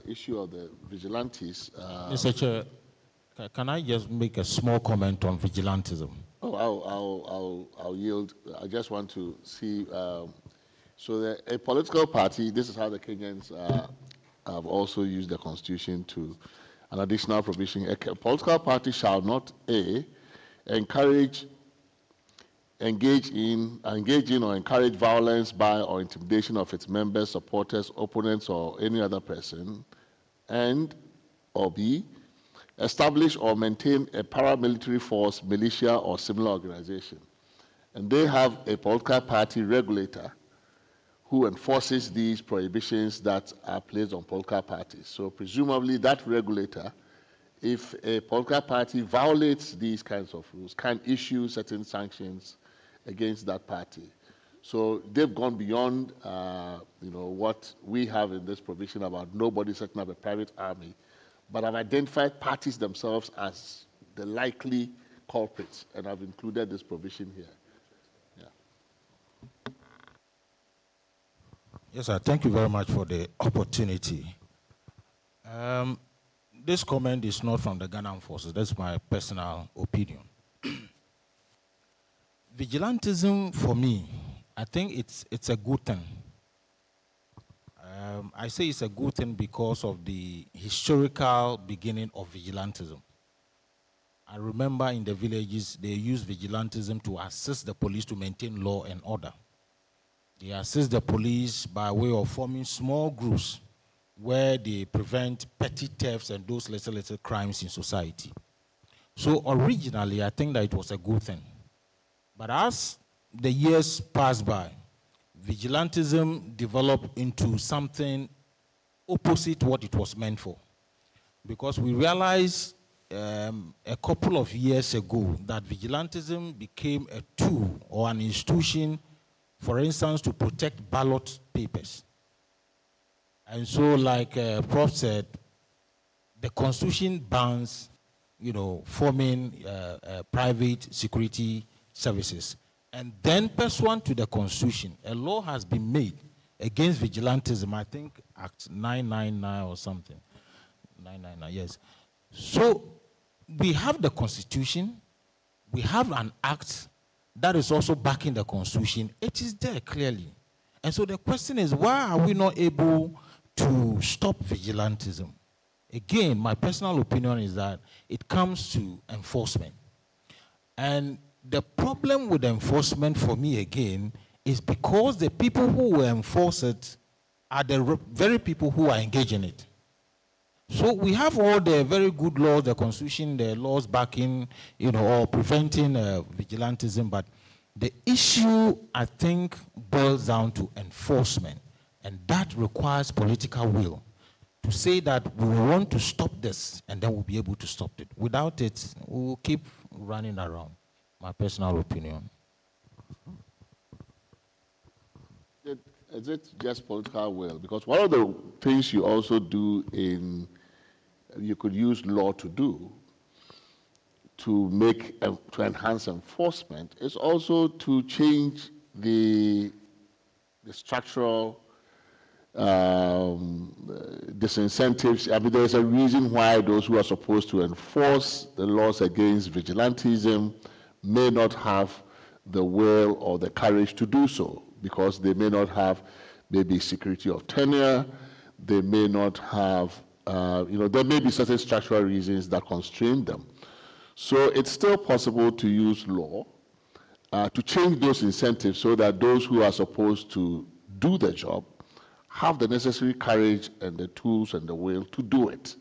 issue of the vigilantes, Mr. Chair, can I just make a small comment on vigilantism? Oh, I'll yield. I just want to see. So a political party. This is how the Kenyans have also used the constitution to an additional provision. A political party shall not engage in or encourage violence by or intimidation of its members, supporters, opponents, or any other person, and or B, establish or maintain a paramilitary force, militia, or similar organization. And they have a political party regulator who enforces these prohibitions that are placed on political parties. So presumably that regulator, if a political party violates these kinds of rules, can issue certain sanctions against that party. So they've gone beyond what we have in this provision about nobody setting up a private army, but have identified parties themselves as the likely culprits, and I've included this provision here. Yeah. Yes, sir. Thank you very much for the opportunity. This comment is not from the Ghana Armed Forces. That's my personal opinion. Vigilantism, for me, I think it's a good thing. I say it's a good thing because of the historical beginning of vigilantism. I remember in the villages, they used vigilantism to assist the police to maintain law and order. They assist the police by way of forming small groups where they prevent petty thefts and those little crimes in society. So originally, I think that it was a good thing. But as the years passed by, vigilantism developed into something opposite what it was meant for. Because we realized a couple of years ago that vigilantism became a tool or an institution, for instance, to protect ballot papers. And so, like Prof said, the Constitution bans, forming private security services. And then, pursuant to the Constitution, a law has been made against vigilantism, I think Act 999 or something. 999, yes. So we have the Constitution, we have an act that is also backing the Constitution. It is there clearly. And so the question is, why are we not able to stop vigilantism? Again, my personal opinion is that it comes to enforcement. And the problem with enforcement for me, again, is because the people who will enforce it are the very people who are engaged in it. So we have all the very good laws, the Constitution, the laws backing, or preventing vigilantism, but the issue, I think, boils down to enforcement, and that requires political will to say that we want to stop this, and then we'll be able to stop it. Without it, we'll keep running around. My personal opinion. Is it just political will? Because one of the things you also do you could use law to do to enhance enforcement is also to change the structural disincentives. I mean, there's a reason why those who are supposed to enforce the laws against vigilantism may not have the will or the courage to do so, because they may not have maybe security of tenure, they may not have, there may be certain structural reasons that constrain them. So it's still possible to use law to change those incentives so that those who are supposed to do the job have the necessary courage and the tools and the will to do it.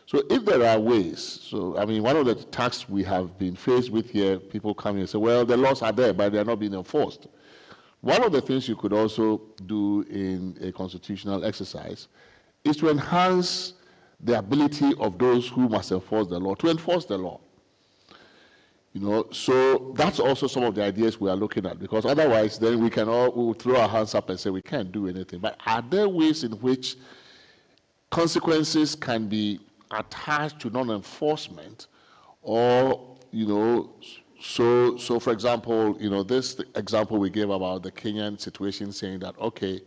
So if there are ways, one of the tasks we have been faced with here, people come here and say, well, the laws are there, but they're not being enforced. One of the things you could also do in a constitutional exercise is to enhance the ability of those who must enforce the law to enforce the law. So that's also some of the ideas we are looking at, because otherwise then we will throw our hands up and say we can't do anything. But are there ways in which consequences can be attached to non-enforcement, or so for example, this example we gave about the Kenyan situation, saying that okay,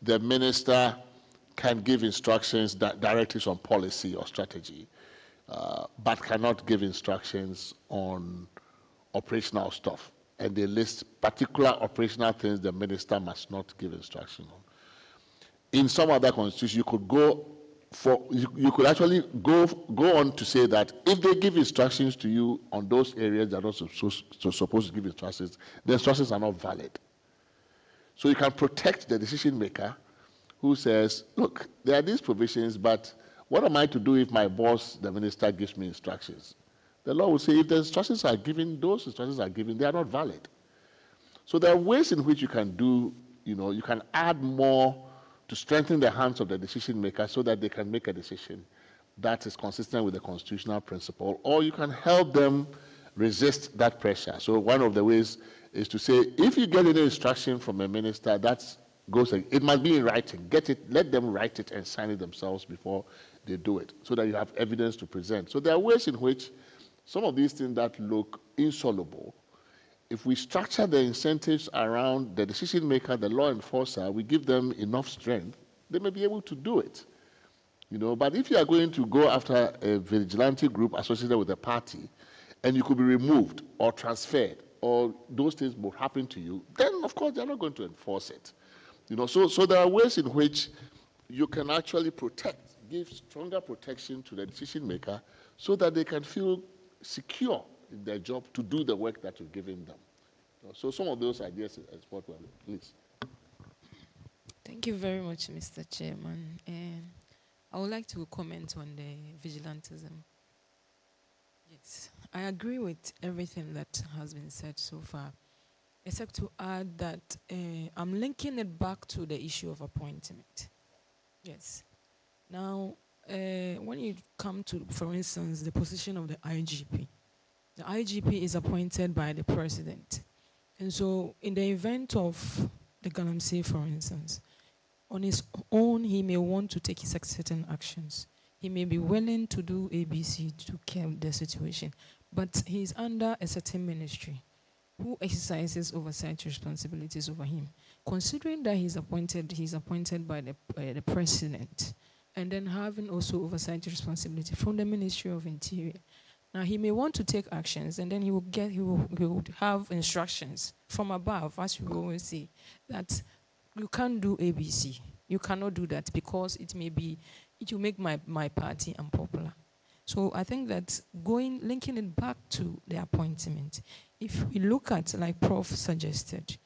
the minister can give instructions, directives on policy or strategy, but cannot give instructions on operational stuff, and they list particular operational things the minister must not give instruction on. In some other constitutions, you could actually go on to say that if they give instructions to you on those areas that are not supposed to give instructions, the instructions are not valid. So you can protect the decision maker who says, look, there are these provisions, but what am I to do if my boss, the minister, gives me instructions? The law will say if the instructions are given, those instructions are given, they are not valid. So there are ways in which you can do, you can add more to strengthen the hands of the decision maker so that they can make a decision that is consistent with the constitutional principle, or you can help them resist that pressure. So one of the ways is to say, if you get any instruction from a minister, it must be in writing. Let them write it and sign it themselves before they do it, so that you have evidence to present. So there are ways in which some of these things that look insoluble, if we structure the incentives around the decision maker, the law enforcer, we give them enough strength, they may be able to do it. But if you are going to go after a vigilante group associated with a party, and you could be removed or transferred, or those things will happen to you, then of course they're not going to enforce it. So there are ways in which you can actually give stronger protection to the decision maker so that they can feel secure in their job to do the work that you've given them. So some of those ideas is what we're please. Thank you very much, Mr. Chairman. I would like to comment on the vigilantism. Yes, I agree with everything that has been said so far, except to add that I'm linking it back to the issue of appointment. Yes, Now, when you come to, for instance, the position of the IGP is appointed by the president. And so in the event of the Galamsey, for instance, on his own, he may want to take certain actions. He may be willing to do ABC to curb the situation, but he's under a certain ministry who exercises oversight responsibilities over him. Considering that he's appointed by the president, and then having also oversight responsibility from the Ministry of Interior. Now he may want to take actions, and then he will have instructions from above, as you always say, that you can't do ABC. You cannot do that because it will make my party unpopular. So I think that linking it back to the appointment, if we look at, like Prof suggested,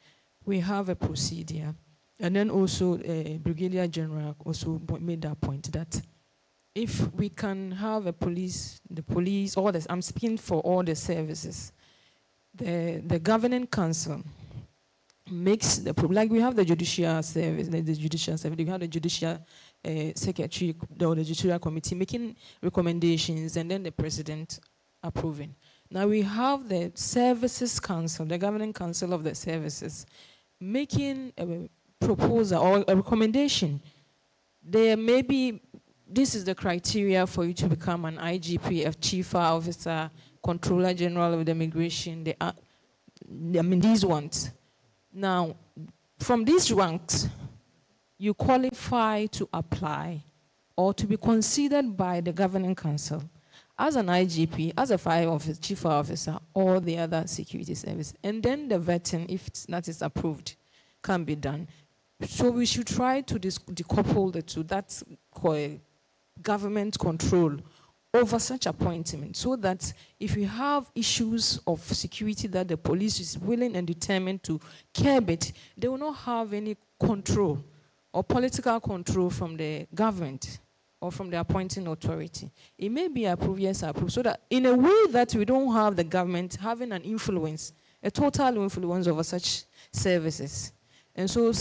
we have a procedure, and then also Brigadier General also made that point that if we can have the police, I'm speaking for all the services, the governing council makes like we have the judicial service, we have the judicial secretary or the judicial committee making recommendations, and then the president approving. Now we have the services council, the governing council of the services, making a proposal or a recommendation. There may be, this is the criteria for you to become an IGP, a chief officer, controller general of the immigration. These ones. Now, from these ranks, you qualify to apply or to be considered by the governing council as an IGP, as a fire officer, chief officer, or the other security service. And then the vetting, if that is approved, can be done. So we should try to decouple the two. That's government control over such appointment, so that if you have issues of security that the police is willing and determined to curb it, they will not have any control or political control from the government or from the appointing authority. It may be approved, yes, approved, so that in a way that we don't have the government having an influence, a total influence over such services. And so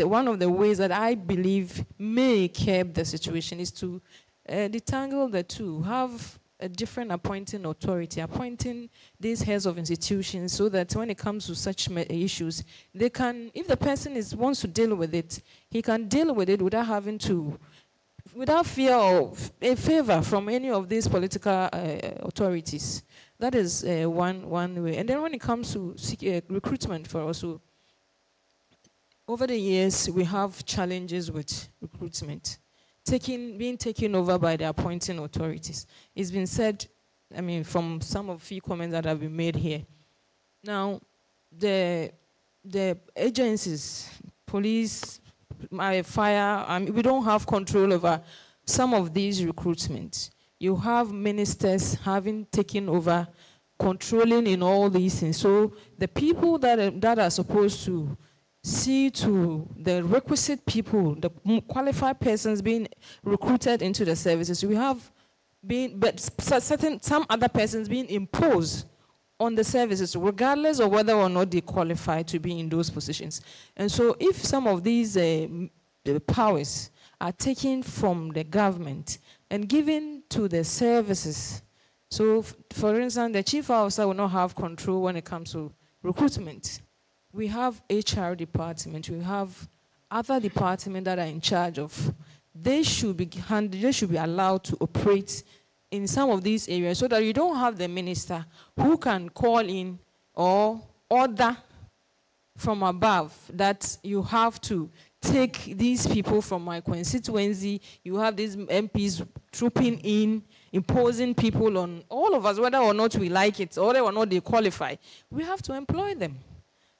one of the ways that I believe may curb the situation is to detangle the two, have a different appointing authority, appointing these heads of institutions, so that when it comes to such issues, they can, if the person wants to deal with it, he can deal with it without having to, without fear of a favor from any of these political authorities. That is one way. And then when it comes to recruitment for also, over the years, we have challenges with recruitment. Being taken over by the appointing authorities. It's been said, I mean, from some of the comments that have been made here. Now, the agencies, police, fire, we don't have control over some of these recruitments. You have ministers having taken over, controlling in all these things. So the people that are supposed to see to the requisite people, the qualified persons being recruited into the services. We have some other persons being imposed on the services, regardless of whether or not they qualify to be in those positions. And so if some of these powers are taken from the government and given to the services, so for instance, the chief officer will not have control when it comes to recruitment. We have HR department, we have other departments that are in charge of. They should be allowed to operate in some of these areas, so that you don't have the minister who can call in or order from above that you have to take these people from my constituency. You have these MPs trooping in, imposing people on all of us, whether or not we like it, or whether or not they qualify. We have to employ them.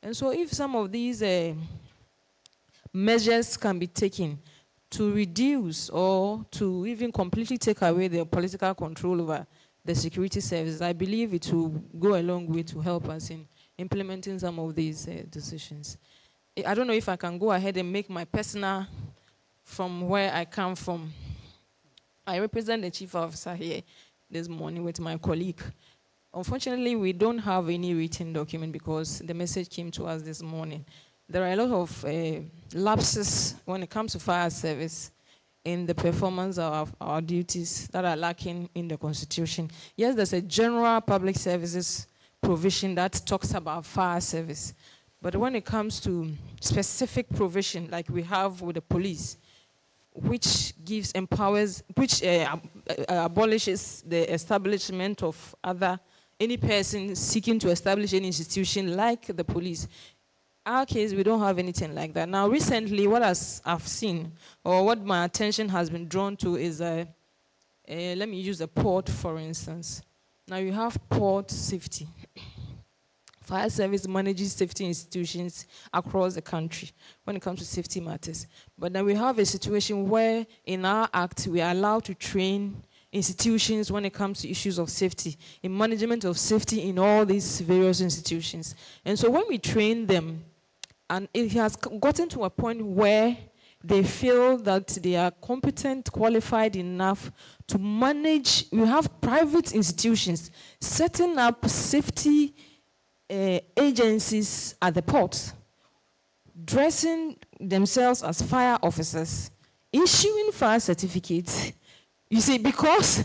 And so if some of these measures can be taken to reduce or to even completely take away the political control over the security services, I believe it will go a long way to help us in implementing some of these decisions. I don't know if I can go ahead and make my personal, from where I come from. I represent the chief officer here this morning with my colleague. Unfortunately, we don't have any written document because the message came to us this morning. There are a lot of lapses when it comes to fire service. in the performance of our duties that are lacking in the Constitution. Yes, there's a general public services provision that talks about fire service. But when it comes to specific provision, like we have with the police, which abolishes the establishment of any person seeking to establish any institution like the police. Our case, we don't have anything like that. Now, recently, what I've seen, or what my attention has been drawn to is, let me use a port, for instance. Now, you have port safety. Fire service manages safety institutions across the country when it comes to safety matters. But then we have a situation where in our act, we are allowed to train institutions when it comes to issues of safety, in management of safety in all these various institutions. And so when we train them, and it has gotten to a point where they feel that they are competent, qualified enough to manage, we have private institutions setting up safety agencies at the port, dressing themselves as fire officers, issuing fire certificates. You see, because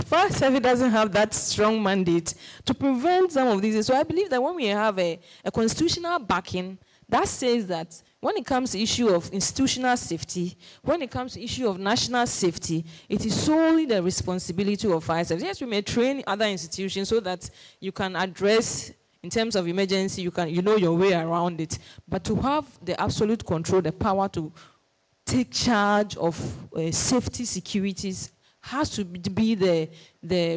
fire service doesn't have that strong mandate to prevent some of these. So I believe that when we have a constitutional backing that says that when it comes to issue of institutional safety, when it comes to issue of national safety, it is solely the responsibility of fire service. Yes, we may train other institutions so that you can address, in terms of emergency, you know your way around it. But to have the absolute control, the power to take charge of safety securities has to be the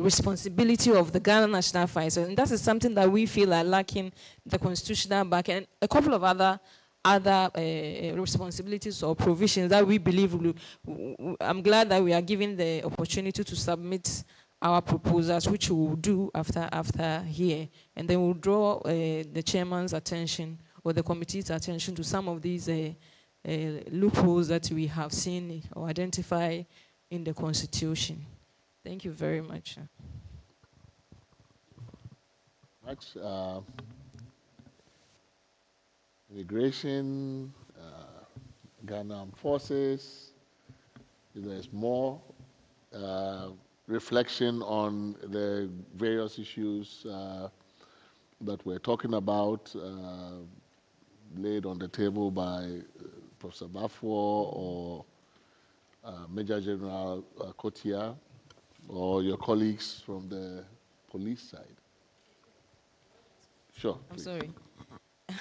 responsibility of the Ghana National Fire Service. And that is something that we feel are lacking the constitutional back and a couple of other responsibilities or provisions that we believe I'm glad that we are given the opportunity to submit our proposals, which we will do after here. And then we'll draw the chairman's attention or the committee's attention to some of these loopholes that we have seen or identified in the Constitution. Thank you very much. Immigration, Ghana Armed Forces, if there's more reflection on the various issues that we're talking about, laid on the table by Professor Bafo or Major General Kotia, or your colleagues from the police side? Sure. I'm sorry.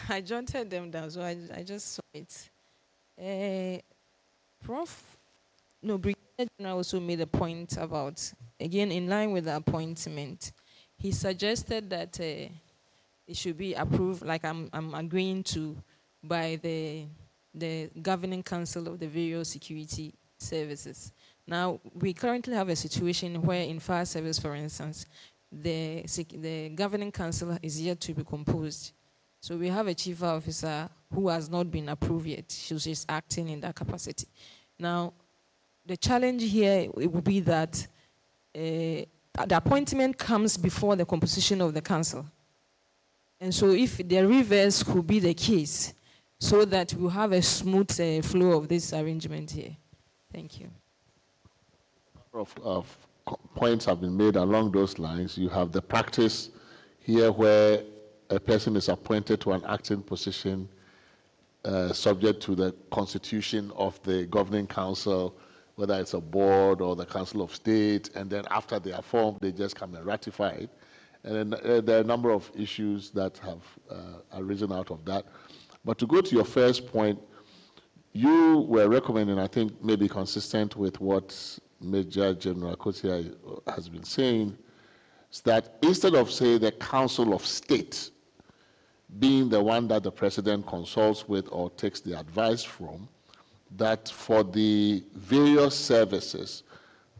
I jotted them down, so I just saw it. Brigadier General also made a point about, again, in line with the appointment, he suggested that it should be approved, like I'm agreeing to, by the governing council of the various security services. Now, we currently have a situation where in fire service, for instance, the governing council is yet to be composed. So we have a chief officer who has not been approved yet. She's acting in that capacity. Now, the challenge here it will be that the appointment comes before the composition of the council. And so if the reverse could be the case, so that we'll have a smooth flow of this arrangement here. Thank you. Of points have been made along those lines. You have the practice here where a person is appointed to an acting position subject to the constitution of the governing council, whether it's a board or the Council of State, and then after they are formed, they just come and ratify it. And then there are a number of issues that have arisen out of that. But to go to your first point, you were recommending, I think maybe consistent with what Major General Kotia has been saying, is that instead of, say, the Council of State being the one that the president consults with or takes the advice from, that for the various services,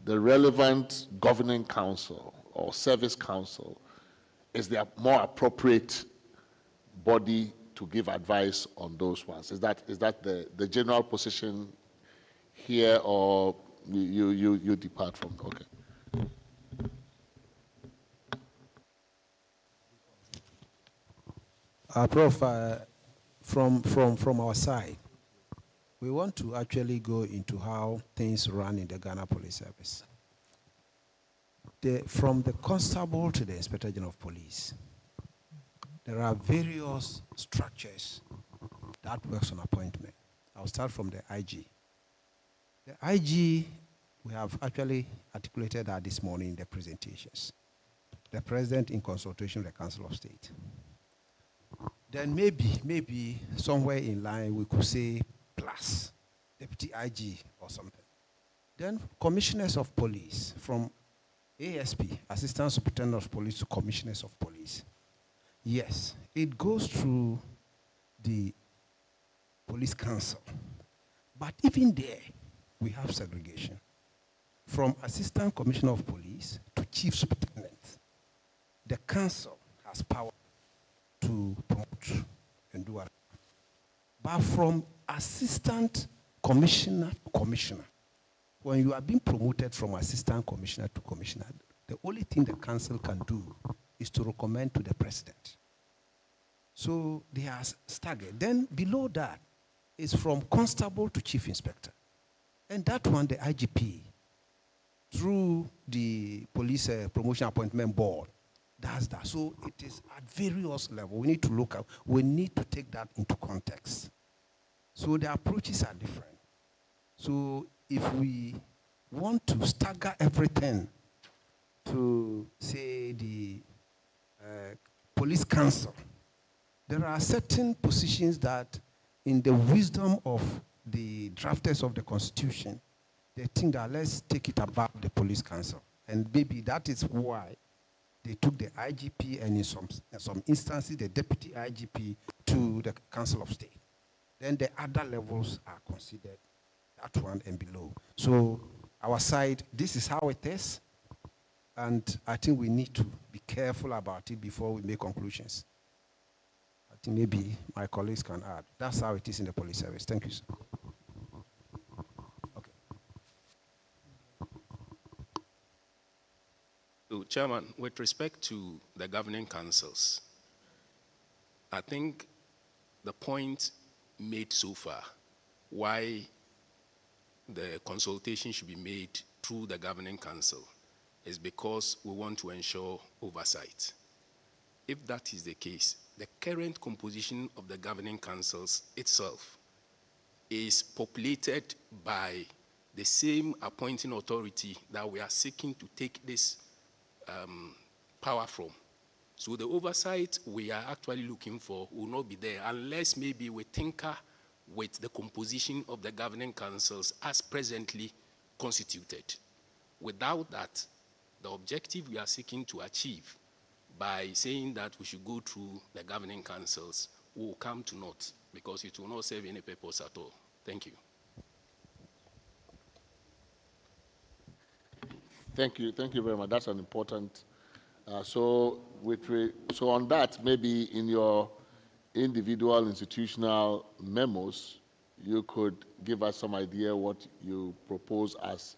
the relevant governing council or service council is the more appropriate body to give advice on those ones. Is that the general position here, or you depart from? Okay. Prof, from our side, we want to actually go into how things run in the Ghana Police Service. From the constable to the Inspector General of Police, there are various structures that works on appointment. I'll start from the IG. The IG, we have actually articulated that this morning in the presentations. The President in consultation with the Council of State. Then maybe somewhere in line we could say plus Deputy IG or something. Then Commissioners of Police, from ASP, Assistant Superintendent of Police, to Commissioners of Police. Yes, it goes through the Police Council. But even there, we have segregation. From Assistant Commissioner of Police to Chief Superintendent, the Council has power to promote and do whatever. But from Assistant Commissioner to Commissioner, when you are being promoted from Assistant Commissioner to Commissioner, the only thing the Council can do is to recommend to the President. So they are staggered. Then below that is from Constable to Chief Inspector. And that one, the IGP, through the Police Promotion Appointment Board, does that. So it is at various levels. We need to look at, we need to take that into context. So the approaches are different. So if we want to stagger everything to, say, the Police Council, there are certain positions that, in the wisdom of the drafters of the Constitution, they think that let's take it above the Police Council. And maybe that is why they took the IGP and in some instances the Deputy IGP to the Council of State. Then the other levels are considered that one and below. So our side, this is how it is. And I think we need to be careful about it before we make conclusions. I think maybe my colleagues can add. That's how it is in the police service. Thank you, sir. Okay. So, Chairman, with respect to the governing councils, I think the point made so far, why the consultation should be made through the governing council, is because we want to ensure oversight. If that is the case, the current composition of the governing councils itself is populated by the same appointing authority that we are seeking to take this power from. So the oversight we are actually looking for will not be there unless maybe we tinker with the composition of the governing councils as presently constituted. Without that, the objective we are seeking to achieve by saying that we should go through the governing councils will come to naught because it will not serve any purpose at all. Thank you. Thank you very much. That's an important. So on that, maybe in your individual institutional memos, you could give us some idea what you propose as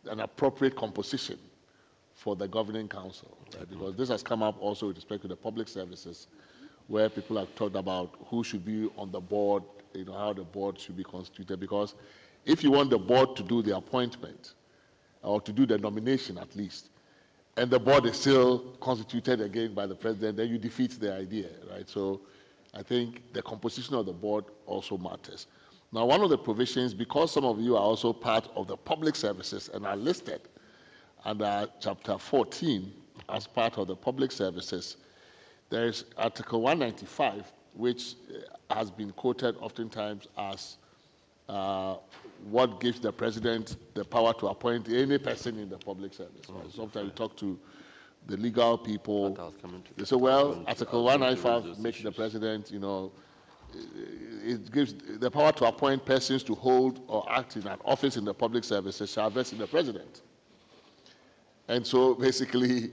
an appropriate composition for the governing council, right? Because this has come up also with respect to the public services, where people have talked about who should be on the board, how the board should be constituted. Because if you want the board to do the appointment, or to do the nomination at least, and the board is still constituted again by the president, then you defeat the idea, right? So I think the composition of the board also matters. Now, one of the provisions, because some of you are also part of the public services and are listed under Chapter 14 as part of the public services, there is Article 195, which has been quoted oftentimes as what gives the president the power to appoint any person in the public service. Right? Sometimes you talk to the legal people, they say, well, Article 195 makes the president, it gives the power to appoint persons to hold or act in an office in the public services shall vest in the president. And so basically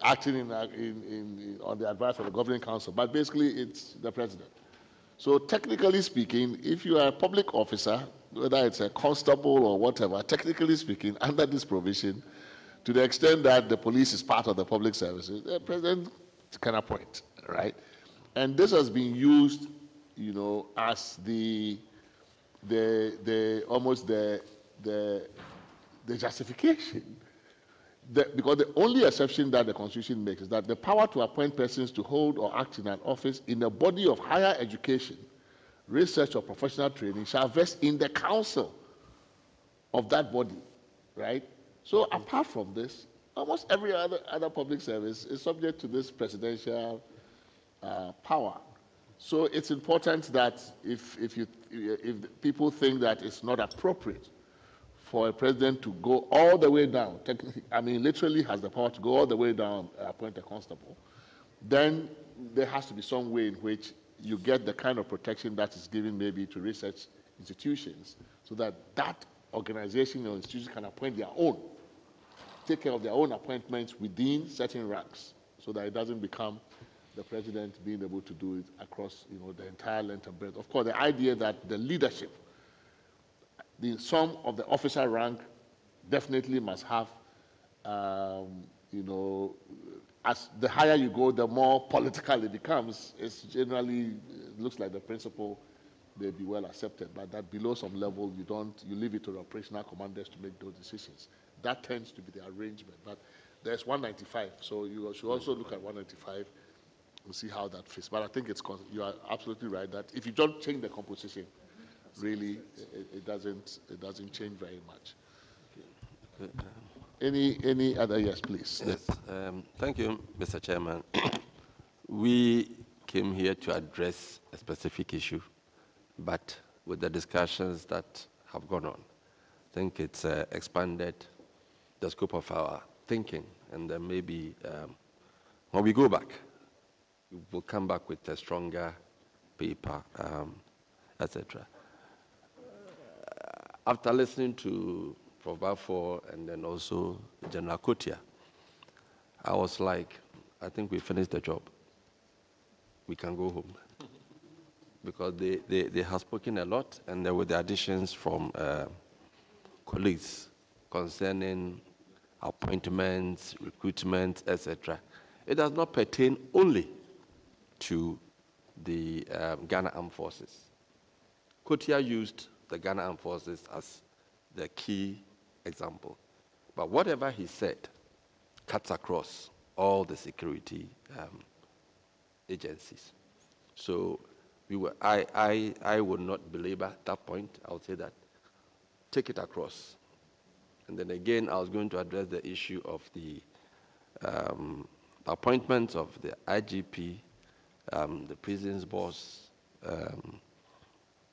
acting on the advice of the governing council, but basically it's the president. So technically speaking, if you are a public officer, whether it's a constable or whatever, technically speaking, under this provision, to the extent that the police is part of the public services, the president can appoint, right? And this has been used, as the the justification. Because the only exception that the Constitution makes is that the power to appoint persons to hold or act in an office in a body of higher education, research, or professional training shall vest in the council of that body, right? So apart from this, almost every other public service is subject to this presidential power. So it's important that if people think that it's not appropriate for a president to go all the way down, I mean, literally has the power to go all the way down, appoint a constable, then there has to be some way in which you get the kind of protection that is given maybe to research institutions, so that that organization or institution can appoint their own, take care of their own appointments within certain ranks, so that it doesn't become the president being able to do it across, the entire length and breadth. Of course, the idea that the leadership, the sum of the officer rank, definitely must have, as the higher you go, the more political it becomes. It's generally, it looks like the principle may be well accepted, but that below some level, you leave it to the operational commanders to make those decisions. That tends to be the arrangement, but there's 195, so you should also look at 195 and see how that fits. But I think you are absolutely right that if you don't change the composition, really, it doesn't change very much. Any other? Yes, please. Yes. Thank you, Mr. Chairman. We came here to address a specific issue, but with the discussions that have gone on, I think it's expanded the scope of our thinking, and then maybe when we go back, we'll come back with a stronger paper, etc. After listening to Prof. Bafo and then also General Kotia, I was like, I think we finished the job. We can go home. Because they have spoken a lot, and there were the additions from colleagues concerning appointments, recruitment, etc. It does not pertain only to the Ghana Armed Forces. Kotia used the Ghana Armed Forces as the key example. But whatever he said cuts across all the security agencies. So I would not belabor that point. I would say that take it across. And then again, I was going to address the issue of the appointments of the IGP, the prisons boss,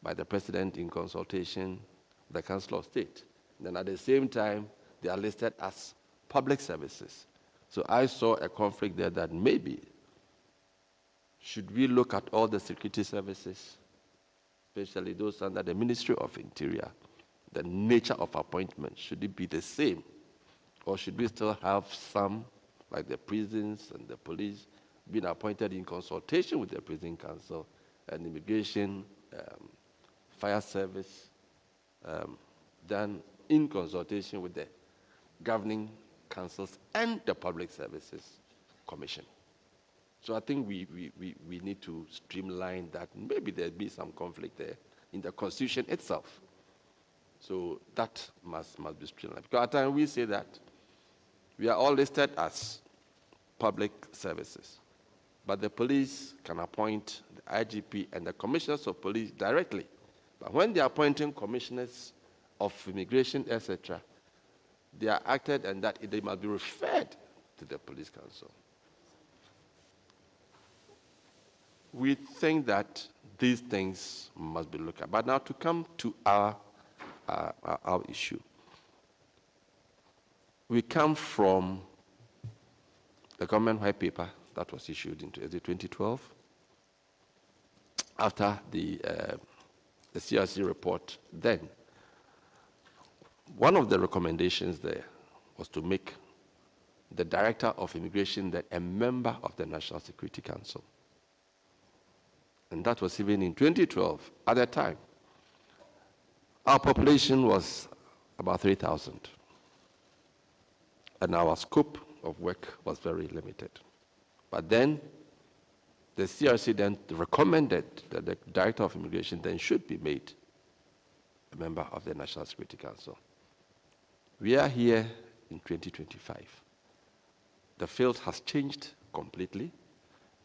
by the president in consultation with the Council of State. Then at the same time, they are listed as public services. So I saw a conflict there that maybe should we look at all the security services, especially those under the Ministry of Interior, the nature of appointment, should it be the same? Or should we still have some, like the prisons and the police, being appointed in consultation with the Prison Council and Immigration, Fire Service, done in consultation with the governing councils and the Public Services Commission? So I think we need to streamline that. Maybe there'll be some conflict there in the Constitution itself. So that must be streamlined. Because at times we say that we are all listed as public services, but the police can appoint the IGP and the commissioners of police directly. But when they are appointing commissioners of immigration, etc., they are acted and that they must be referred to the police council. We think that these things must be looked at. But now to come to our issue. We come from the government white paper that was issued in 2012 after the CRC report. Then, one of the recommendations there was to make the Director of Immigration then a member of the National Security Council. And that was even in 2012. At that time, our population was about 3,000. And our scope of work was very limited. But then, the CRC then recommended that the Director of Immigration then should be made a member of the National Security Council. We are here in 2025. The field has changed completely,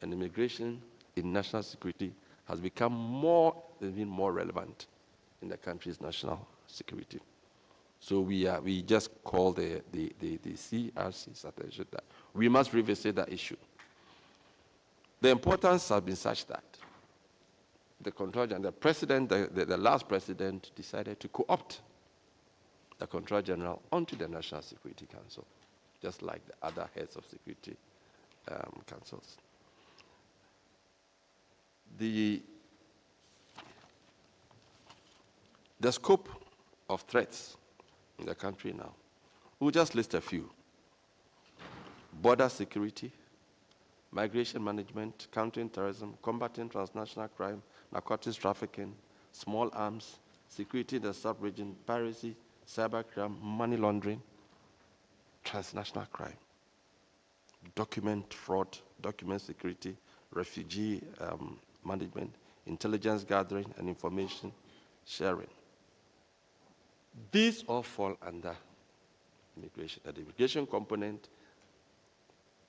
and immigration in national security has become even more relevant in the country's national security. So we just call the CRC's attention that we must revisit that issue. The importance has been such that the Controller General, the president, the last president decided to co-opt the Controller General onto the National Security Council, just like the other heads of security councils. The scope of threats in the country now, we'll just list a few. Border security, migration management, countering terrorism, combating transnational crime, narcotics trafficking, small arms, security in the sub-region, piracy, cybercrime, money laundering, transnational crime, document fraud, document security, refugee management, intelligence gathering and information sharing. These all fall under immigration. The immigration component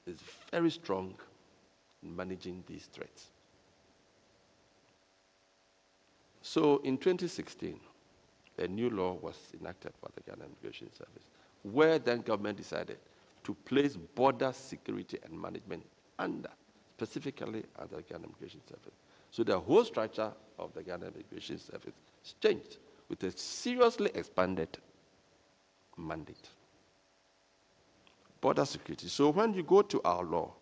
is very strong in managing these threats. So in 2016, a new law was enacted for the Ghana Immigration Service, where then government decided to place border security and management specifically under the Ghana Immigration Service. So the whole structure of the Ghana Immigration Service is changed with a seriously expanded mandate. Border security. So when you go to our law,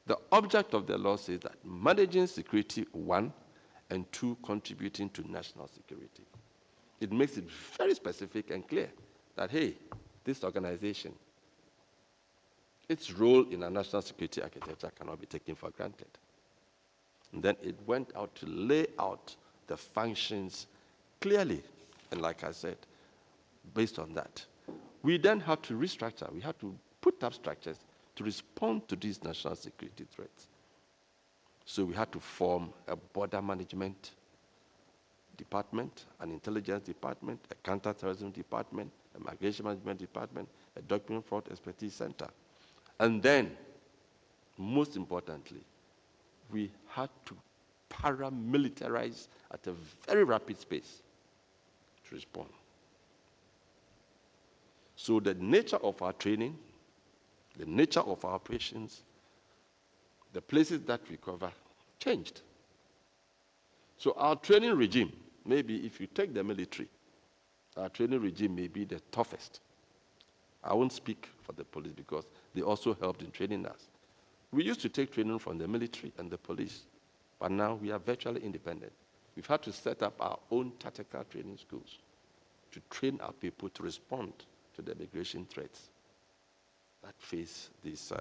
the object of the law says that managing security, 1, and 2, contributing to national security. It makes it very specific and clear that, hey, this organization, its role in our national security architecture cannot be taken for granted. And then it went out to lay out the functions clearly. And like I said, based on that, we then have to restructure. We have to put up structures to respond to these national security threats. So we had to form a border management department, an intelligence department, a counterterrorism department, a migration management department, a document fraud expertise center. And then, most importantly, we had to paramilitarize at a very rapid pace to respond. So the nature of our training, the nature of our operations, the places that we cover changed. So our training regime, maybe if you take the military, our training regime may be the toughest. I won't speak for the police because they also helped in training us. We used to take training from the military and the police, but now we are virtually independent. We've had to set up our own tactical training schools to train our people to respond to the migration threats that face this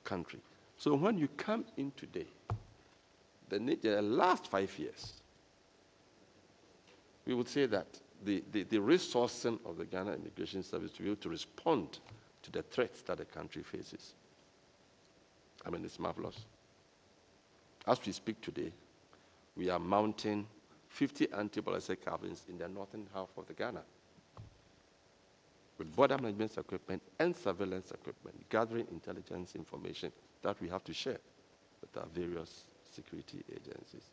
country. So when you come in today, the last 5 years, we would say that the resourcing of the Ghana Immigration Service to be able to respond to the threats that the country faces, I mean, it's marvelous. As we speak today, we are mounting 50 anti-ballistic cabins in the northern half of the Ghana, with border management equipment and surveillance equipment, gathering intelligence information that we have to share with our various security agencies.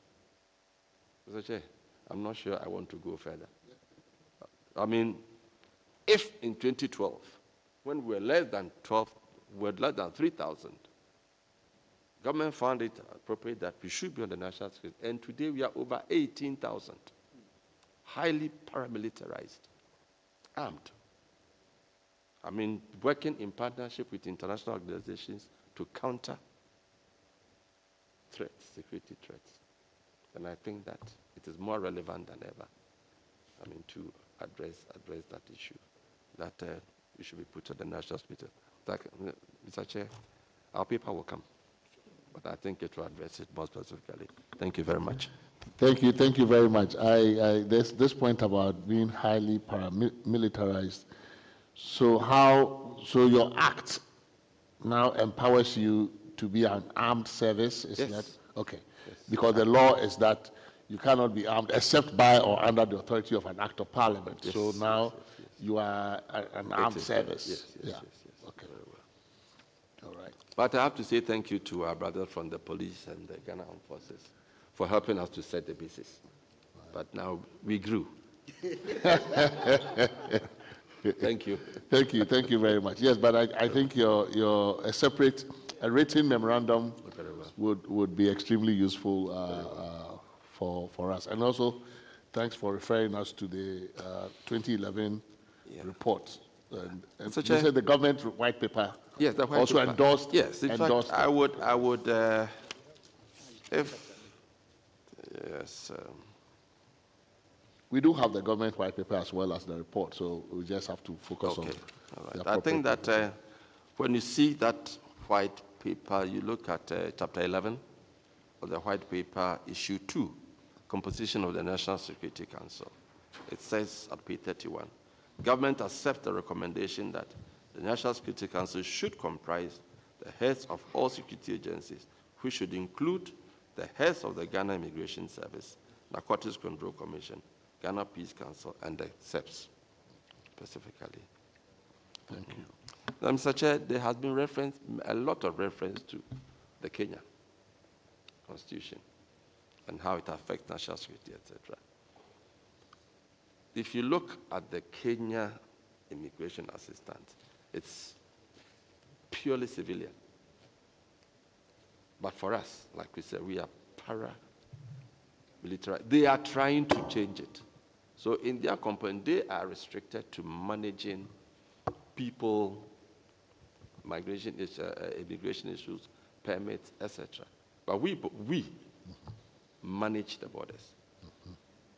Mr. Chair, I'm not sure I want to go further. I mean, if in 2012, when we were less than 3,000, government found it appropriate that we should be on the national security, and today we are over 18,000, highly paramilitarized, armed. I mean, working in partnership with international organizations to counter threats, security threats. And I think that it is more relevant than ever, I mean, to address that issue, that it should be put on the national security. Mr. Chair, our paper will come, but I think it will address it more specifically. Thank you very much. Thank you very much. This point about being highly paramilitarized. So your act now empowers you to be an armed service? Is yes. That okay? Yes. Because the law is that you cannot be armed except by or under the authority of an act of parliament. Yes, So now yes. you are an armed service. Yes. Okay. Very well. All right. But I have to say thank you to our brothers from the police and the Ghana Armed Forces for helping us to set the basis. But now we grew. Thank you. Thank you very much. Yes, but I think a separate, written memorandum would be extremely useful for us. And also, thanks for referring us to the 2011 report. And you said the government white paper. Yes, the white also paper. endorsed. Yes, in endorsed fact, I would, yes. We do have the government white paper as well as the report, so we just have to focus on. All right. I think that when you see that white paper, you look at chapter 11 of the white paper, issue 2, composition of the National Security Council. It says at page 31, government accepts the recommendation that the National Security Council should comprise the heads of all security agencies, which should include the heads of the Ghana Immigration Service, Narcotics Control Commission, Ghana Peace Council, and the SEPS specifically. Thank you. Now, Mr. Chair, there has been a lot of reference to the Kenya Constitution and how it affects national security, etc. If you look at the Kenya immigration assistance, it's purely civilian. But for us, like we said, we are paramilitary. They are trying to change it. So in their company, they are restricted to managing people, immigration issues, permits, etc. But we manage the borders.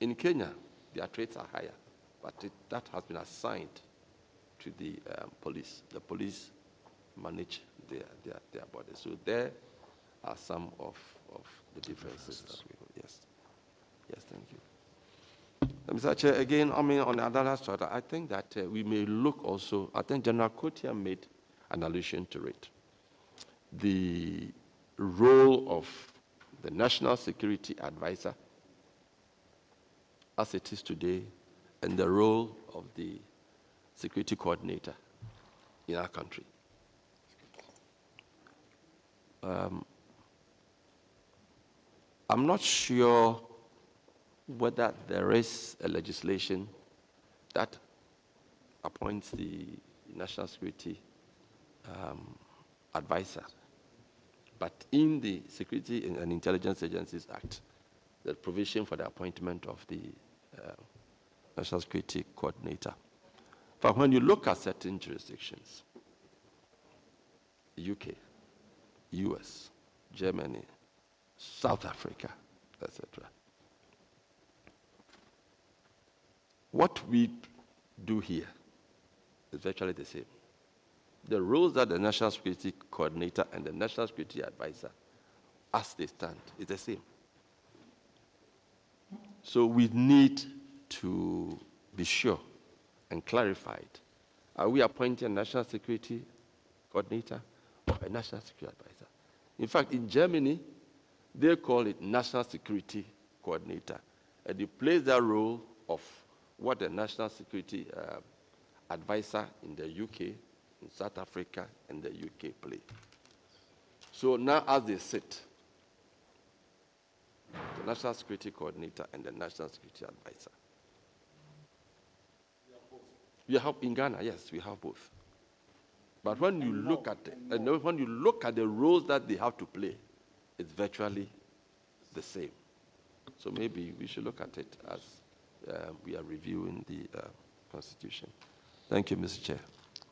In Kenya, their rates are higher, but that has been assigned to the police. The police manage their borders. So there are some of the differences that we have. Yes. Yes, thank you. Mr. Chair, again, I mean, on the other side, I think that we may look also, I think General Kotia made an allusion to it. The role of the National Security Advisor as it is today, and the role of the security coordinator in our country. I'm not sure whether there is a legislation that appoints the National Security Advisor. But in the Security and Intelligence Agencies Act, the provision for the appointment of the National Security Coordinator. But when you look at certain jurisdictions, UK, US, Germany, South Africa, etc., what we do here is virtually the same. The roles that the National Security Coordinator and the National Security Advisor, as they stand, is the same. So we need to be sure and clarified. Are we appointing a National Security Coordinator or a National Security Advisor? In fact, in Germany, they call it National Security Coordinator, and they play that role of what the National Security Advisor in the UK, in South Africa, and the UK play. So now as they sit, the National Security Coordinator and the National Security Advisor. We have in Ghana, yes, we have both. But when you look at the roles that they have to play, it's virtually the same. So maybe we should look at it as we are reviewing the Constitution. Thank you, Mr. Chair.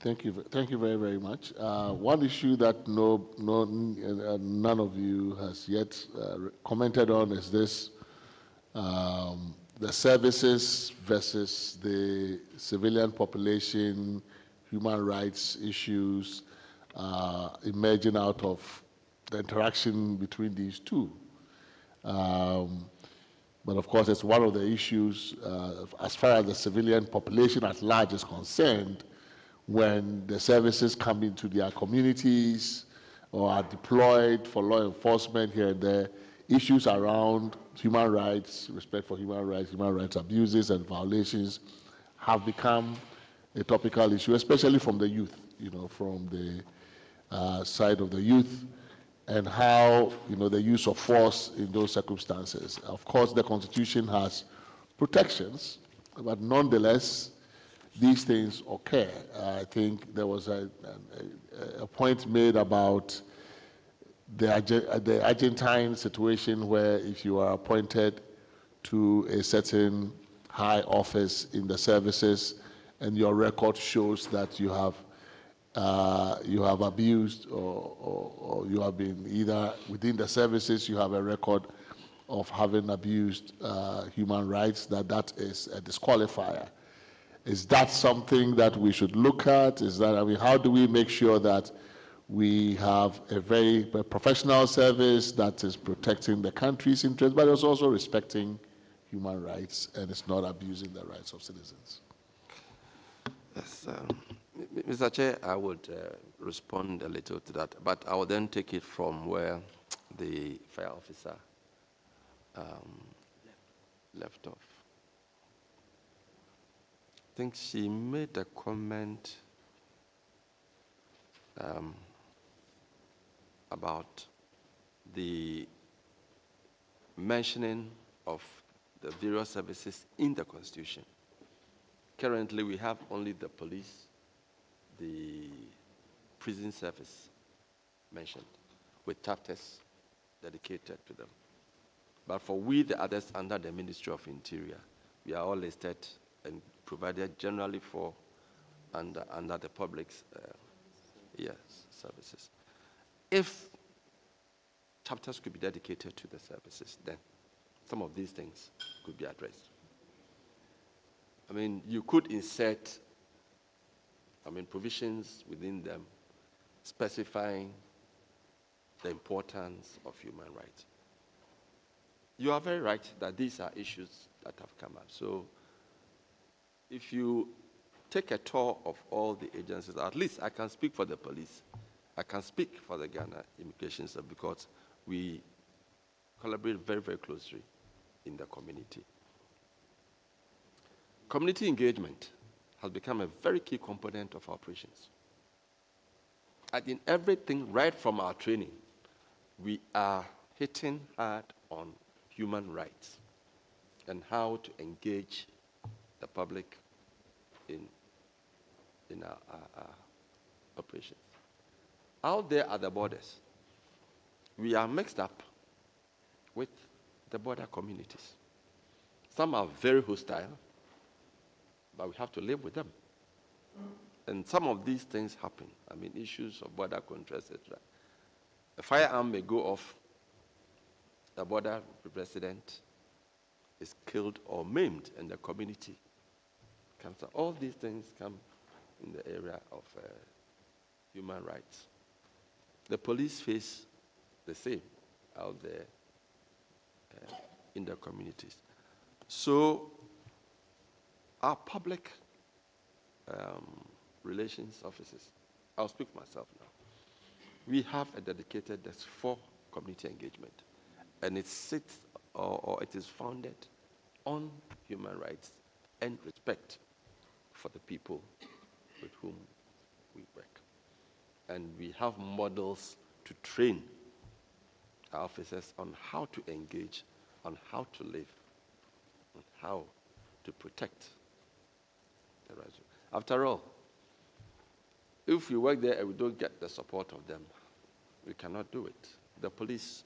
Thank you very, very much. One issue that none of you has yet commented on is this, the services versus the civilian population, human rights issues emerging out of the interaction between these two. But of course, it's one of the issues as far as the civilian population at large is concerned. When the services come into their communities or are deployed for law enforcement here and there, issues around human rights, respect for human rights abuses and violations have become a topical issue, especially from the youth, from the side of the youth, and how, the use of force in those circumstances. Of course, the Constitution has protections, but nonetheless, these things occur. I think there was a point made about the Argentine situation where if you are appointed to a certain high office in the services and your record shows that you have abused or you have been either within the services, you have a record of having abused human rights, that is a disqualifier. Is that something that we should look at? How do we make sure that we have a very professional service that is protecting the country's interests, but is also respecting human rights and is not abusing the rights of citizens? Yes, Mr. Chair, I would respond a little to that, but I will then take it from where the fire officer left off. I think she made a comment about the mentioning of the various services in the Constitution. Currently, we have only the police, the prison service mentioned, with chapters dedicated to them. But for we, the others under the Ministry of Interior, we are all listed and provided generally for under the public's services. If chapters could be dedicated to the services, then some of these things could be addressed. I mean, you could insert, provisions within them specifying the importance of human rights. You are very right that these are issues that have come up. So if you take a tour of all the agencies, at least I can speak for the police, I can speak for the Ghana Immigration Service, because we collaborate very, very closely in the community. Community engagement has become a very key component of our operations. And in everything, right from our training, we are hitting hard on human rights and how to engage the public in our operations. Out there at the borders, we are mixed up with the border communities. Some are very hostile, but we have to live with them. And some of these things happen. Issues of border control, etc. A firearm may go off, the border resident is killed or maimed, and the community comes up. All these things come in the area of human rights. The police face the same out there in the communities. So our public relations officers, I'll speak for myself now, we have a dedicated desk for community engagement, and it sits or it is founded on human rights and respect for the people with whom we work. And we have models to train our officers on how to engage, on how to live, on how to protect the rights. After all, if we work there and we don't get the support of them, we cannot do it. The police,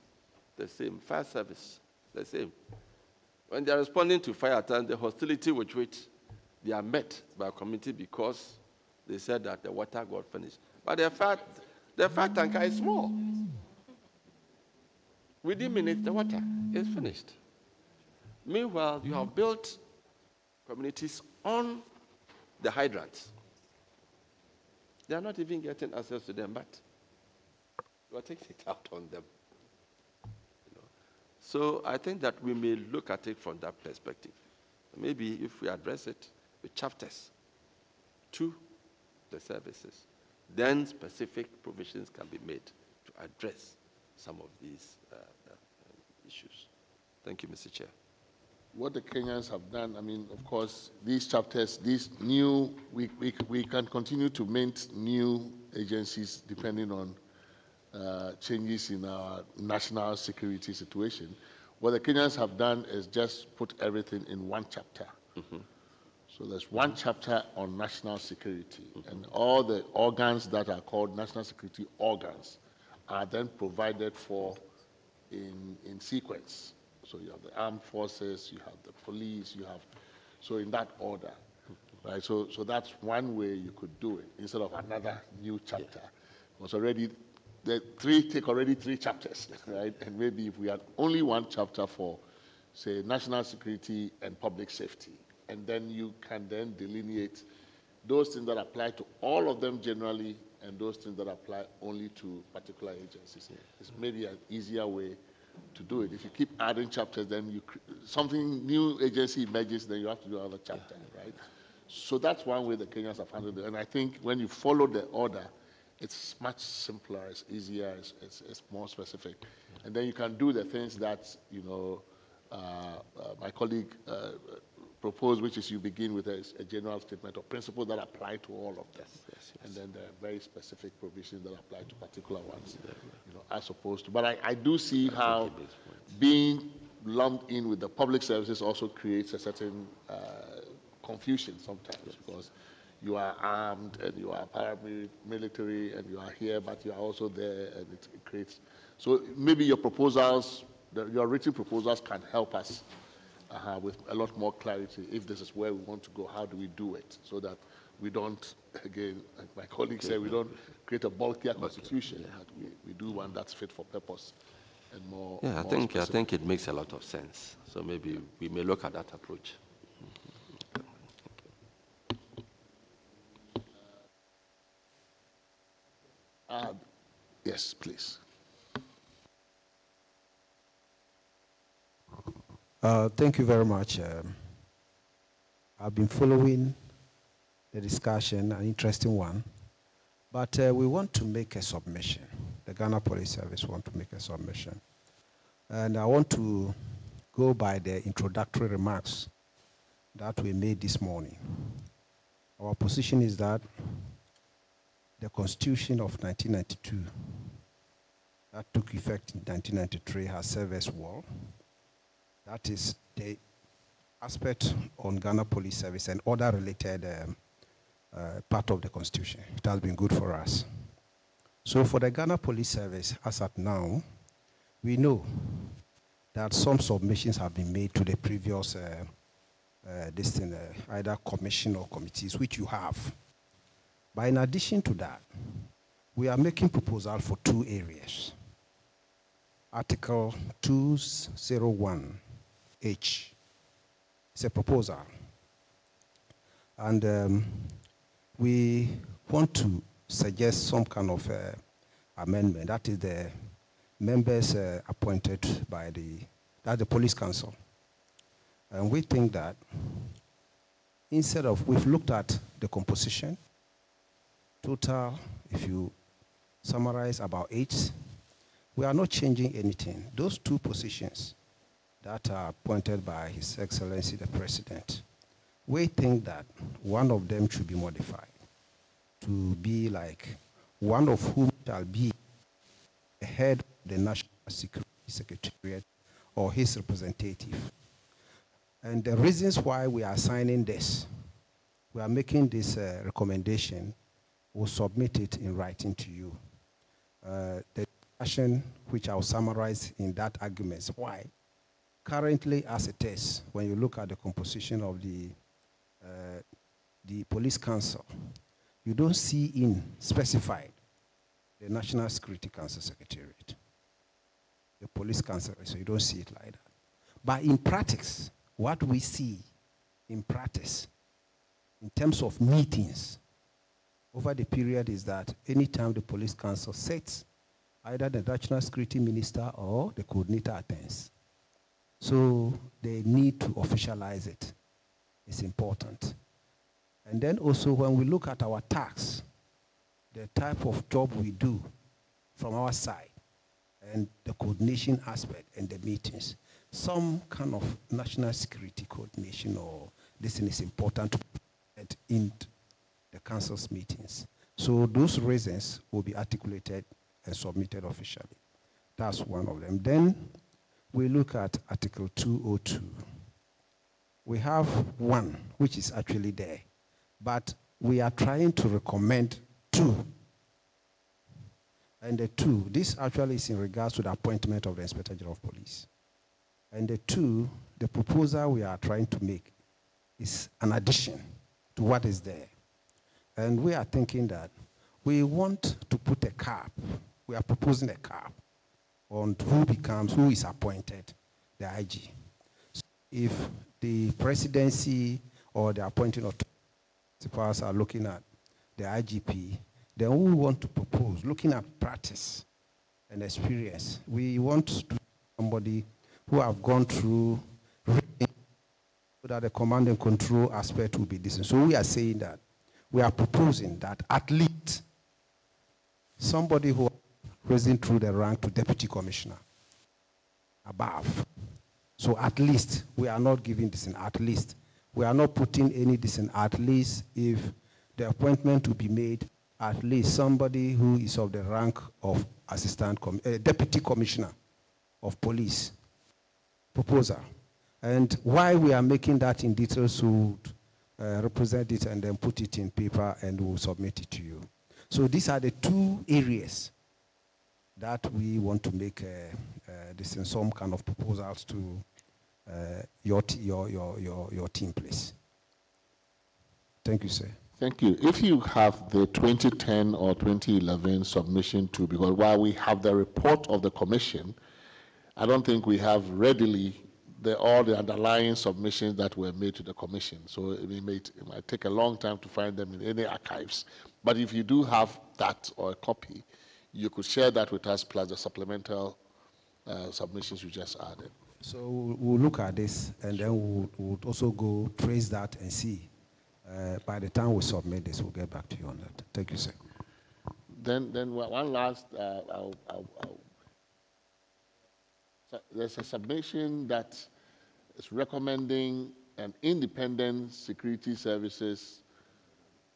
the same. Fire service, the same. When they are responding to fire attacks, the hostility with which they are met by a community because they said that the water got finished. But the fire tanker is small. Within minutes, the water is finished. Meanwhile, you have built communities on the hydrants. They are not even getting access to them, but what takes it out on them? So I think that we may look at it from that perspective. Maybe if we address it with chapters to the services, then specific provisions can be made to address some of these issues. Thank you, Mr. Chair. What the Kenyans have done, I mean, of course, these chapters, these new, we can continue to mint new agencies depending on changes in our national security situation. What the Kenyans have done is just put everything in one chapter. So there's one chapter on national security, and all the organs that are called national security organs are then provided for in sequence. So you have the armed forces, you have the police, you have, so in that order, right? So that's one way you could do it instead of another new chapter. It was already, take already three chapters, right? And maybe if we had only one chapter for, say, national security and public safety, and then you can then delineate those things that apply to all of them generally and those things that apply only to particular agencies. It's maybe an easier way to do it. If you keep adding chapters, then something new agency emerges, then you have to do another chapter, right? So that's one way the Kenyans have handled it. And I think when you follow the order, it's much simpler, it's easier, it's more specific. And then you can do the things that, you know, my colleague proposed, which is you begin with a general statement of principles that apply to all of them. And then there are very specific provisions that apply to particular ones, you know, as opposed to, but I do see how being lumped in with the public services also creates a certain confusion sometimes, because you are armed and you are paramilitary and you are here, but you are also there, and it creates, so maybe your proposals, your written proposals can help us with a lot more clarity. If this is where we want to go, how do we do it so that we don't, again, like my colleague said, we don't create a bulkier constitution, that we do one that's fit for purpose and more. Yeah, I think it makes a lot of sense. So maybe we may look at that approach. Yes, please. Thank you very much. I've been following the discussion, an interesting one, but we want to make a submission. The Ghana Police Service want to make a submission. And I want to go by the introductory remarks that we made this morning. Our position is that the Constitution of 1992 that took effect in 1993 has served us well. That is the aspect on Ghana Police Service and other related part of the Constitution. It has been good for us. So for the Ghana Police Service, as at now, we know that some submissions have been made to the previous either commission or committees, which you have. But in addition to that, we are making proposal for two areas. Article 201H. It's a proposal. And we want to suggest some kind of amendment. That is the members appointed by the Police Council. And we think that instead of, we've looked at the composition, total, if you summarize, about 8. We are not changing anything. Those two positions that are appointed by His Excellency the President, we think that one of them should be modified to be like one of whom shall be the head of the National Security Secretariat or his representative. And the reasons why we are signing this, we are making this recommendation, we'll submit it in writing to you. The discussion, which I'll summarize in that argument, is why currently as it is, when you look at the composition of the Police Council, you don't see in specified the National Security Council Secretariat, the Police Council, so you don't see it like that. But in practice, what we see in practice, in terms of meetings, over the period is that anytime the Police Council sits, either the National Security Minister or the coordinator attends. So they need to officialize it. It's important. And then also when we look at our tax, the type of job we do from our side, and the coordination aspect and the meetings. Some kind of national security coordination or this thing is important to put in the council's meetings. So those reasons will be articulated and submitted officially. That's one of them. Then we look at Article 202. We have one, which is actually there, but we are trying to recommend two. And the two, this actually is in regards to the appointment of the Inspector General of Police. And the two, the proposal we are trying to make is an addition to what is there. And we are thinking that we want to put a cap, we are proposing a cap on who is appointed, the IG. So if the presidency or the appointing of principals are looking at the IGP, then we want to propose, looking at practice and experience, we want to somebody who have gone through so that the command and control aspect will be this. So we are saying that we are proposing that at least somebody who risen through the rank to deputy commissioner above. So at least we are not giving this in at least. We are not putting any this in at least if the appointment to be made, at least somebody who is of the rank of deputy commissioner of police proposal. And why we are making that in detail, so represent it and then put it in paper and we'll submit it to you. So these are the two areas that we want to make this in some kind of proposals to your team, please. Thank you, sir. Thank you. If you have the 2010 or 2011 submission too, because while we have the report of the commission, I don't think we have readily all the underlying submissions that were made to the commission. So it might take a long time to find them in any archives. But if you do have that or a copy, you could share that with us plus the supplemental submissions you just added. So we'll look at this and then we'll also go trace that and see. By the time we submit this, we'll get back to you on that. Thank you, sir. Then one last, there's a submission that is recommending an independent security services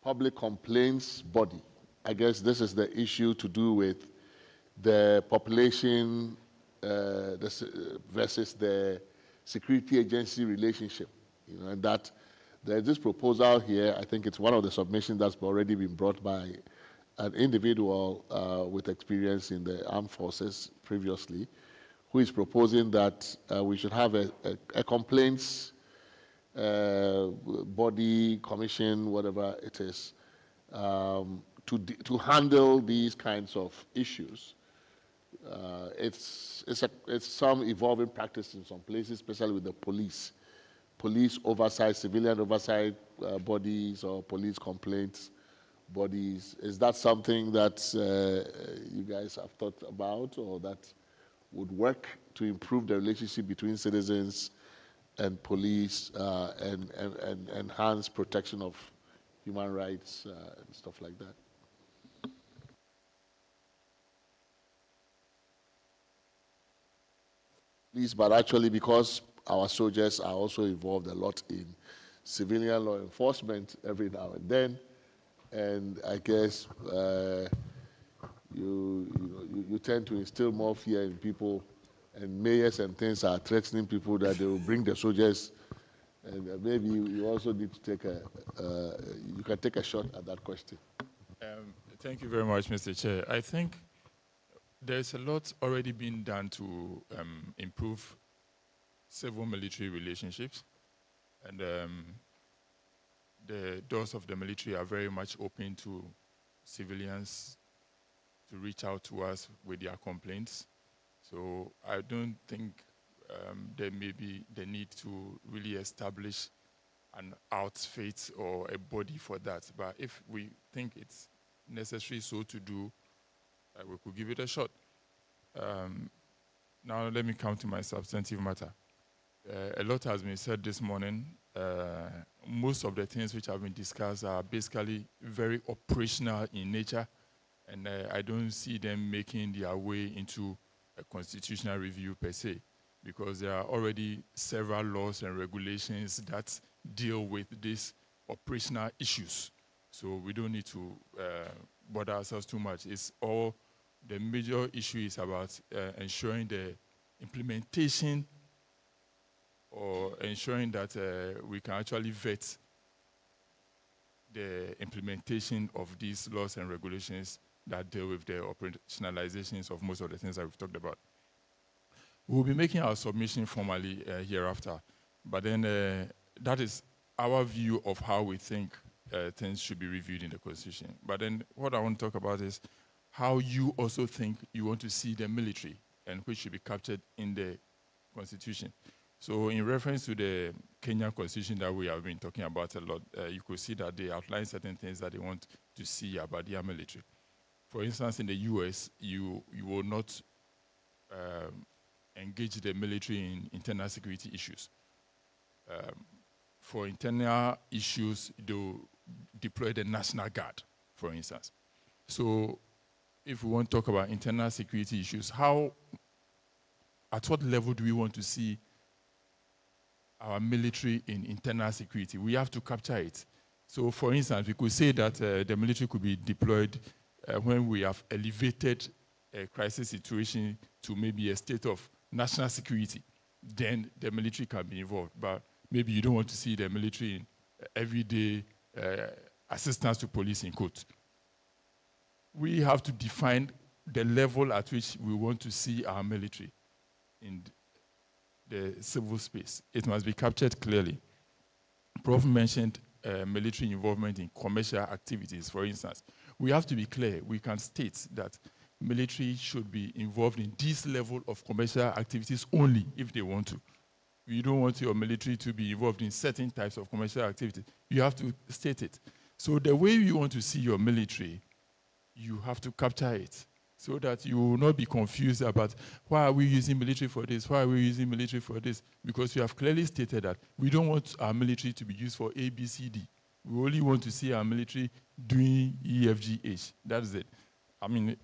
public complaints body. I guess this is the issue to do with the population versus the security agency relationship. And that there's this proposal here. I think it's one of the submissions that's already been brought by an individual with experience in the armed forces previously, who is proposing that we should have a complaints body, commission, whatever it is, to handle these kinds of issues. It's some evolving practice in some places, especially with the police oversight, civilian oversight bodies or police complaints bodies. Is that something that you guys have thought about or that would work to improve the relationship between citizens and police and enhance protection of human rights and stuff like that? Please, but actually because our soldiers are also involved a lot in civilian law enforcement every now and then, and I guess you tend to instill more fear in people, and mayors and things are threatening people that they will bring the soldiers, and maybe you also need to take you can take a shot at that question. Thank you very much, Mr. Chair. I think there's a lot already been done to improve civil-military relationships, and the doors of the military are very much open to civilians to reach out to us with their complaints. So I don't think there may be the need to really establish an outfit or a body for that. But if we think it's necessary so to do, we could give it a shot. Now let me come to my substantive matter. A lot has been said this morning. Most of the things which have been discussed are basically very operational in nature, and I don't see them making their way into a constitutional review per se, because there are already several laws and regulations that deal with these operational issues. So we don't need to bother ourselves too much. It's all, the major issue is about ensuring the implementation, or ensuring that we can actually vet the implementation of these laws and regulations that deal with the operationalizations of most of the things that we've talked about. We'll be making our submission formally hereafter, but then that is our view of how we think things should be reviewed in the Constitution. But then what I want to talk about is how you also think you want to see the military and which should be captured in the Constitution. So in reference to the Kenyan Constitution that we have been talking about a lot, you could see that they outline certain things that they want to see about their military. For instance, in the US, you will not engage the military in internal security issues. For internal issues, they'll deploy the National Guard, for instance. So if we want to talk about internal security issues, at what level do we want to see our military in internal security? We have to capture it. So for instance, we could say that the military could be deployed when we have elevated a crisis situation to maybe a state of national security. Then the military can be involved. But maybe you don't want to see the military in everyday assistance to police in court. We have to define the level at which we want to see our military in the civil space. It must be captured clearly. Prof mentioned military involvement in commercial activities, for instance. We have to be clear. We can state that military should be involved in this level of commercial activities only if they want to. You don't want your military to be involved in certain types of commercial activities. You have to state it. So the way you want to see your military, you have to capture it, so that you will not be confused about why are we using military for this, why are we using military for this, because you have clearly stated that we don't want our military to be used for A, B, C, D. We only want to see our military doing E, F, G, H. That's it. I mean,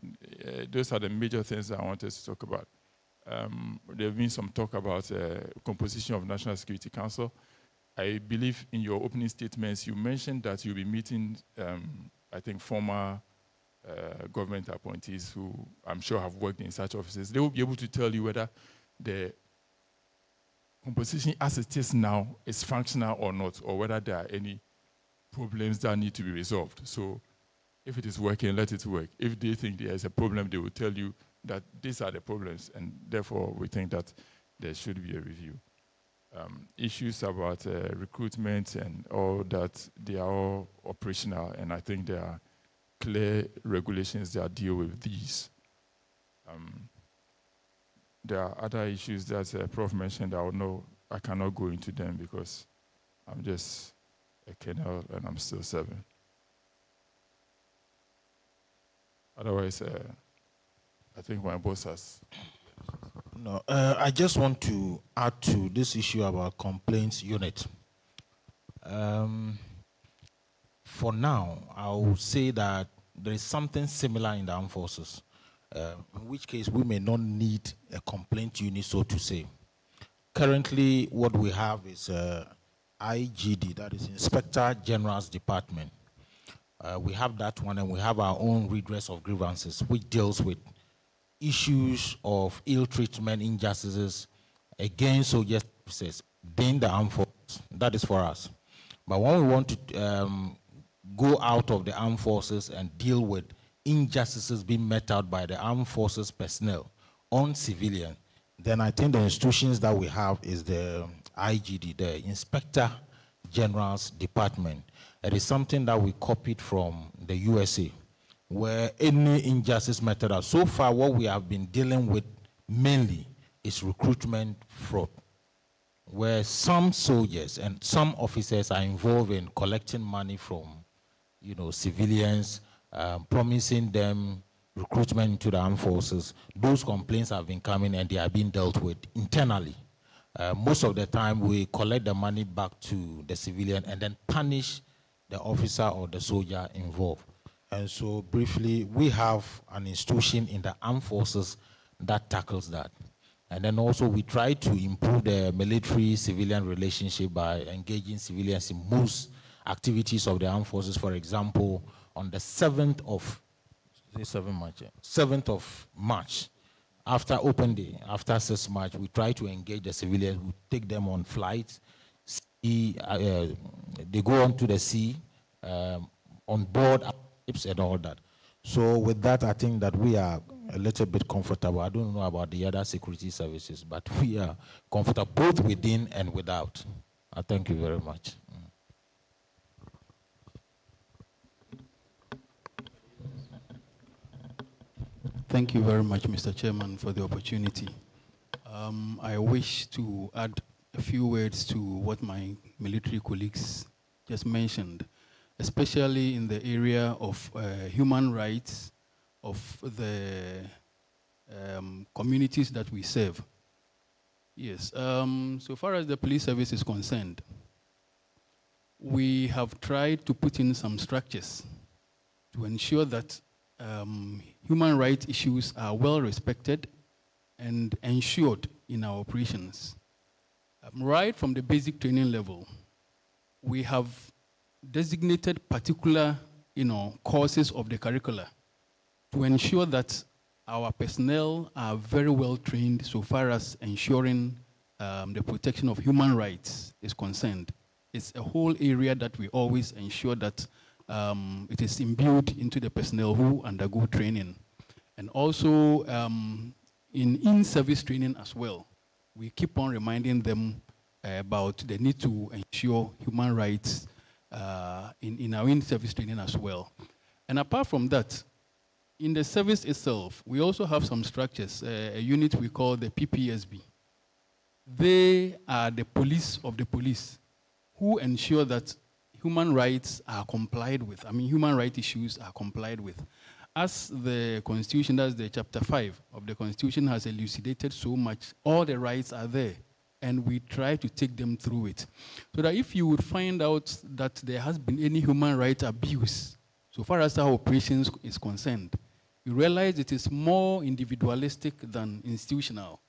those are the major things that I wanted to talk about. There have been some talk about composition of National Security Council. I believe in your opening statements, you mentioned that you'll be meeting, I think, former government appointees who I'm sure have worked in such offices. They will be able to tell you whether the composition as it is now is functional or not, or whether there are any problems that need to be resolved. So if it is working, let it work. If they think there is a problem, they will tell you that these are the problems, and therefore we think that there should be a review. Issues about recruitment and all that, they are all operational, and I think there are clear regulations that deal with these. There are other issues that Prof mentioned. I cannot go into them because I'm just a colonel and I'm still serving. Otherwise, I think my boss has. No, I just want to add to this issue about complaints unit. For now, I will say that there is something similar in the armed forces, in which case we may not need a complaint unit, so to say. Currently, what we have is IGD, that is Inspector General's Department. We have that one, and we have our own redress of grievances, which deals with issues of ill treatment, injustices against soldiers within the armed forces. That is for us. But when we want to go out of the armed forces and deal with injustices being met out by the armed forces personnel on civilian, then I think the institutions that we have is the IGD, the Inspector General's Department. It is something that we copied from the USA, where any injustice meted out. So far, what we have been dealing with mainly is recruitment fraud, where some soldiers and some officers are involved in collecting money from, civilians, promising them recruitment into the armed forces. Those complaints have been coming and they are being dealt with internally. Most of the time, we collect the money back to the civilian and then punish the officer or the soldier involved. And so briefly, we have an institution in the armed forces that tackles that. And then also we try to improve the military-civilian relationship by engaging civilians in most activities of the armed forces. For example, on the 7th of March, after Open Day, after 6 March, we try to engage the civilians, we take them on flights, they go onto the sea, on board ships and all that. So with that, I think that we are a little bit comfortable. I don't know about the other security services, but we are comfortable both within and without. I thank you very much. Thank you very much, Mr. Chairman, for the opportunity. I wish to add a few words to what my military colleagues just mentioned, especially in the area of human rights of the communities that we serve. Yes, so far as the police service is concerned, we have tried to put in some structures to ensure that human rights issues are well respected and ensured in our operations. Right from the basic training level, we have designated particular courses of the curricula to ensure that our personnel are very well trained so far as ensuring the protection of human rights is concerned. It's a whole area that we always ensure that it is imbued into the personnel who undergo training. And also in service training as well, we keep on reminding them about the need to ensure human rights in our in-service training as well. And apart from that, in the service itself, we also have some structures, a unit we call the PPSB. They are the police of the police who ensure that human rights are complied with. I mean, human rights issues are complied with. As the Constitution, that's the Chapter 5 of the Constitution has elucidated so much, all the rights are there, and we try to take them through it. So that if you would find out that there has been any human rights abuse, so far as our operations is concerned, you realize it is more individualistic than institutional.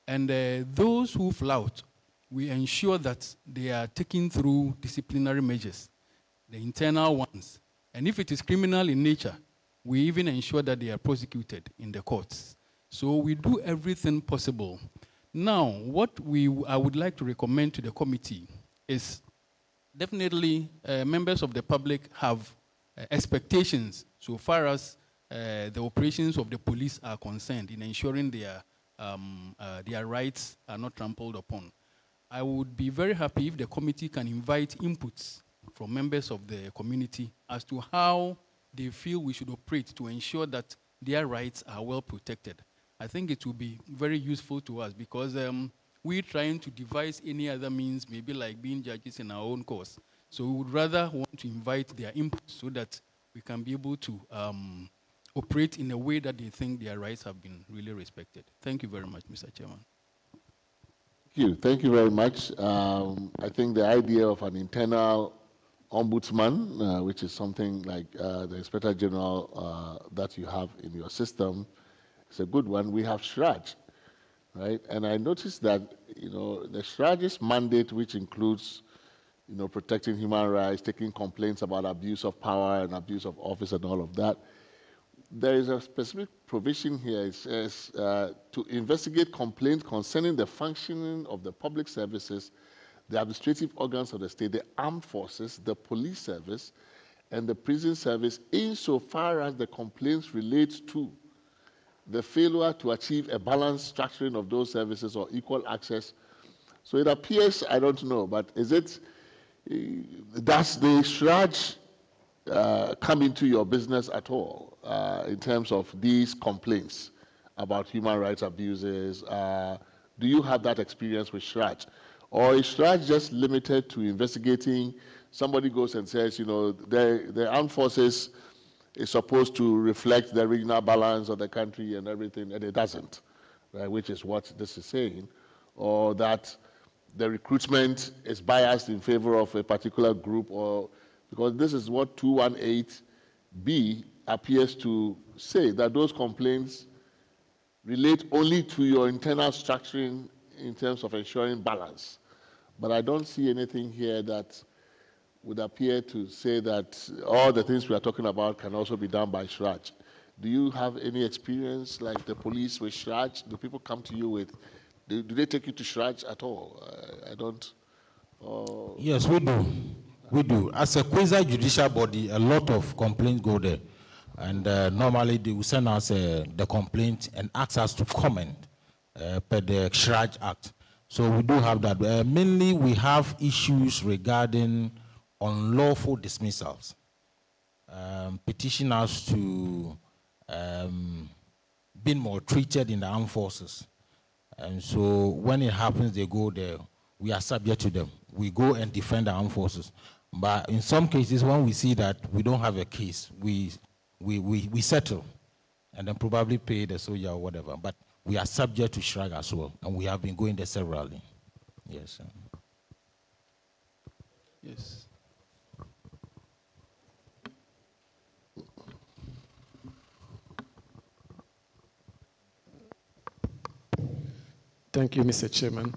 And those who flout, we ensure that they are taken through disciplinary measures, the internal ones. And if it is criminal in nature, we even ensure that they are prosecuted in the courts. So we do everything possible. Now, what I would like to recommend to the committee is definitely members of the public have expectations so far as the operations of the police are concerned in ensuring their rights are not trampled upon. I would be very happy if the committee can invite inputs from members of the community as to how they feel we should operate to ensure that their rights are well protected. I think it will be very useful to us because we're trying to devise any other means, maybe like being judges in our own cause. So we would rather want to invite their input so that we can be able to operate in a way that they think their rights have been really respected. Thank you very much, Mr. Chairman. Thank you very much. I think the idea of an internal ombudsman, which is something like the Inspector General that you have in your system, is a good one. We have SHRAJ, right? And I noticed that, the SHRAJ's mandate, which includes, protecting human rights, taking complaints about abuse of power and abuse of office and all of that, there is a specific provision here. It says to investigate complaints concerning the functioning of the public services, the administrative organs of the state, the armed forces, the police service, and the prison service, insofar as the complaints relate to the failure to achieve a balanced structuring of those services or equal access. So it appears, I don't know, but does the SHRAJ come into your business at all in terms of these complaints about human rights abuses? Do you have that experience with SHRAJ? Or is SHRAJ just limited to investigating? Somebody goes and says, the armed forces is supposed to reflect the regional balance of the country and everything, and it doesn't, right? Which is what this is saying. Or that the recruitment is biased in favor of a particular group, or because this is what 218B appears to say, that those complaints relate only to your internal structuring in terms of ensuring balance. But I don't see anything here that would appear to say that all the things we are talking about can also be done by Shraj. Do you have any experience like the police with Shraj? Do people come to you with, do they take you to Shraj at all? I don't. Yes, we do. We do. As a quasi-judicial body, a lot of complaints go there. And normally they will send us the complaint and ask us to comment per the Shraj Act. So we do have that. Mainly we have issues regarding unlawful dismissals. Petition us to be maltreated in the armed forces. And so when it happens, they go there, we are subject to them. We go and defend the armed forces. But in some cases, when we see that we don't have a case, we settle and then probably pay the soldier or whatever. But we are subject to shrug as well, and we have been going there severally. Yes. Yes. Thank you, Mr. Chairman.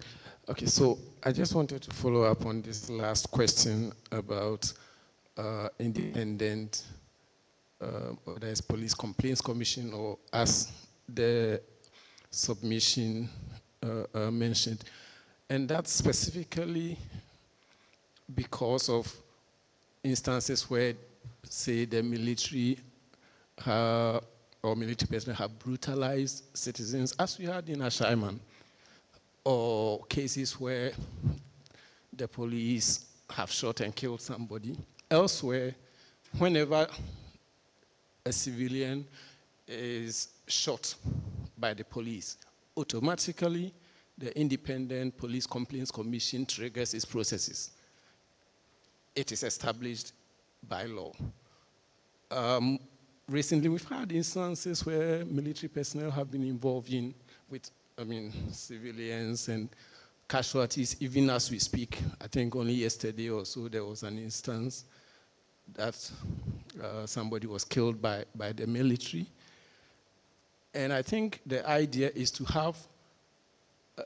Okay, so I just wanted to follow up on this last question about independent, whether it's Police Complaints Commission or as the submission mentioned. And that's specifically because of instances where, say, the military or military personnel have brutalized citizens, as we had in Ashaiman, or cases where the police have shot and killed somebody. Elsewhere, whenever a civilian is shot by the police, automatically the Independent Police Complaints Commission triggers its processes. It is established by law. Recently, we've had instances where military personnel have been involved with civilians and casualties, even as we speak. I think only yesterday or so there was an instance that somebody was killed by the military. And I think the idea is to have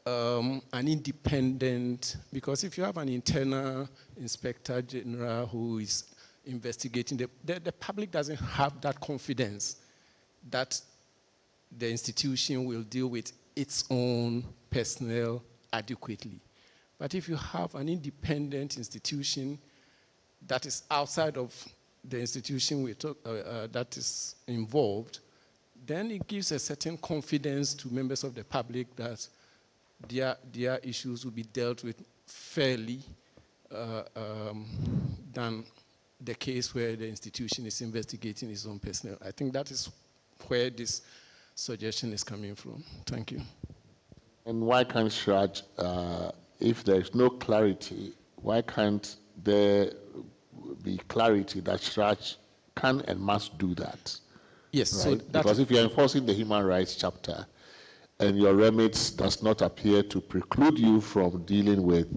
an independent, because if you have an internal inspector general who is investigating, the public doesn't have that confidence that the institution will deal with its own personnel adequately. But if you have an independent institution that is outside of the institution that is involved, then it gives a certain confidence to members of the public that their issues will be dealt with fairly than the case where the institution is investigating its own personnel. I think that is where this suggestion is coming from. Thank you. And why can't Shraj, if there is no clarity, why can't there be clarity that Shraj can and must do that? Yes, right? so because if you're enforcing the human rights chapter and your remit does not appear to preclude you from dealing with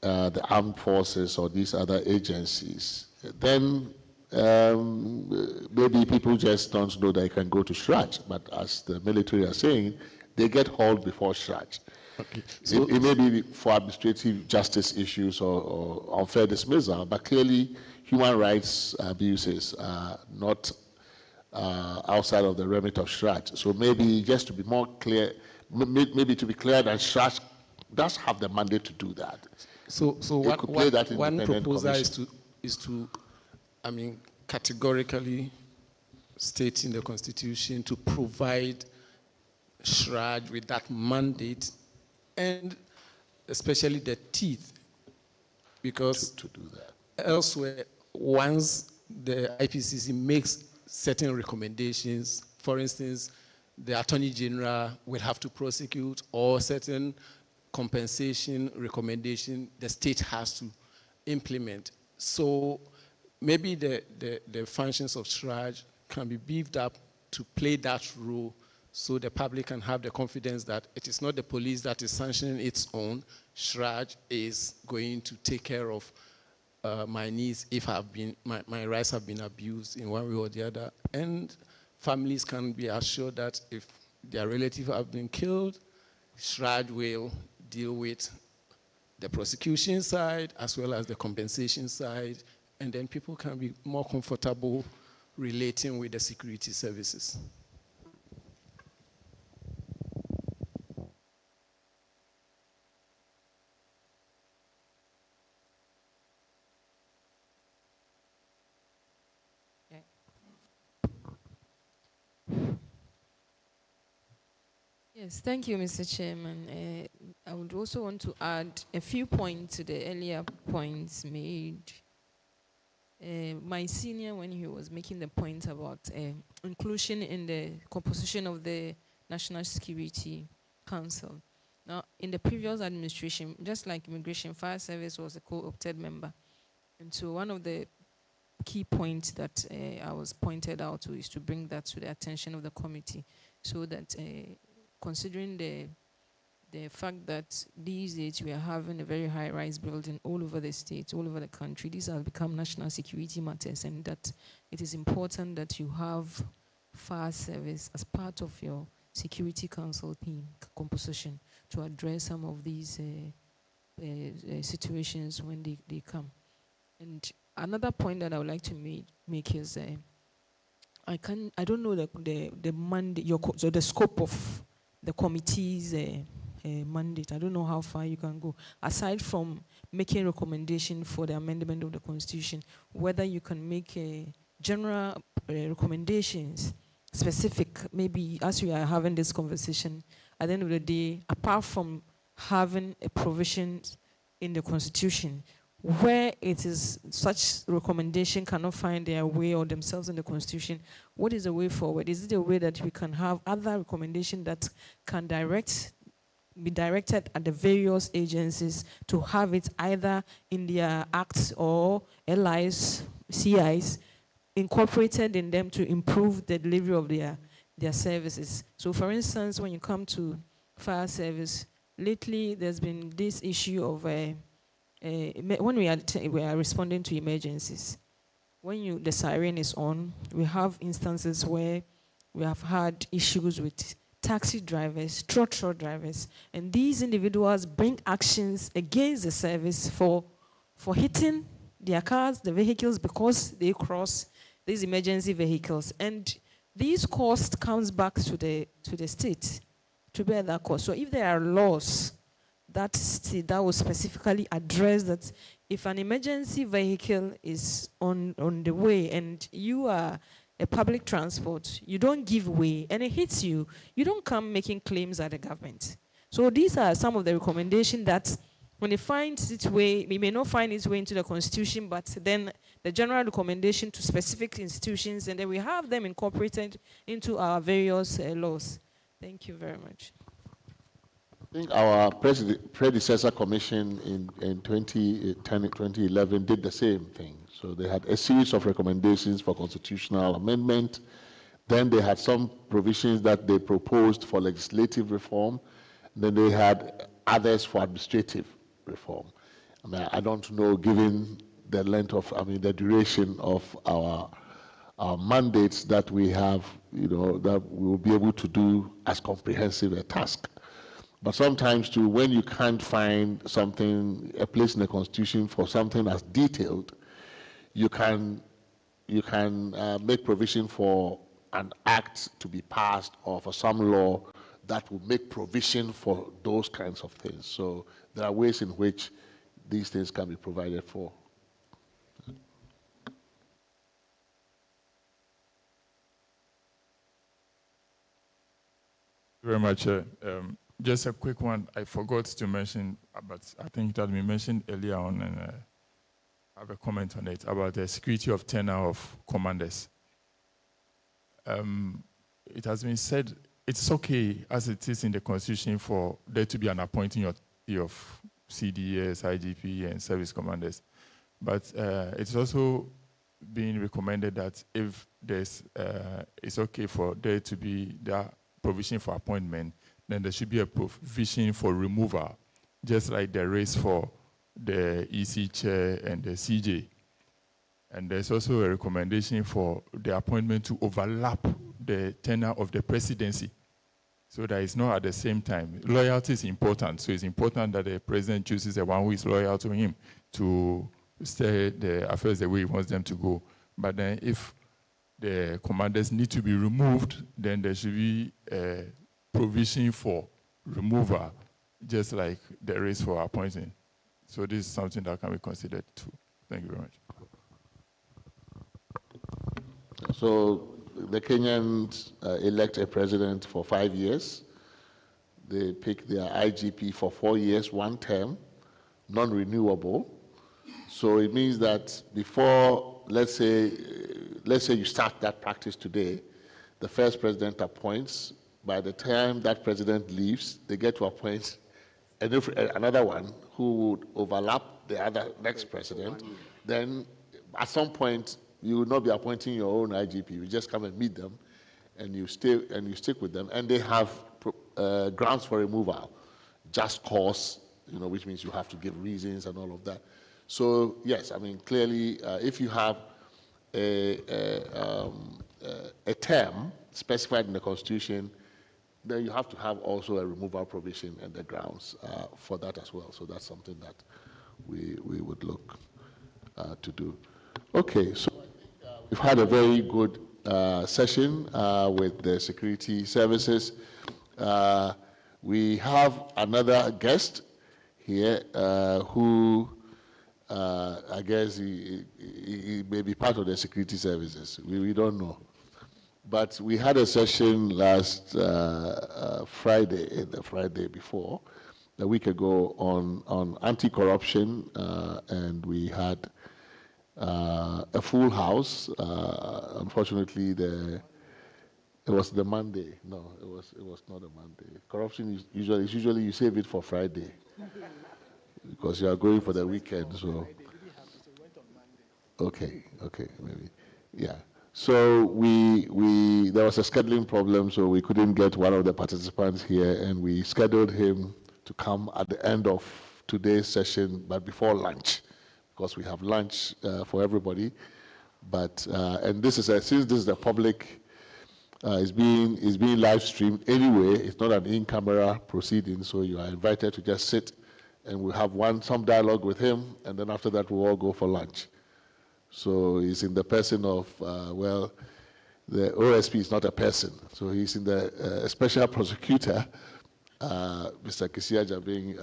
the armed forces or these other agencies, then maybe people just don't know they can go to Shraj. But as the military are saying, they get hauled before Shraj. Okay. So it may be for administrative justice issues or unfair dismissal, but clearly human rights abuses are not outside of the remit of Shraj. So maybe just to be more clear, maybe to be clear that Shraj does have the mandate to do that. So one proposal is to, categorically state in the Constitution to provide Shraj with that mandate and especially the teeth, because to do that. Elsewhere, once the IPCC makes certain recommendations, for instance, the Attorney General will have to prosecute, or certain compensation recommendation the state has to implement. So maybe the functions of Shraj can be beefed up to play that role, so the public can have the confidence that it is not the police that is sanctioning its own. Shraj is going to take care of my needs if my rights have been abused in one way or the other. And families can be assured that if their relative have been killed, SHRAD will deal with the prosecution side as well as the compensation side, and then people can be more comfortable relating with the security services. Yes, thank you, Mr. Chairman. I would also want to add a few points to the earlier points made. My senior, when he was making the point about inclusion in the composition of the National Security Council. Now, in the previous administration, just like Immigration Fire Service was a co-opted member. And so one of the key points that I was pointed out to is to bring that to the attention of the committee so that considering the fact that these days we are having a very high-rise building all over the state, all over the country, these have become national security matters, and that it is important that you have fire service as part of your Security Council team composition to address some of these situations when they come. And another point that I would like to make is I don't know the mandate, the scope of the committee's mandate. I don't know how far you can go. Aside from making recommendation for the amendment of the Constitution, whether you can make general recommendations, specific, maybe as we are having this conversation, at the end of the day, apart from having a provision in the Constitution, where it is such recommendation cannot find their way or themselves in the Constitution, what is the way forward? Is it a way that we can have other recommendations that can be directed at the various agencies to have it either in their acts or LIs, CIs, incorporated in them to improve the delivery of their services? So for instance, when you come to fire service, lately there's been this issue of when we are responding to emergencies, when the siren is on, we have instances where we have had issues with taxi drivers, truck drivers, and these individuals bring actions against the service for hitting their cars, the vehicles, because they cross these emergency vehicles. And these costs comes back to the state to bear that cost. So if there are laws that will specifically address that, if an emergency vehicle is on the way and you are a public transport, you don't give way and it hits you, you don't come making claims at the government. So these are some of the recommendations that when it finds its way, it may not find its way into the Constitution, but then the general recommendation to specific institutions, and then we have them incorporated into our various laws. Thank you very much. I think our predecessor commission in 2011 did the same thing. So they had a series of recommendations for constitutional amendment. Then they had some provisions that they proposed for legislative reform. Then they had others for administrative reform. I mean, I don't know, given the length of, the duration of our mandates that we have, that we will be able to do as comprehensive a task. But sometimes too, when you can't find something, a place in the Constitution for something as detailed, you can make provision for an act to be passed or for some law that will make provision for those kinds of things. So there are ways in which these things can be provided for. Very much. Just a quick one. I forgot to mention, but I think that we mentioned earlier on, and I have a comment on it about the security of tenure of commanders. It has been said it's okay as it is in the Constitution for there to be an appointing of CDS, IGP, and service commanders, but it's also being recommended that if there's, it's okay for there to be that provision for appointment, then there should be a provision for removal, just like there is for the EC chair and the CJ. And there's also a recommendation for the appointment to overlap the tenure of the presidency. so that it's not at the same time. Loyalty is important, so it's important that the president chooses the one who is loyal to him to steer the affairs the way he wants them to go. But then if the commanders need to be removed, then there should be a provision for removal, just like there is for appointing. So this is something that can be considered too. Thank you very much. So the Kenyans elect a president for 5 years. They pick their IGP for 4 years, one term, non-renewable. So it means that before, let's say you start that practice today, the first president appoints. By the time that president leaves, they get to appoint another one who would overlap the next president. Then at some point, you will not be appointing your own IGP. You just come and meet them, and you stick with them, and they have grounds for removal, just cause, which means you have to give reasons and all of that. So yes, I mean clearly, if you have a term specified in the Constitution, then you have to have also a removal provision and the grounds for that as well. So that's something that we would look to do. Okay, so I think we've had a very good session with the security services. We have another guest here who I guess he may be part of the security services. We don't know. But we had a session last Friday, the Friday before, a week ago, on anti-corruption, and we had a full house. Unfortunately, it was the Monday. No, it was not a Monday. Corruption is usually you save it for Friday because you are going for the weekend. So okay, maybe, yeah. So there was a scheduling problem, so we couldn't get one of the participants here, and we scheduled him to come at the end of today's session, but before lunch, because we have lunch for everybody. But and since this is a public, it's being live streamed anyway. It's not an in-camera proceeding, so you are invited to just sit, and we'll have some dialogue with him, and then after that we'll all go for lunch. So he's in the person of, well, the OSP is not a person. So he's in the special prosecutor. Mr. Kisia Jabing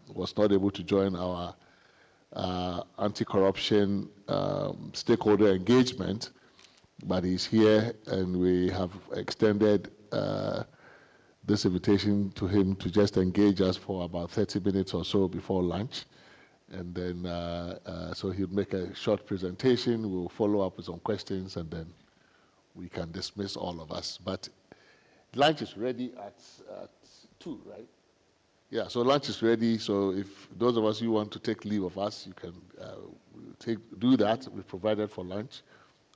was not able to join our anti-corruption stakeholder engagement, but he's here, and we have extended this invitation to him to just engage us for about 30 minutes or so before lunch. And then, so he'll make a short presentation. We'll follow up with some questions, and then we can dismiss all of us. But lunch is ready at 2, right? Yeah, so lunch is ready. So if those of us who want to take leave of us, you can do that. We've provided for lunch.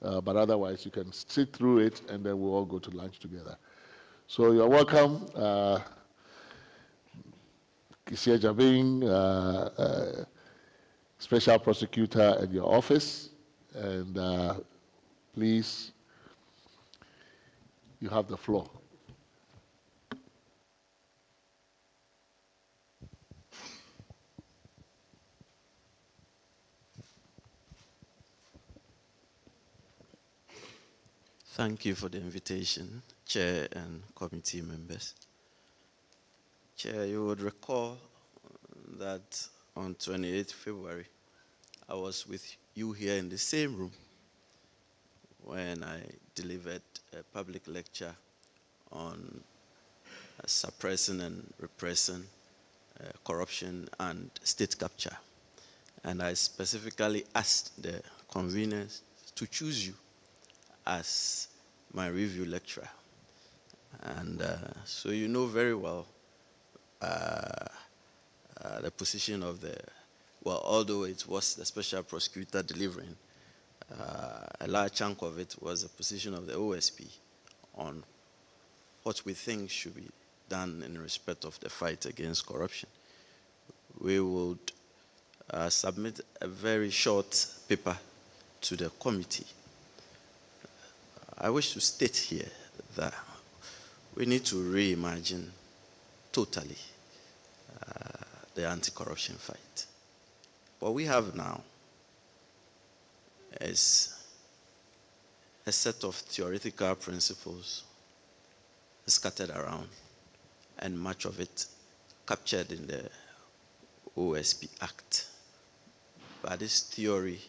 But otherwise, you can sit through it, and then we'll all go to lunch together. So you're welcome. Kisia Jabing, Special Prosecutor at your office, and please, you have the floor. Thank you for the invitation, Chair and committee members. Chair, you would recall that on 28th February, I was with you here in the same room when I delivered a public lecture on suppressing and repressing corruption and state capture. And I specifically asked the conveners to choose you as my review lecturer. And so you know very well the position of although it was the special prosecutor delivering, a large chunk of it was the position of the OSP on what we think should be done in respect of the fight against corruption. We would submit a very short paper to the committee. I wish to state here that we need to reimagine totally the anti-corruption fight. What we have now is a set of theoretical principles scattered around, and much of it captured in the OSP Act. But this theory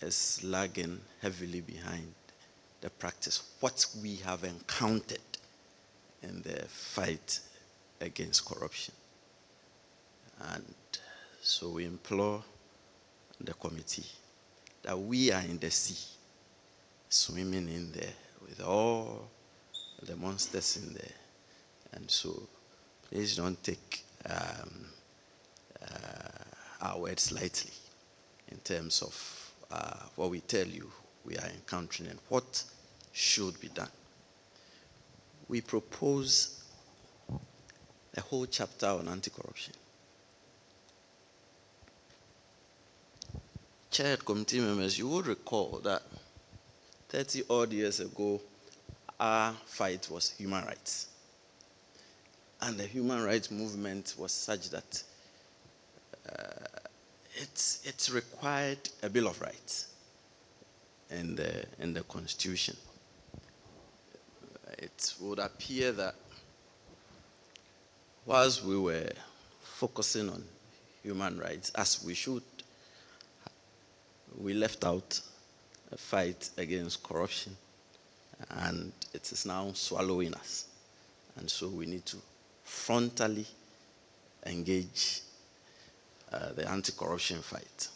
is lagging heavily behind the practice, what we have encountered in the fight against corruption. And so we implore the committee that we are in the sea, swimming in there with all the monsters in there. And so please don't take our words lightly in terms of what we tell you we are encountering and what should be done. We propose a whole chapter on anti-corruption. Chaired committee members, you would recall that 30 odd years ago, our fight was human rights. And the human rights movement was such that it required a Bill of Rights in the Constitution. It would appear that whilst we were focusing on human rights, as we should, we left out a fight against corruption, and it is now swallowing us. And so we need to frontally engage the anti-corruption fight.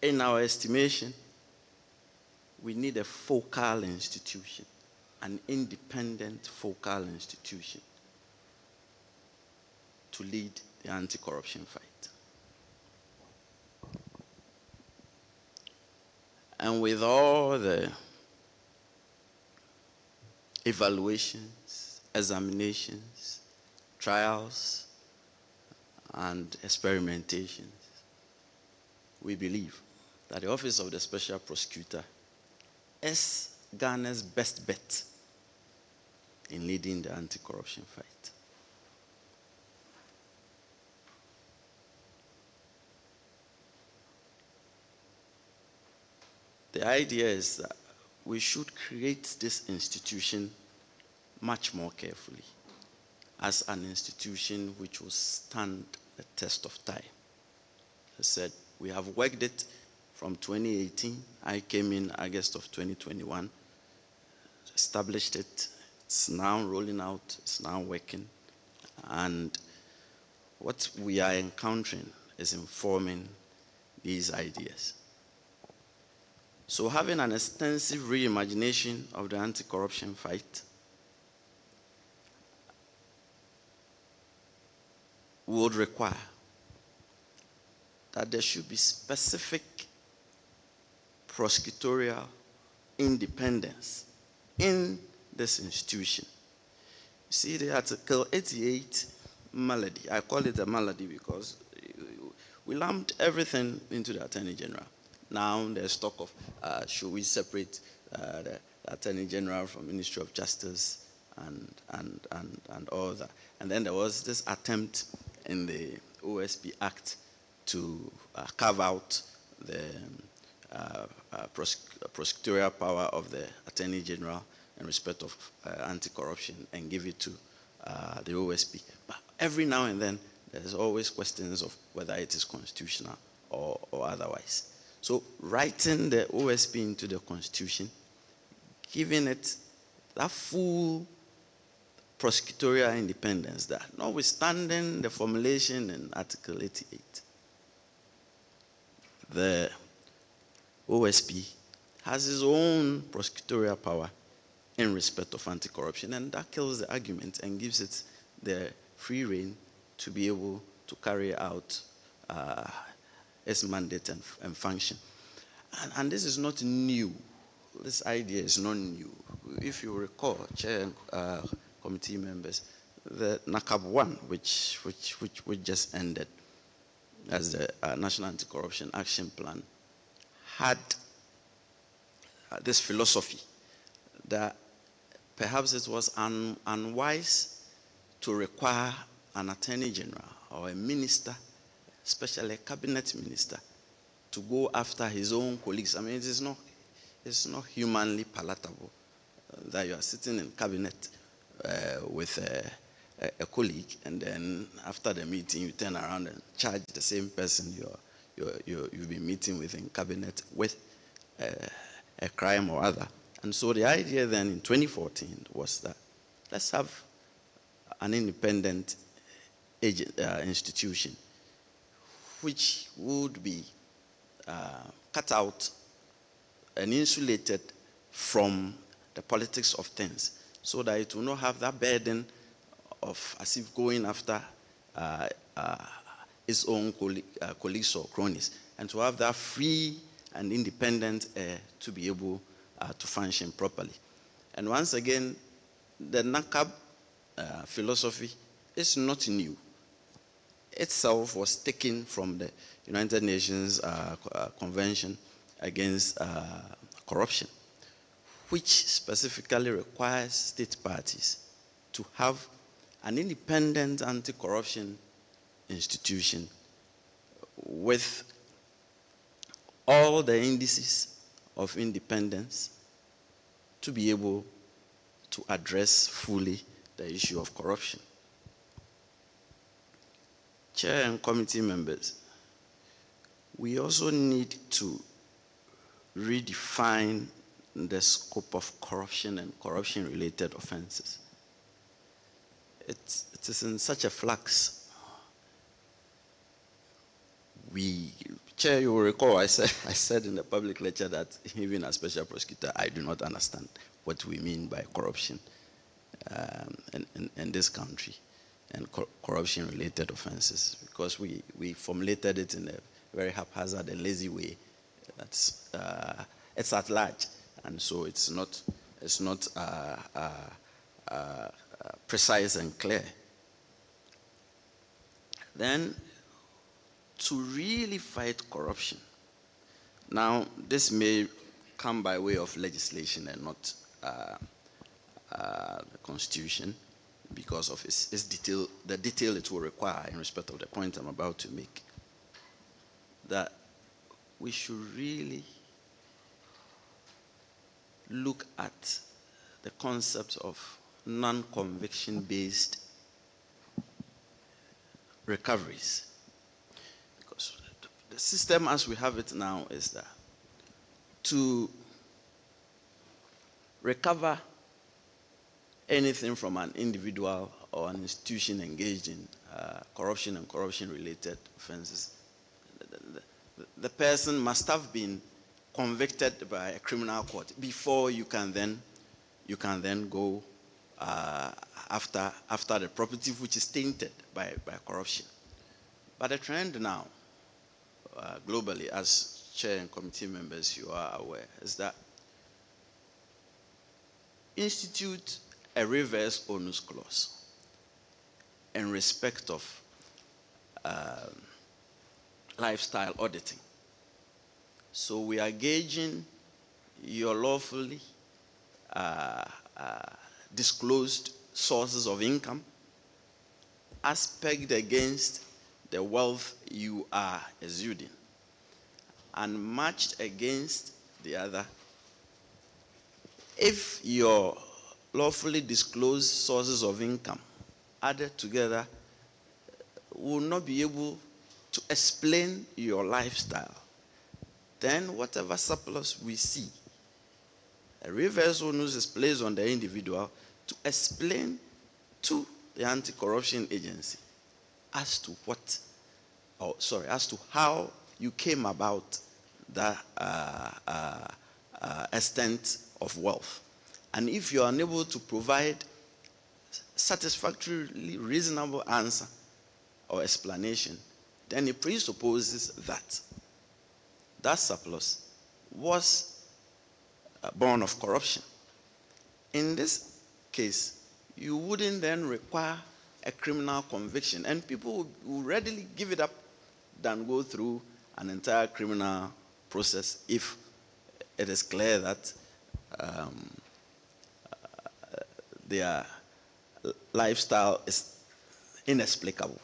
In our estimation, we need a focal institution, an independent focal institution to lead the anti-corruption fight. And with all the evaluations, examinations, trials, and experimentations, we believe that the Office of the Special Prosecutor is Ghana's best bet in leading the anti-corruption fight. The idea is that we should create this institution much more carefully as an institution which will stand the test of time. I said, we have worked it from 2018. I came in August of 2021, established it. It's now rolling out, it's now working. And what we are encountering is informing these ideas. So having an extensive reimagination of the anti-corruption fight would require that there should be specific prosecutorial independence in this institution. You see the Article 88 malady. I call it a malady because we lumped everything into the Attorney General. Now there's talk of should we separate the Attorney General from Ministry of Justice and all that. And then there was this attempt in the OSP Act to carve out the prosecutorial power of the Attorney General in respect of anti-corruption and give it to the OSP. But every now and then, there's always questions of whether it is constitutional or otherwise. So writing the OSP into the Constitution, giving it that full prosecutorial independence, that notwithstanding the formulation in Article 88, the OSP has its own prosecutorial power in respect of anti-corruption, and that kills the argument and gives it the free rein to be able to carry out its mandate and function. And this is not new. This idea is not new. If you recall, Chair and committee members, the NACAB 1, which just ended as the National Anti-Corruption Action Plan, had this philosophy that perhaps it was unwise to require an attorney general or a minister, especially a cabinet minister, to go after his own colleagues. I mean, it's not humanly palatable that you are sitting in cabinet with a colleague, and then after the meeting you turn around and charge the same person you've been meeting with in cabinet with a crime or other. And so the idea then in 2014 was that let's have an independent institution which would be cut out and insulated from the politics of things, so that it will not have that burden of as if going after its own colleagues or cronies, and to have that free and independent to be able to function properly. And once again, the NACAB philosophy is not new. Itself was taken from the United Nations Convention Against Corruption, which specifically requires state parties to have an independent anti-corruption institution with all the indices of independence to be able to address fully the issue of corruption. Chair and committee members, we also need to redefine the scope of corruption and corruption-related offenses. It is in such a flux. Chair, you will recall I said in the public lecture that even as special prosecutor, I do not understand what we mean by corruption in this country and corruption-related offenses, because we formulated it in a very haphazard and lazy way. That's it's at large, and so it's not precise and clear. Then, to really fight corruption, now this may come by way of legislation and not the Constitution, because of its detail, the detail it will require in respect of the point I'm about to make, that we should really look at the concept of non-conviction based recoveries. Because the system as we have it now is that to recover anything from an individual or an institution engaged in corruption and corruption-related offenses, the person must have been convicted by a criminal court before you can then go after the property which is tainted by corruption. But the trend now, globally, as chair and committee members you are aware, is that institute a reverse onus clause in respect of lifestyle auditing. So we are gauging your lawfully disclosed sources of income as pegged against the wealth you are exuding, and matched against the other. If your lawfully disclosed sources of income added together will not be able to explain your lifestyle, then whatever surplus we see, a reverse onus is placed on the individual to explain to the anti-corruption agency as to as to how you came about that extent of wealth. And if you are unable to provide satisfactorily reasonable answer or explanation, then it presupposes that that surplus was born of corruption. In this case, you wouldn't then require a criminal conviction, and people will readily give it up than go through an entire criminal process if it is clear that um, their lifestyle is inexplicable.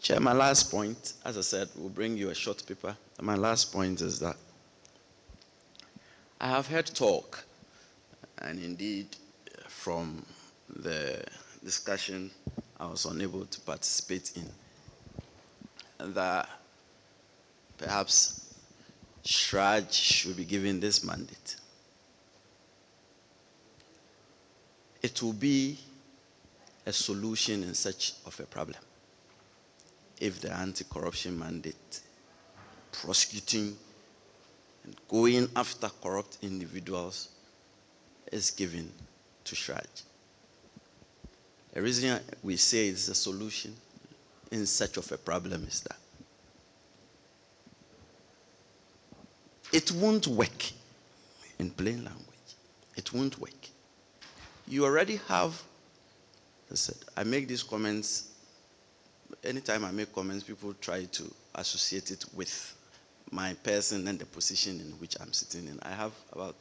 Chair, my last point, as I said, we'll bring you a short paper. My last point is that I have heard talk, and indeed from the discussion I was unable to participate in, that perhaps Shraj should be given this mandate. It will be a solution in search of a problem if the anti-corruption mandate, prosecuting and going after corrupt individuals, is given to Shraj. The reason we say it's a solution in search of a problem is that it won't work. In plain language, it won't work. You already have, I said, I make these comments, anytime I make comments, people try to associate it with my person and the position in which I'm sitting in. I have about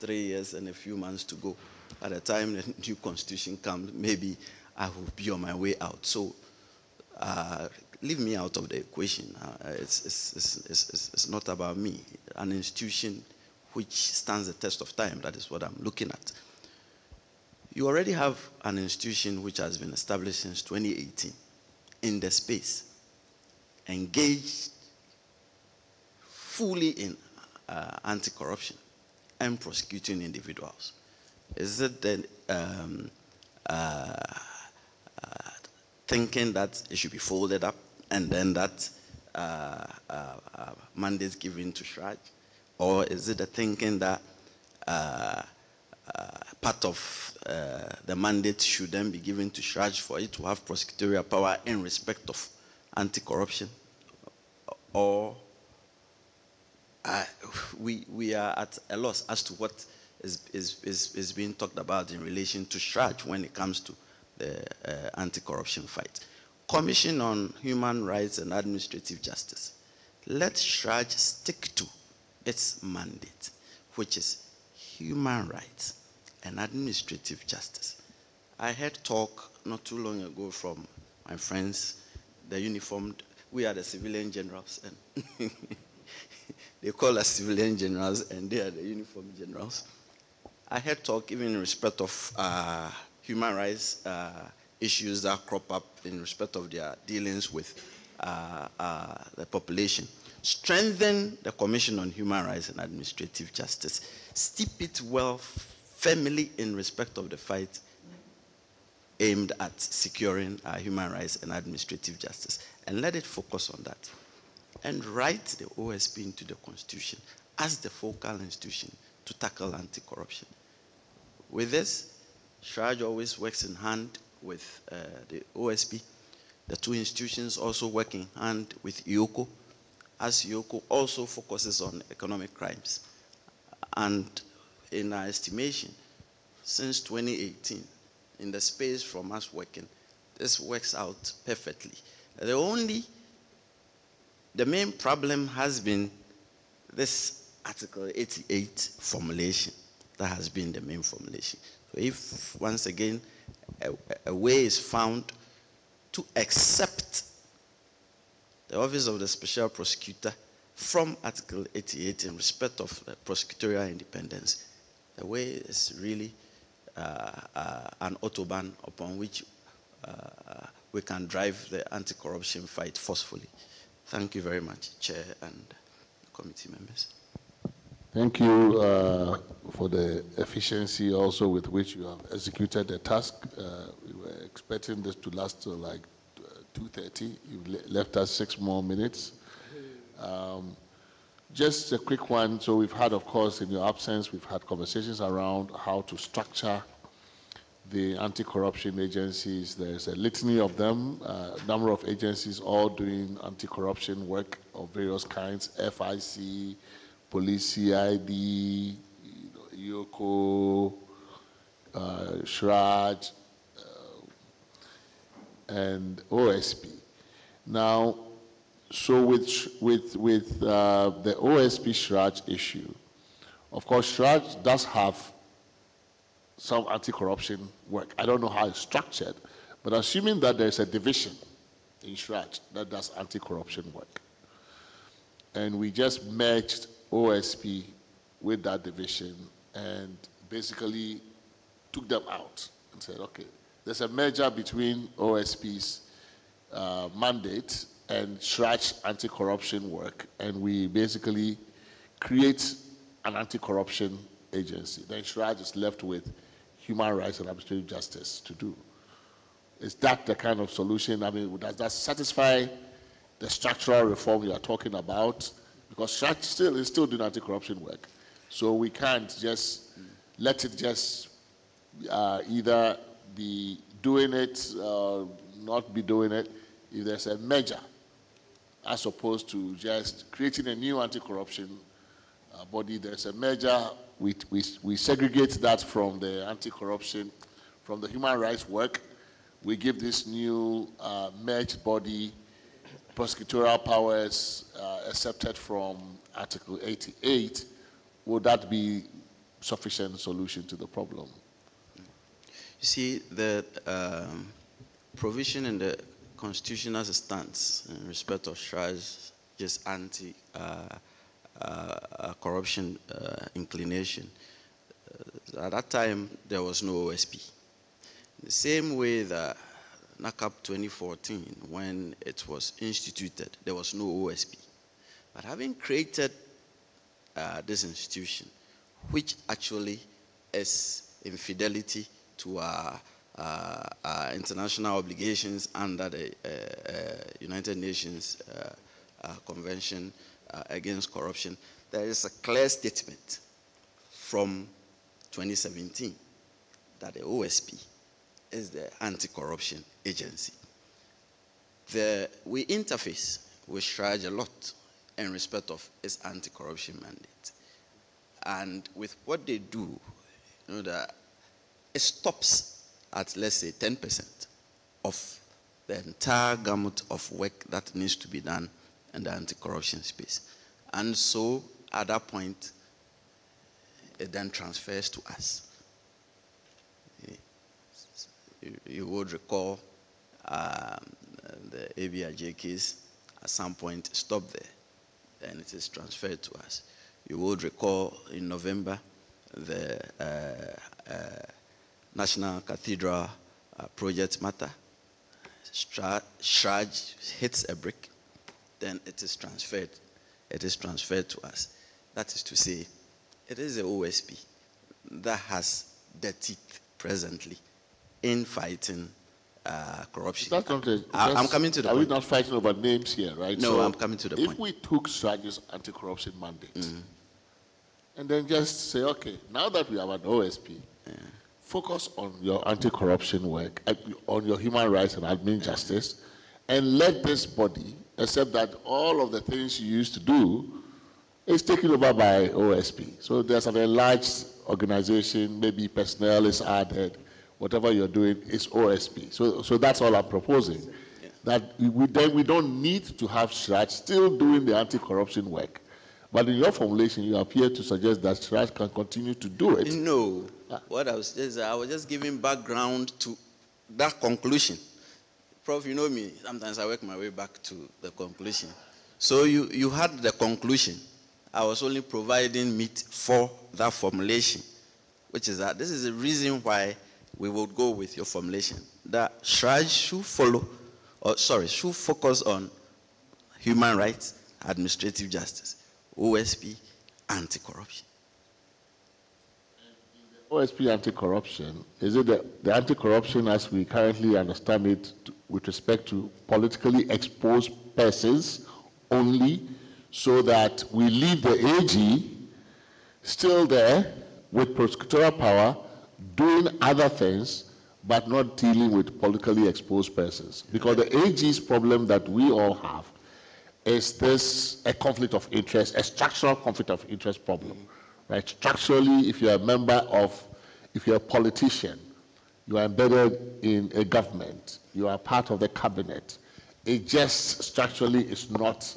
3 years and a few months to go. By the time the new constitution comes, maybe I will be on my way out. So leave me out of the equation. It's not about me. An institution which stands the test of time, that is what I'm looking at. You already have an institution which has been established since 2018 in the space, engaged fully in anti-corruption and prosecuting individuals. Is it then thinking that it should be folded up and then that mandate given to Shraj? Or is it the thinking that part of the mandate should then be given to Shraj for it to have prosecutorial power in respect of anti-corruption? Or we are at a loss as to what is being talked about in relation to Shraj when it comes to the anti-corruption fight. Commission on Human Rights and Administrative Justice. Let Shraj stick to its mandate, which is human rights and administrative justice. I heard talk not too long ago from my friends, the uniformed, we are the civilian generals, and they call us civilian generals, and they are the uniformed generals. I heard talk even in respect of human rights issues that crop up in respect of their dealings with the population. Strengthen the Commission on Human Rights and Administrative Justice. Steep it well firmly in respect of the fight aimed at securing human rights and administrative justice. And let it focus on that. And write the OSP into the Constitution as the focal institution to tackle anti-corruption. With this, Shraj always works in hand with the OSP. The two institutions also work in hand with IOCO, as IOCO also focuses on economic crimes. And in our estimation, since 2018, in the space from us working, this works out perfectly. The main problem has been this Article 88 formulation. That has been the main formulation. So if, once again, a way is found to accept the Office of the Special Prosecutor from Article 88 in respect of prosecutorial independence, the way is really an autobahn upon which we can drive the anti-corruption fight forcefully. Thank you very much, Chair and committee members. Thank you for the efficiency also with which you have executed the task. We were expecting this to last till like 2:30. You left us 6 more minutes. Just a quick one. So we've had, of course, in your absence, we've had conversations around how to structure the anti-corruption agencies. There's a litany of them, a number of agencies all doing anti-corruption work of various kinds, FIC, Police, CID, IOCO, Shraj, and OSP. Now, So with the OSP Shraj issue, of course, Shraj does have some anti-corruption work. I don't know how it's structured, but assuming that there's a division in Shraj that does anti-corruption work, and we just merged OSP with that division and basically took them out and said, okay, there's a merger between OSP's mandate and Shraj anti-corruption work, and we basically create an anti-corruption agency. Then Shraj is left with human rights and administrative justice to do. Is that the kind of solution? I mean, does that satisfy the structural reform you are talking about? Because Shraj is still doing anti-corruption work. So we can't just let it just either be doing it or not be doing it. If there's a merger, as opposed to just creating a new anti-corruption body, there's a merger, we segregate that from the anti-corruption, from the human rights work. We give this new merged body prosecutorial powers accepted from Article 88. Would that be sufficient solution to the problem? You see, the provision in the Constitution as it stands in respect of Shraj, just anti-corruption inclination. At that time, there was no OSP. The same way that NACAP 2014, when it was instituted, there was no OSP. But having created this institution, which actually is in fidelity to our international obligations under the United Nations Convention Against Corruption, there is a clear statement from 2017 that the OSP is the anti-corruption agency. We interface with Shraj a lot in respect of its anti-corruption mandate. And with what they do, you know, that it stops at, let's say, 10% of the entire gamut of work that needs to be done in the anti-corruption space. And so, at that point, it then transfers to us. You would recall the ABRJ case at some point stopped there, and it is transferred to us. You would recall in November the National Cathedral project matter. Shraj hits a brick, then it is transferred. It is transferred to us. That is to say, it is the OSP that has the teeth presently in fighting corruption. That's not I'm coming to the point. Are we not fighting over names here, right? No, so I'm coming to the point. If we took Shraj's anti-corruption mandate and then just say, okay, now that we have an OSP, focus on your anti-corruption work, on your human rights and admin justice, and let this body accept that all of the things you used to do is taken over by OSP. So there's an enlarged organization, maybe personnel is added, whatever you're doing is OSP. So that's all I'm proposing. Yeah. That we don't need to have Shraj still doing the anti-corruption work. But in your formulation, you appear to suggest that Shraj can continue to do it. No. What I was just giving background to that conclusion. Prof, you know me, sometimes I work my way back to the conclusion. So you had the conclusion. I was only providing meat for that formulation, which is that this is the reason why we would go with your formulation. That Shraj should should focus on human rights, administrative justice, OSP, anti-corruption. OSP anti-corruption, is it the anti-corruption as we currently understand it with respect to politically exposed persons only, so that we leave the AG still there with prosecutorial power doing other things but not dealing with politically exposed persons? Because the AG's problem that we all have is a conflict of interest, a structural conflict of interest problem. Right? Structurally, if you're a politician, you are embedded in a government, you are part of the cabinet, it just structurally is not,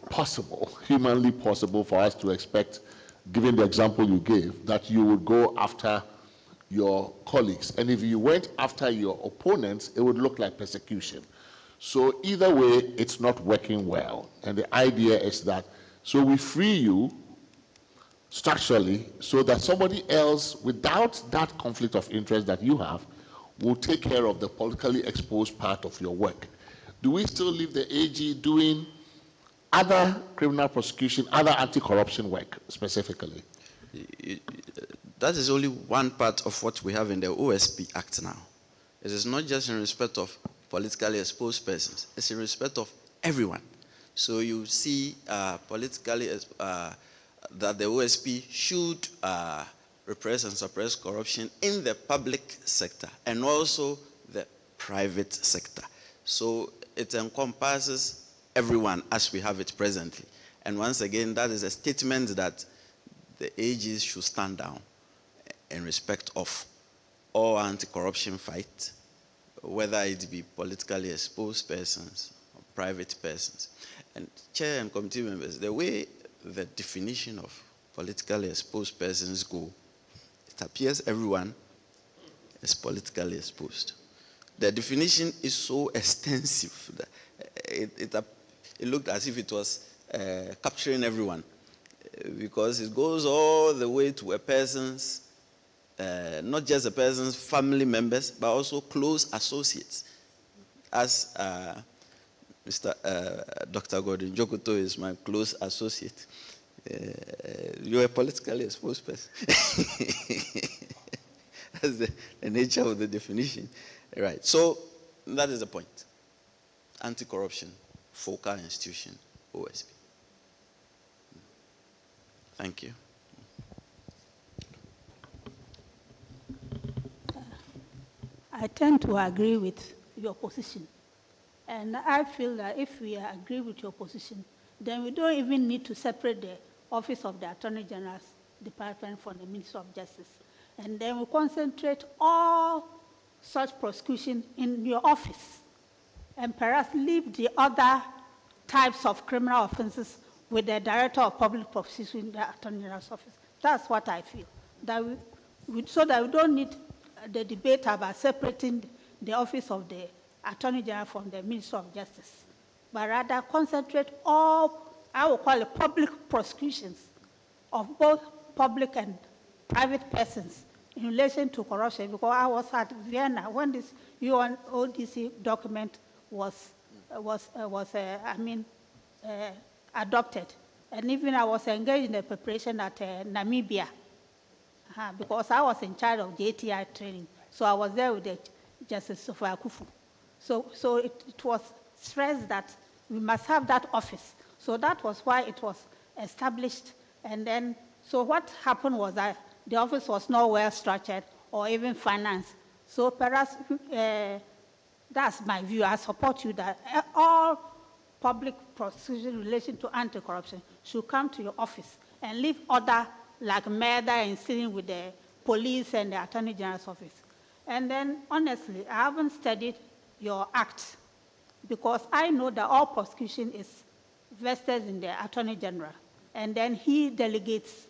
possible, humanly possible for us to expect, given the example you gave, that you would go after your colleagues. And if you went after your opponents, it would look like persecution. So either way, it's not working well. And the idea is that, so we free you structurally so that somebody else, without that conflict of interest that you have, will take care of the politically exposed part of your work. Do we still leave the AG doing other criminal prosecution, other anti-corruption work specifically? That is only one part of what we have in the OSP Act now. It is not just in respect of politically exposed persons, it's in respect of everyone. So you see that the OSP should repress and suppress corruption in the public sector and also the private sector. So it encompasses everyone as we have it presently. And once again, that is a statement that the AGs should stand down in respect of all anti-corruption fight, whether it be politically exposed persons or private persons. And Chair and committee members, the way the definition of politically exposed persons go, it appears everyone is politically exposed. The definition is so extensive that it looked as if it was capturing everyone, because it goes all the way to a person's, not just a person's family members, but also close associates. As Dr. Gordon Jokoto is my close associate. You're a politically exposed person. That's the nature of the definition. Right. So that is the point. Anti-corruption, focal institution, OSP. Thank you. I tend to agree with your position. And I feel that if we agree with your position, then we don't even need to separate the Office of the Attorney General's Department from the Ministry of Justice. And then we concentrate all such prosecution in your office, and perhaps leave the other types of criminal offenses with the Director of Public Prosecution in the Attorney General's office. That's what I feel. That so that we don't need the debate about separating the Office of the Attorney General from the Ministry of Justice, but rather concentrate all, I will call it public prosecutions of both public and private persons in relation to corruption, because I was at Vienna when this UN ODC document was adopted. And even I was engaged in the preparation at Namibia, because I was in charge of JTI training. So I was there with the Justice Sophia Kufu. So it was stressed that we must have that office. So that was why it was established. And then, so what happened was that the office was not well structured or even financed. So perhaps that's my view. I support you that all public prosecution in relation to anti-corruption should come to your office and leave other, like murder and stealing, with the police and the Attorney General's office. And then, honestly, I haven't studied your act, because I know that all prosecution is vested in the Attorney General, and then he delegates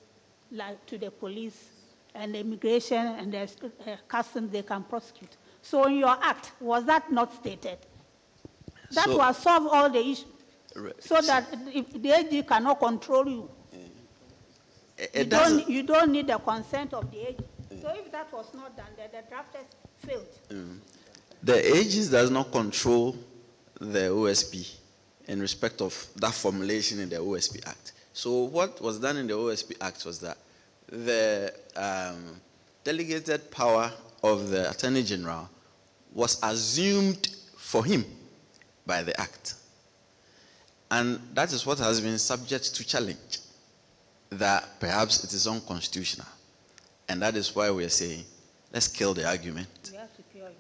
like to the police and the immigration and the customs, they can prosecute. So in your act, was that not stated? That will solve all the issues, so that if the AG cannot control you, you don't need the consent of the AG. So if that was not done, the drafters failed. The AGs does not control the OSP in respect of that formulation in the OSP Act. So what was done in the OSP Act was that the delegated power of the Attorney General was assumed for him by the Act. And that is what has been subject to challenge, that perhaps it is unconstitutional. And that is why we are saying, let's kill the argument. We have to kill it.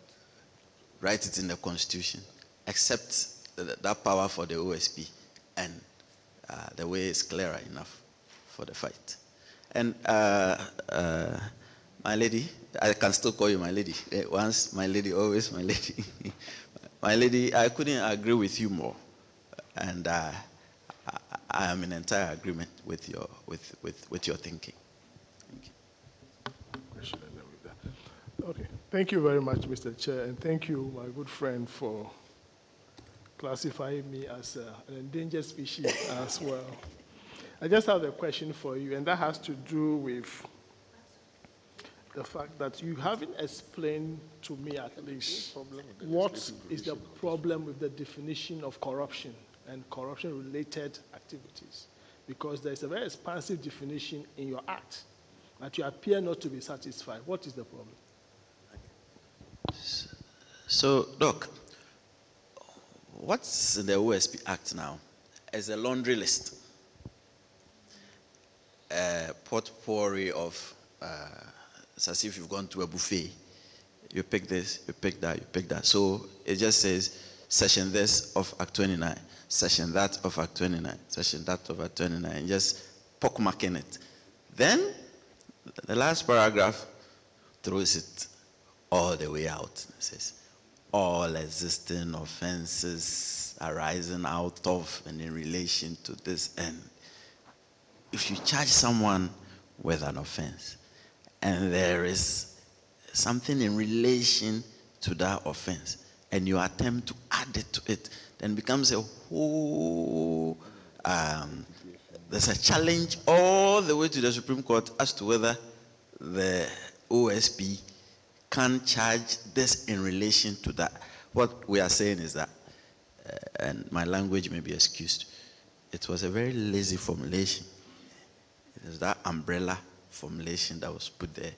Write it in the Constitution, accept that power for the OSP, and the way is clearer enough for the fight. And my lady, I can still call you my lady. Once my lady, always my lady. My lady, I couldn't agree with you more, and I am in entire agreement with your thinking. Okay, thank you very much, Mr. Chair, and thank you, my good friend, for classifying me as an endangered species as well. I just have a question for you, and that has to do with the fact that you haven't explained to me, at least, what is the problem with the definition of corruption and corruption-related activities, because there's a very expansive definition in your act, but you appear not to be satisfied. What is the problem? So, Doc, what's in the OSP Act now is a laundry list, a potpourri of, it's as if you've gone to a buffet. You pick this, you pick that, you pick that. So it just says, section this of Act 29, section that of Act 29, section that of Act 29, just pockmarking it. Then, the last paragraph throws it all the way out. It says, all existing offenses arising out of and in relation to this end. If you charge someone with an offense, and there is something in relation to that offense, and you attempt to add it to it, then it becomes a whole, there's a challenge all the way to the Supreme Court as to whether the OSP can charge this in relation to that. What we are saying is that, and my language may be excused, it was a very lazy formulation. It is that umbrella formulation that was put there.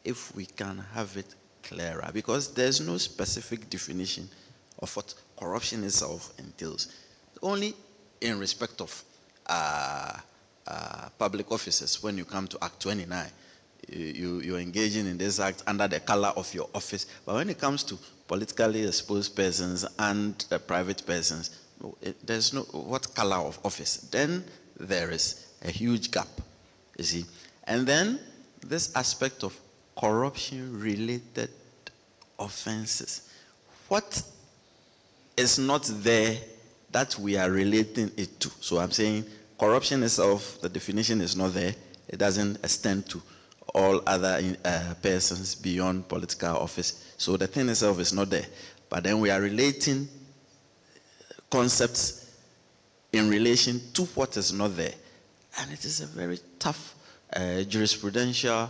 If we can have it clearer, because there's no specific definition of what corruption itself entails. Only in respect of public offices, when you come to Act 29, you're engaging in this act under the color of your office. But when it comes to politically exposed persons and private persons, there's no what color of office. Then there is a huge gap, you see. And then this aspect of corruption-related offenses. What is not there that we are relating it to? So I'm saying corruption itself, the definition is not there. It doesn't extend to all other persons beyond political office. So the thing itself is not there. But then we are relating concepts in relation to what is not there. And it is a very tough jurisprudential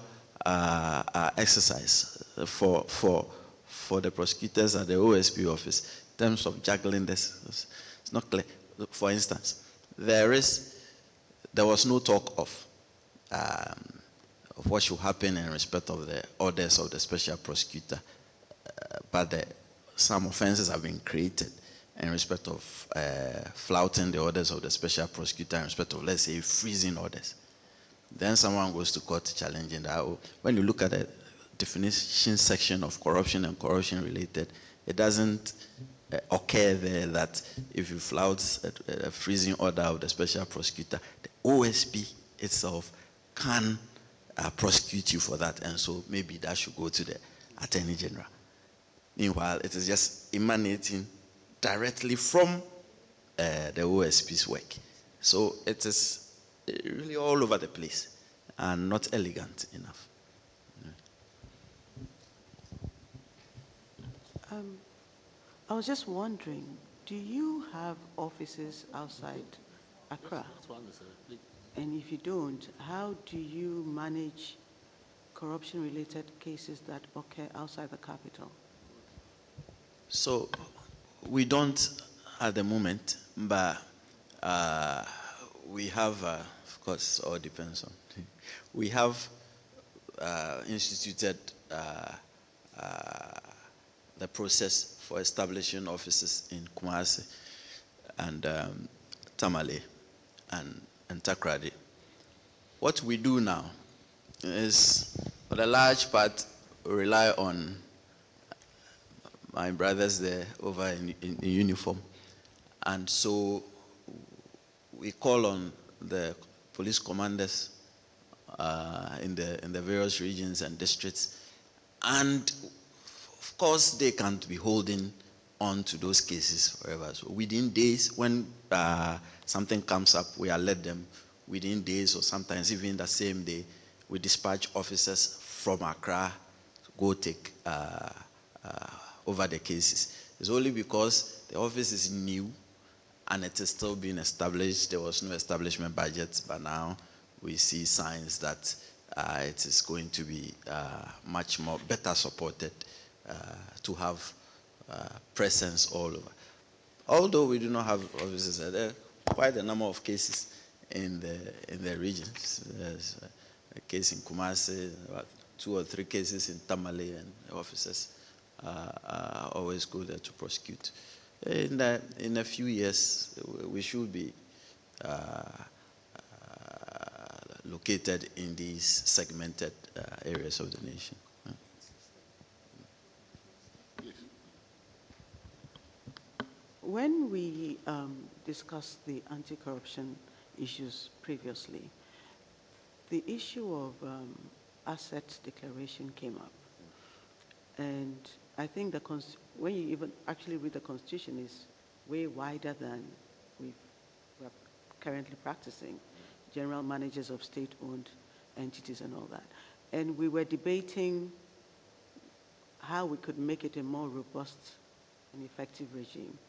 exercise for the prosecutors at the OSP office in terms of juggling this. It's not clear. For instance, there was no talk of what should happen in respect of the orders of the special prosecutor, but some offenses have been created in respect of flouting the orders of the special prosecutor in respect of, let's say, freezing orders. Then someone goes to court challenging that. When you look at the definition section of corruption and corruption related, it doesn't occur there that if you flout a freezing order of the special prosecutor, the OSP itself can prosecute you for that, and so maybe that should go to the Attorney General. Meanwhile, it is just emanating directly from the OSP's work. So it is really all over the place and not elegant enough. I was just wondering, do you have offices outside Accra? And if you don't, how do you manage corruption-related cases that occur outside the capital? So we don't at the moment, but we have, of course, all depends on. We have instituted the process for establishing offices in Kumasi and Tamale and Takrady. What we do now is, for the large part, rely on my brothers there over in uniform. And so we call on the police commanders in the various regions and districts. And of course, they can't be holding on to those cases forever. So within days, when something comes up, we alert them within days, or sometimes even the same day. We dispatch officers from Accra to go take over the cases. It's only because the office is new and it is still being established. There was no establishment budget, but now we see signs that it is going to be much more better supported to have presence all over. Although we do not have offices, there are quite a number of cases in the regions. There's a case in Kumasi, about 2 or 3 cases in Tamale, and officers are always go there to prosecute. In a few years, we should be located in these segmented areas of the nation. When we discussed the anti-corruption issues previously, the issue of asset declaration came up. And I think when you even actually read the Constitution, is way wider than we're currently practicing. General managers of state-owned entities and all that. And we were debating how we could make it a more robust and effective regime.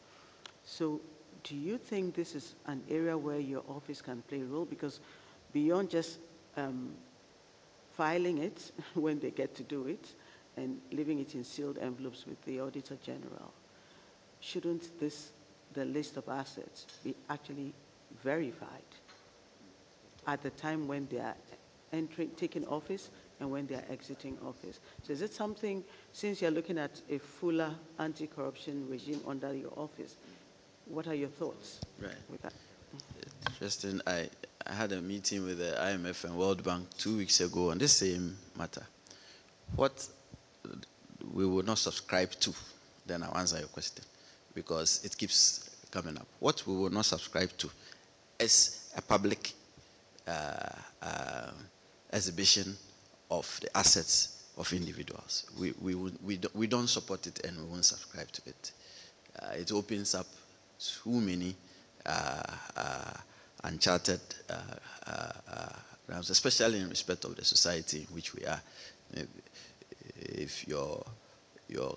So do you think this is an area where your office can play a role? Because beyond just filing it when they get to do it and leaving it in sealed envelopes with the Auditor General, shouldn't the list of assets be actually verified at the time when they are taking office and when they are exiting office? So is it something, since you're looking at a fuller anti-corruption regime under your office, what are your thoughts with that? Interesting. I had a meeting with the IMF and World Bank 2 weeks ago on this same matter. What we will not subscribe to, then I'll answer your question, because it keeps coming up. What we will not subscribe to is a public exhibition of the assets of individuals. We don't support it, and we won't subscribe to it. It opens up too many uncharted grounds, especially in respect of the society in which we are. If your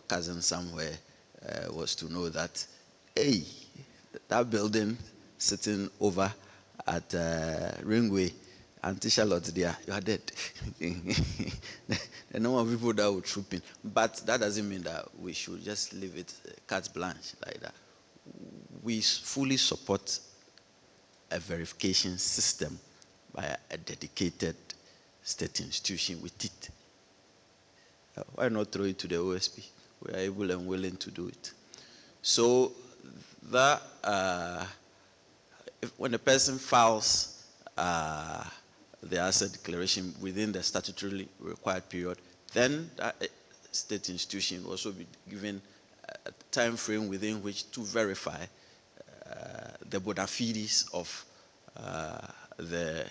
cousin somewhere was to know that, hey, that building sitting over at Ringway, Auntie Charlotte there, you are dead. The number of people that would troop in. But that doesn't mean that we should just leave it carte blanche like that. We fully support a verification system by a dedicated state institution with it. Why not throw it to the OSP? We are able and willing to do it. So that when a person files the asset declaration within the statutorily required period, then that state institution will also be given a time frame within which to verify the bona fides of the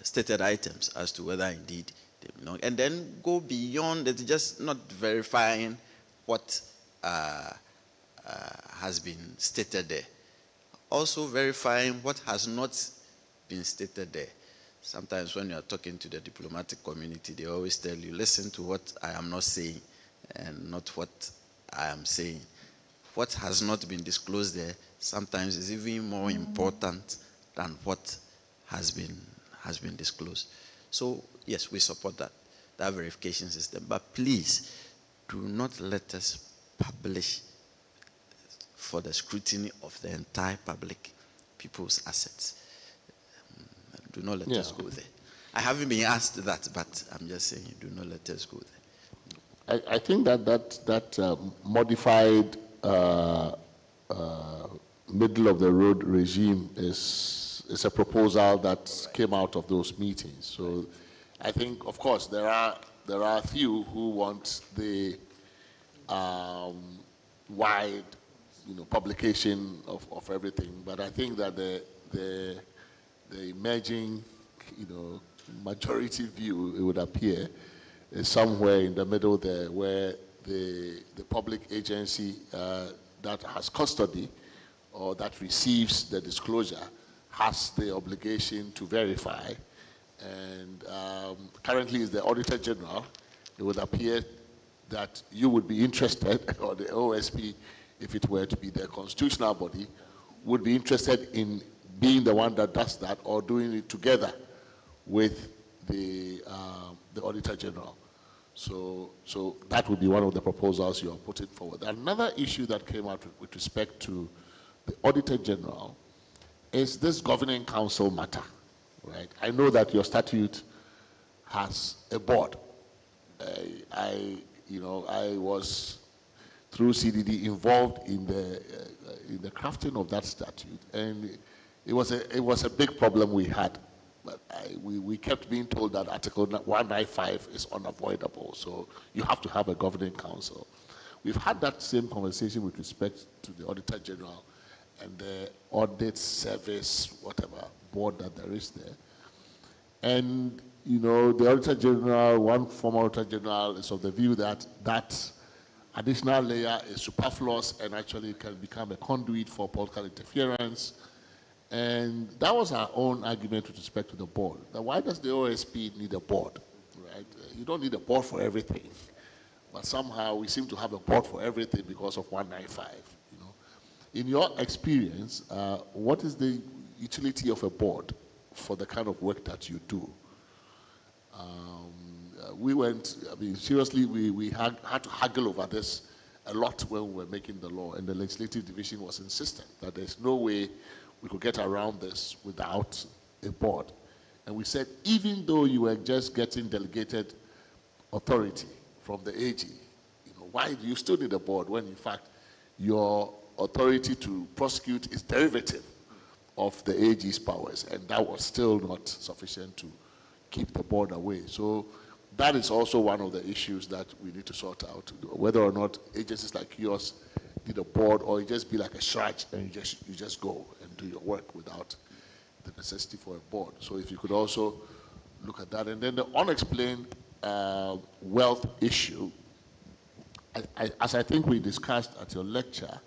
stated items as to whether indeed they belong, and then go beyond it, just not verifying what has been stated there. Also verifying what has not been stated there. Sometimes when you are talking to the diplomatic community, they always tell you, listen to what I am not saying and not what I am saying. What has not been disclosed there sometimes is even more important than what has been disclosed. So yes, we support that verification system. But please do not let us publish for the scrutiny of the entire public, people's assets. Do not let us go there. I haven't been asked that, but I'm just saying, do not let us go there. I think that modified middle of the road regime is a proposal that came out of those meetings. So I think, of course, there are a few who want the wide, publication of everything. But I think that the emerging, majority view, it would appear, is somewhere in the middle there, where the public agency that has custody or that receives the disclosure has the obligation to verify. And currently is the Auditor General. It would appear that you would be interested, or the OSP, if it were to be the constitutional body, would be interested in being the one that does that or doing it together with the Auditor General. So that would be one of the proposals you are putting forward. Another issue that came out with respect to the Auditor General is this governing council matter, right? I know that your statute has a board. I was through CDD involved in the crafting of that statute, and it was a big problem we had. But we kept being told that Article 195 is unavoidable, so you have to have a governing council. We've had that same conversation with respect to the Auditor General and the audit service, whatever board that there is there. And, the Auditor General, one former Auditor General is of the view that that additional layer is superfluous and actually can become a conduit for political interference. And that was our own argument with respect to the board. Now, why does the OSP need a board, right? You don't need a board for everything. But somehow we seem to have a board for everything because of 195. In your experience, what is the utility of a board for the kind of work that you do? Seriously, we had to haggle over this a lot when we were making the law, and the legislative division was insistent that there's no way we could get around this without a board. And we said, even though you were just getting delegated authority from the AG, why do you still need a board when, in fact, your authority to prosecute is derivative of the AG's powers, and that was still not sufficient to keep the board away. So that is also one of the issues that we need to sort out, whether or not agencies like yours need a board, or you just be like a shrike and you just go and do your work without the necessity for a board. So if you could also look at that. And then the unexplained wealth issue, as I think we discussed at your lecture,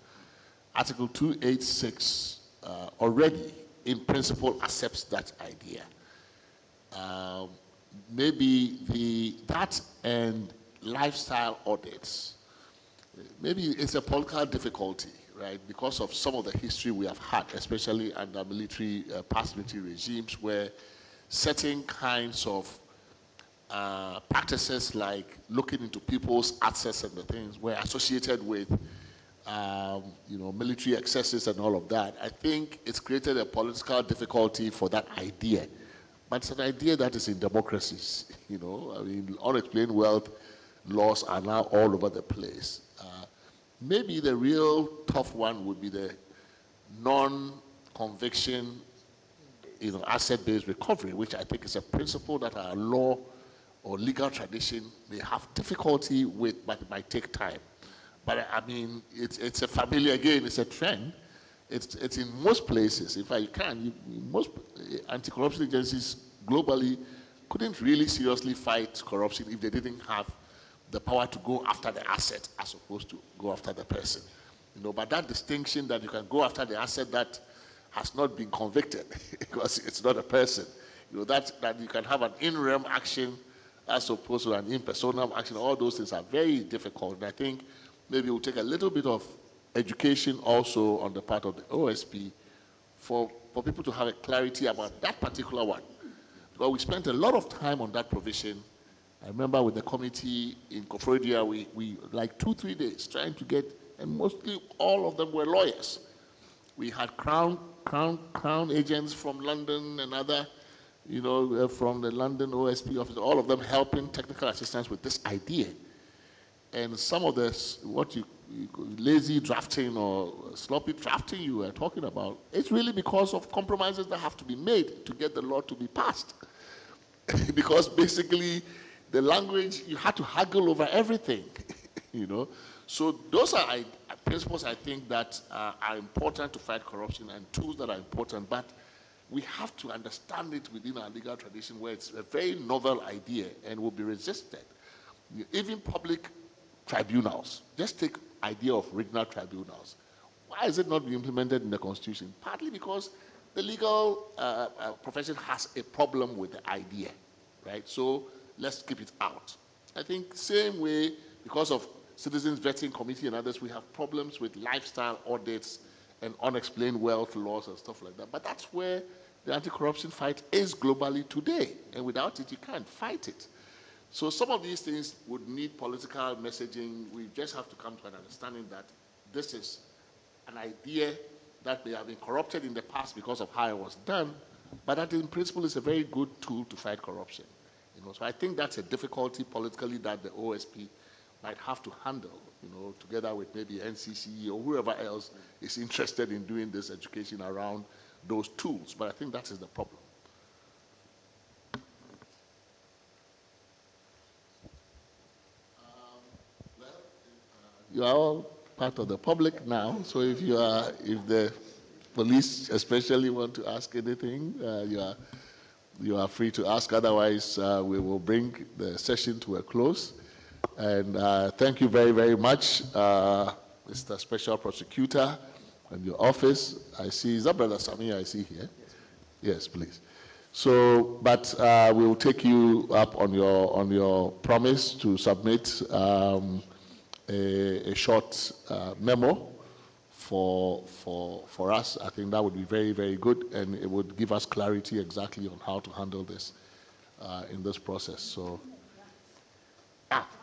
Article 286 already in principle accepts that idea. Maybe that and lifestyle audits, maybe it's a political difficulty, right? Because of some of the history we have had, especially under past military regimes, where certain kinds of practices like looking into people's assets and the things were associated with military excesses and all of that. I think it's created a political difficulty for that idea. But it's an idea that is in democracies, unexplained wealth laws are now all over the place. Maybe the real tough one would be the non-conviction, asset-based recovery, which I think is a principle that our law or legal tradition may have difficulty with, but it might take time. But I mean, it's a familiar, again, it's a trend. It's in most places. In fact, most anti-corruption agencies globally couldn't really seriously fight corruption if they didn't have the power to go after the asset as opposed to go after the person. But that distinction that you can go after the asset that has not been convicted because it's not a person, that you can have an in-realm action as opposed to an in-personam action, all those things are very difficult. And I think maybe it will take a little bit of education also on the part of the OSP for people to have a clarity about that particular one. Because we spent a lot of time on that provision. I remember with the committee in Kofrodia, we like 2-3 days trying to get, and mostly all of them were lawyers. We had crown agents from London and other, from the London OSP office, all of them helping technical assistance with this idea. And some of this, lazy drafting or sloppy drafting you were talking about, it's really because of compromises that have to be made to get the law to be passed. Because basically, the language, you had to haggle over everything, So those are principles I think that are important to fight corruption and tools that are important, but we have to understand it within our legal tradition where it's a very novel idea and will be resisted. Even public tribunals, just take idea of regional tribunals. Why is it not being implemented in the Constitution? Partly because the legal profession has a problem with the idea, right? So let's keep it out. I think same way, because of Citizens Vetting Committee and others, we have problems with lifestyle audits and unexplained wealth laws and stuff like that. But that's where the anti-corruption fight is globally today. And without it, you can't fight it. So some of these things would need political messaging. We just have to come to an understanding that this is an idea that may have been corrupted in the past because of how it was done, but that in principle is a very good tool to fight corruption. So I think that's a difficulty politically that the OSP might have to handle, together with maybe NCC or whoever else is interested in doing this education around those tools. But I think that is the problem. You are all part of the public now, so if the police especially want to ask anything, you are free to ask. Otherwise, we will bring the session to a close. And thank you very, very much, Mr. Special Prosecutor and your office. I see, is that Brother Samir I see here? Yes, please. So, but we will take you up on your promise to submit a short memo for us. I think that would be very, very good, and it would give us clarity exactly on how to handle this in this process. So,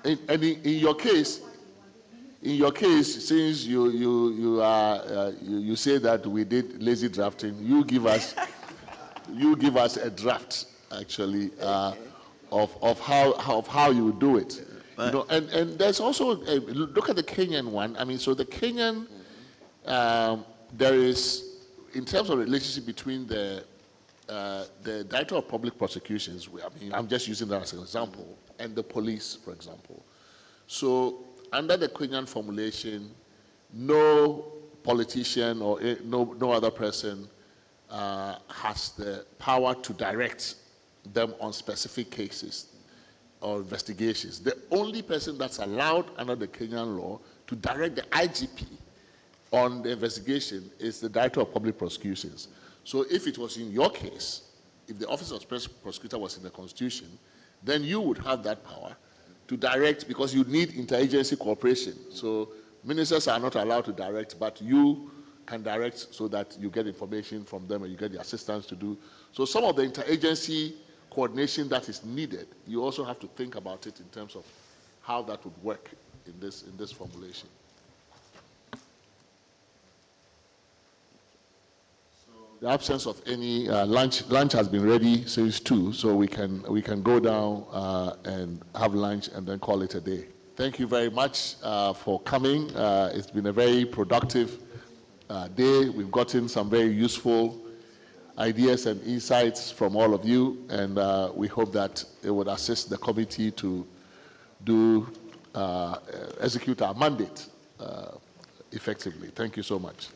in your case, since you say that we did lazy drafting, you give us a draft actually of how you do it. And there's also look at the Kenyan one. I mean, so the Kenyan there is, in terms of relationship between the Director of Public Prosecutions, I'm just using that as an example, and the police, for example. So under the Kenyan formulation, no politician or no other person has the power to direct them on specific cases or investigations. The only person that's allowed under the Kenyan law to direct the IGP on the investigation is the Director of Public Prosecutions. So if it was in your case, if the Office of Special Prosecutor was in the Constitution, then you would have that power to direct, because you need interagency cooperation. So ministers are not allowed to direct, but you can direct so that you get information from them and you get the assistance to do. So some of the interagency coordination that is needed, you also have to think about it in terms of how that would work in this formulation. The absence of any lunch has been ready since 2, so we can go down and have lunch and then call it a day. Thank you very much for coming. It's been a very productive day. We've gotten some very useful ideas and insights from all of you, and we hope that it would assist the committee to execute our mandate effectively. Thank you so much.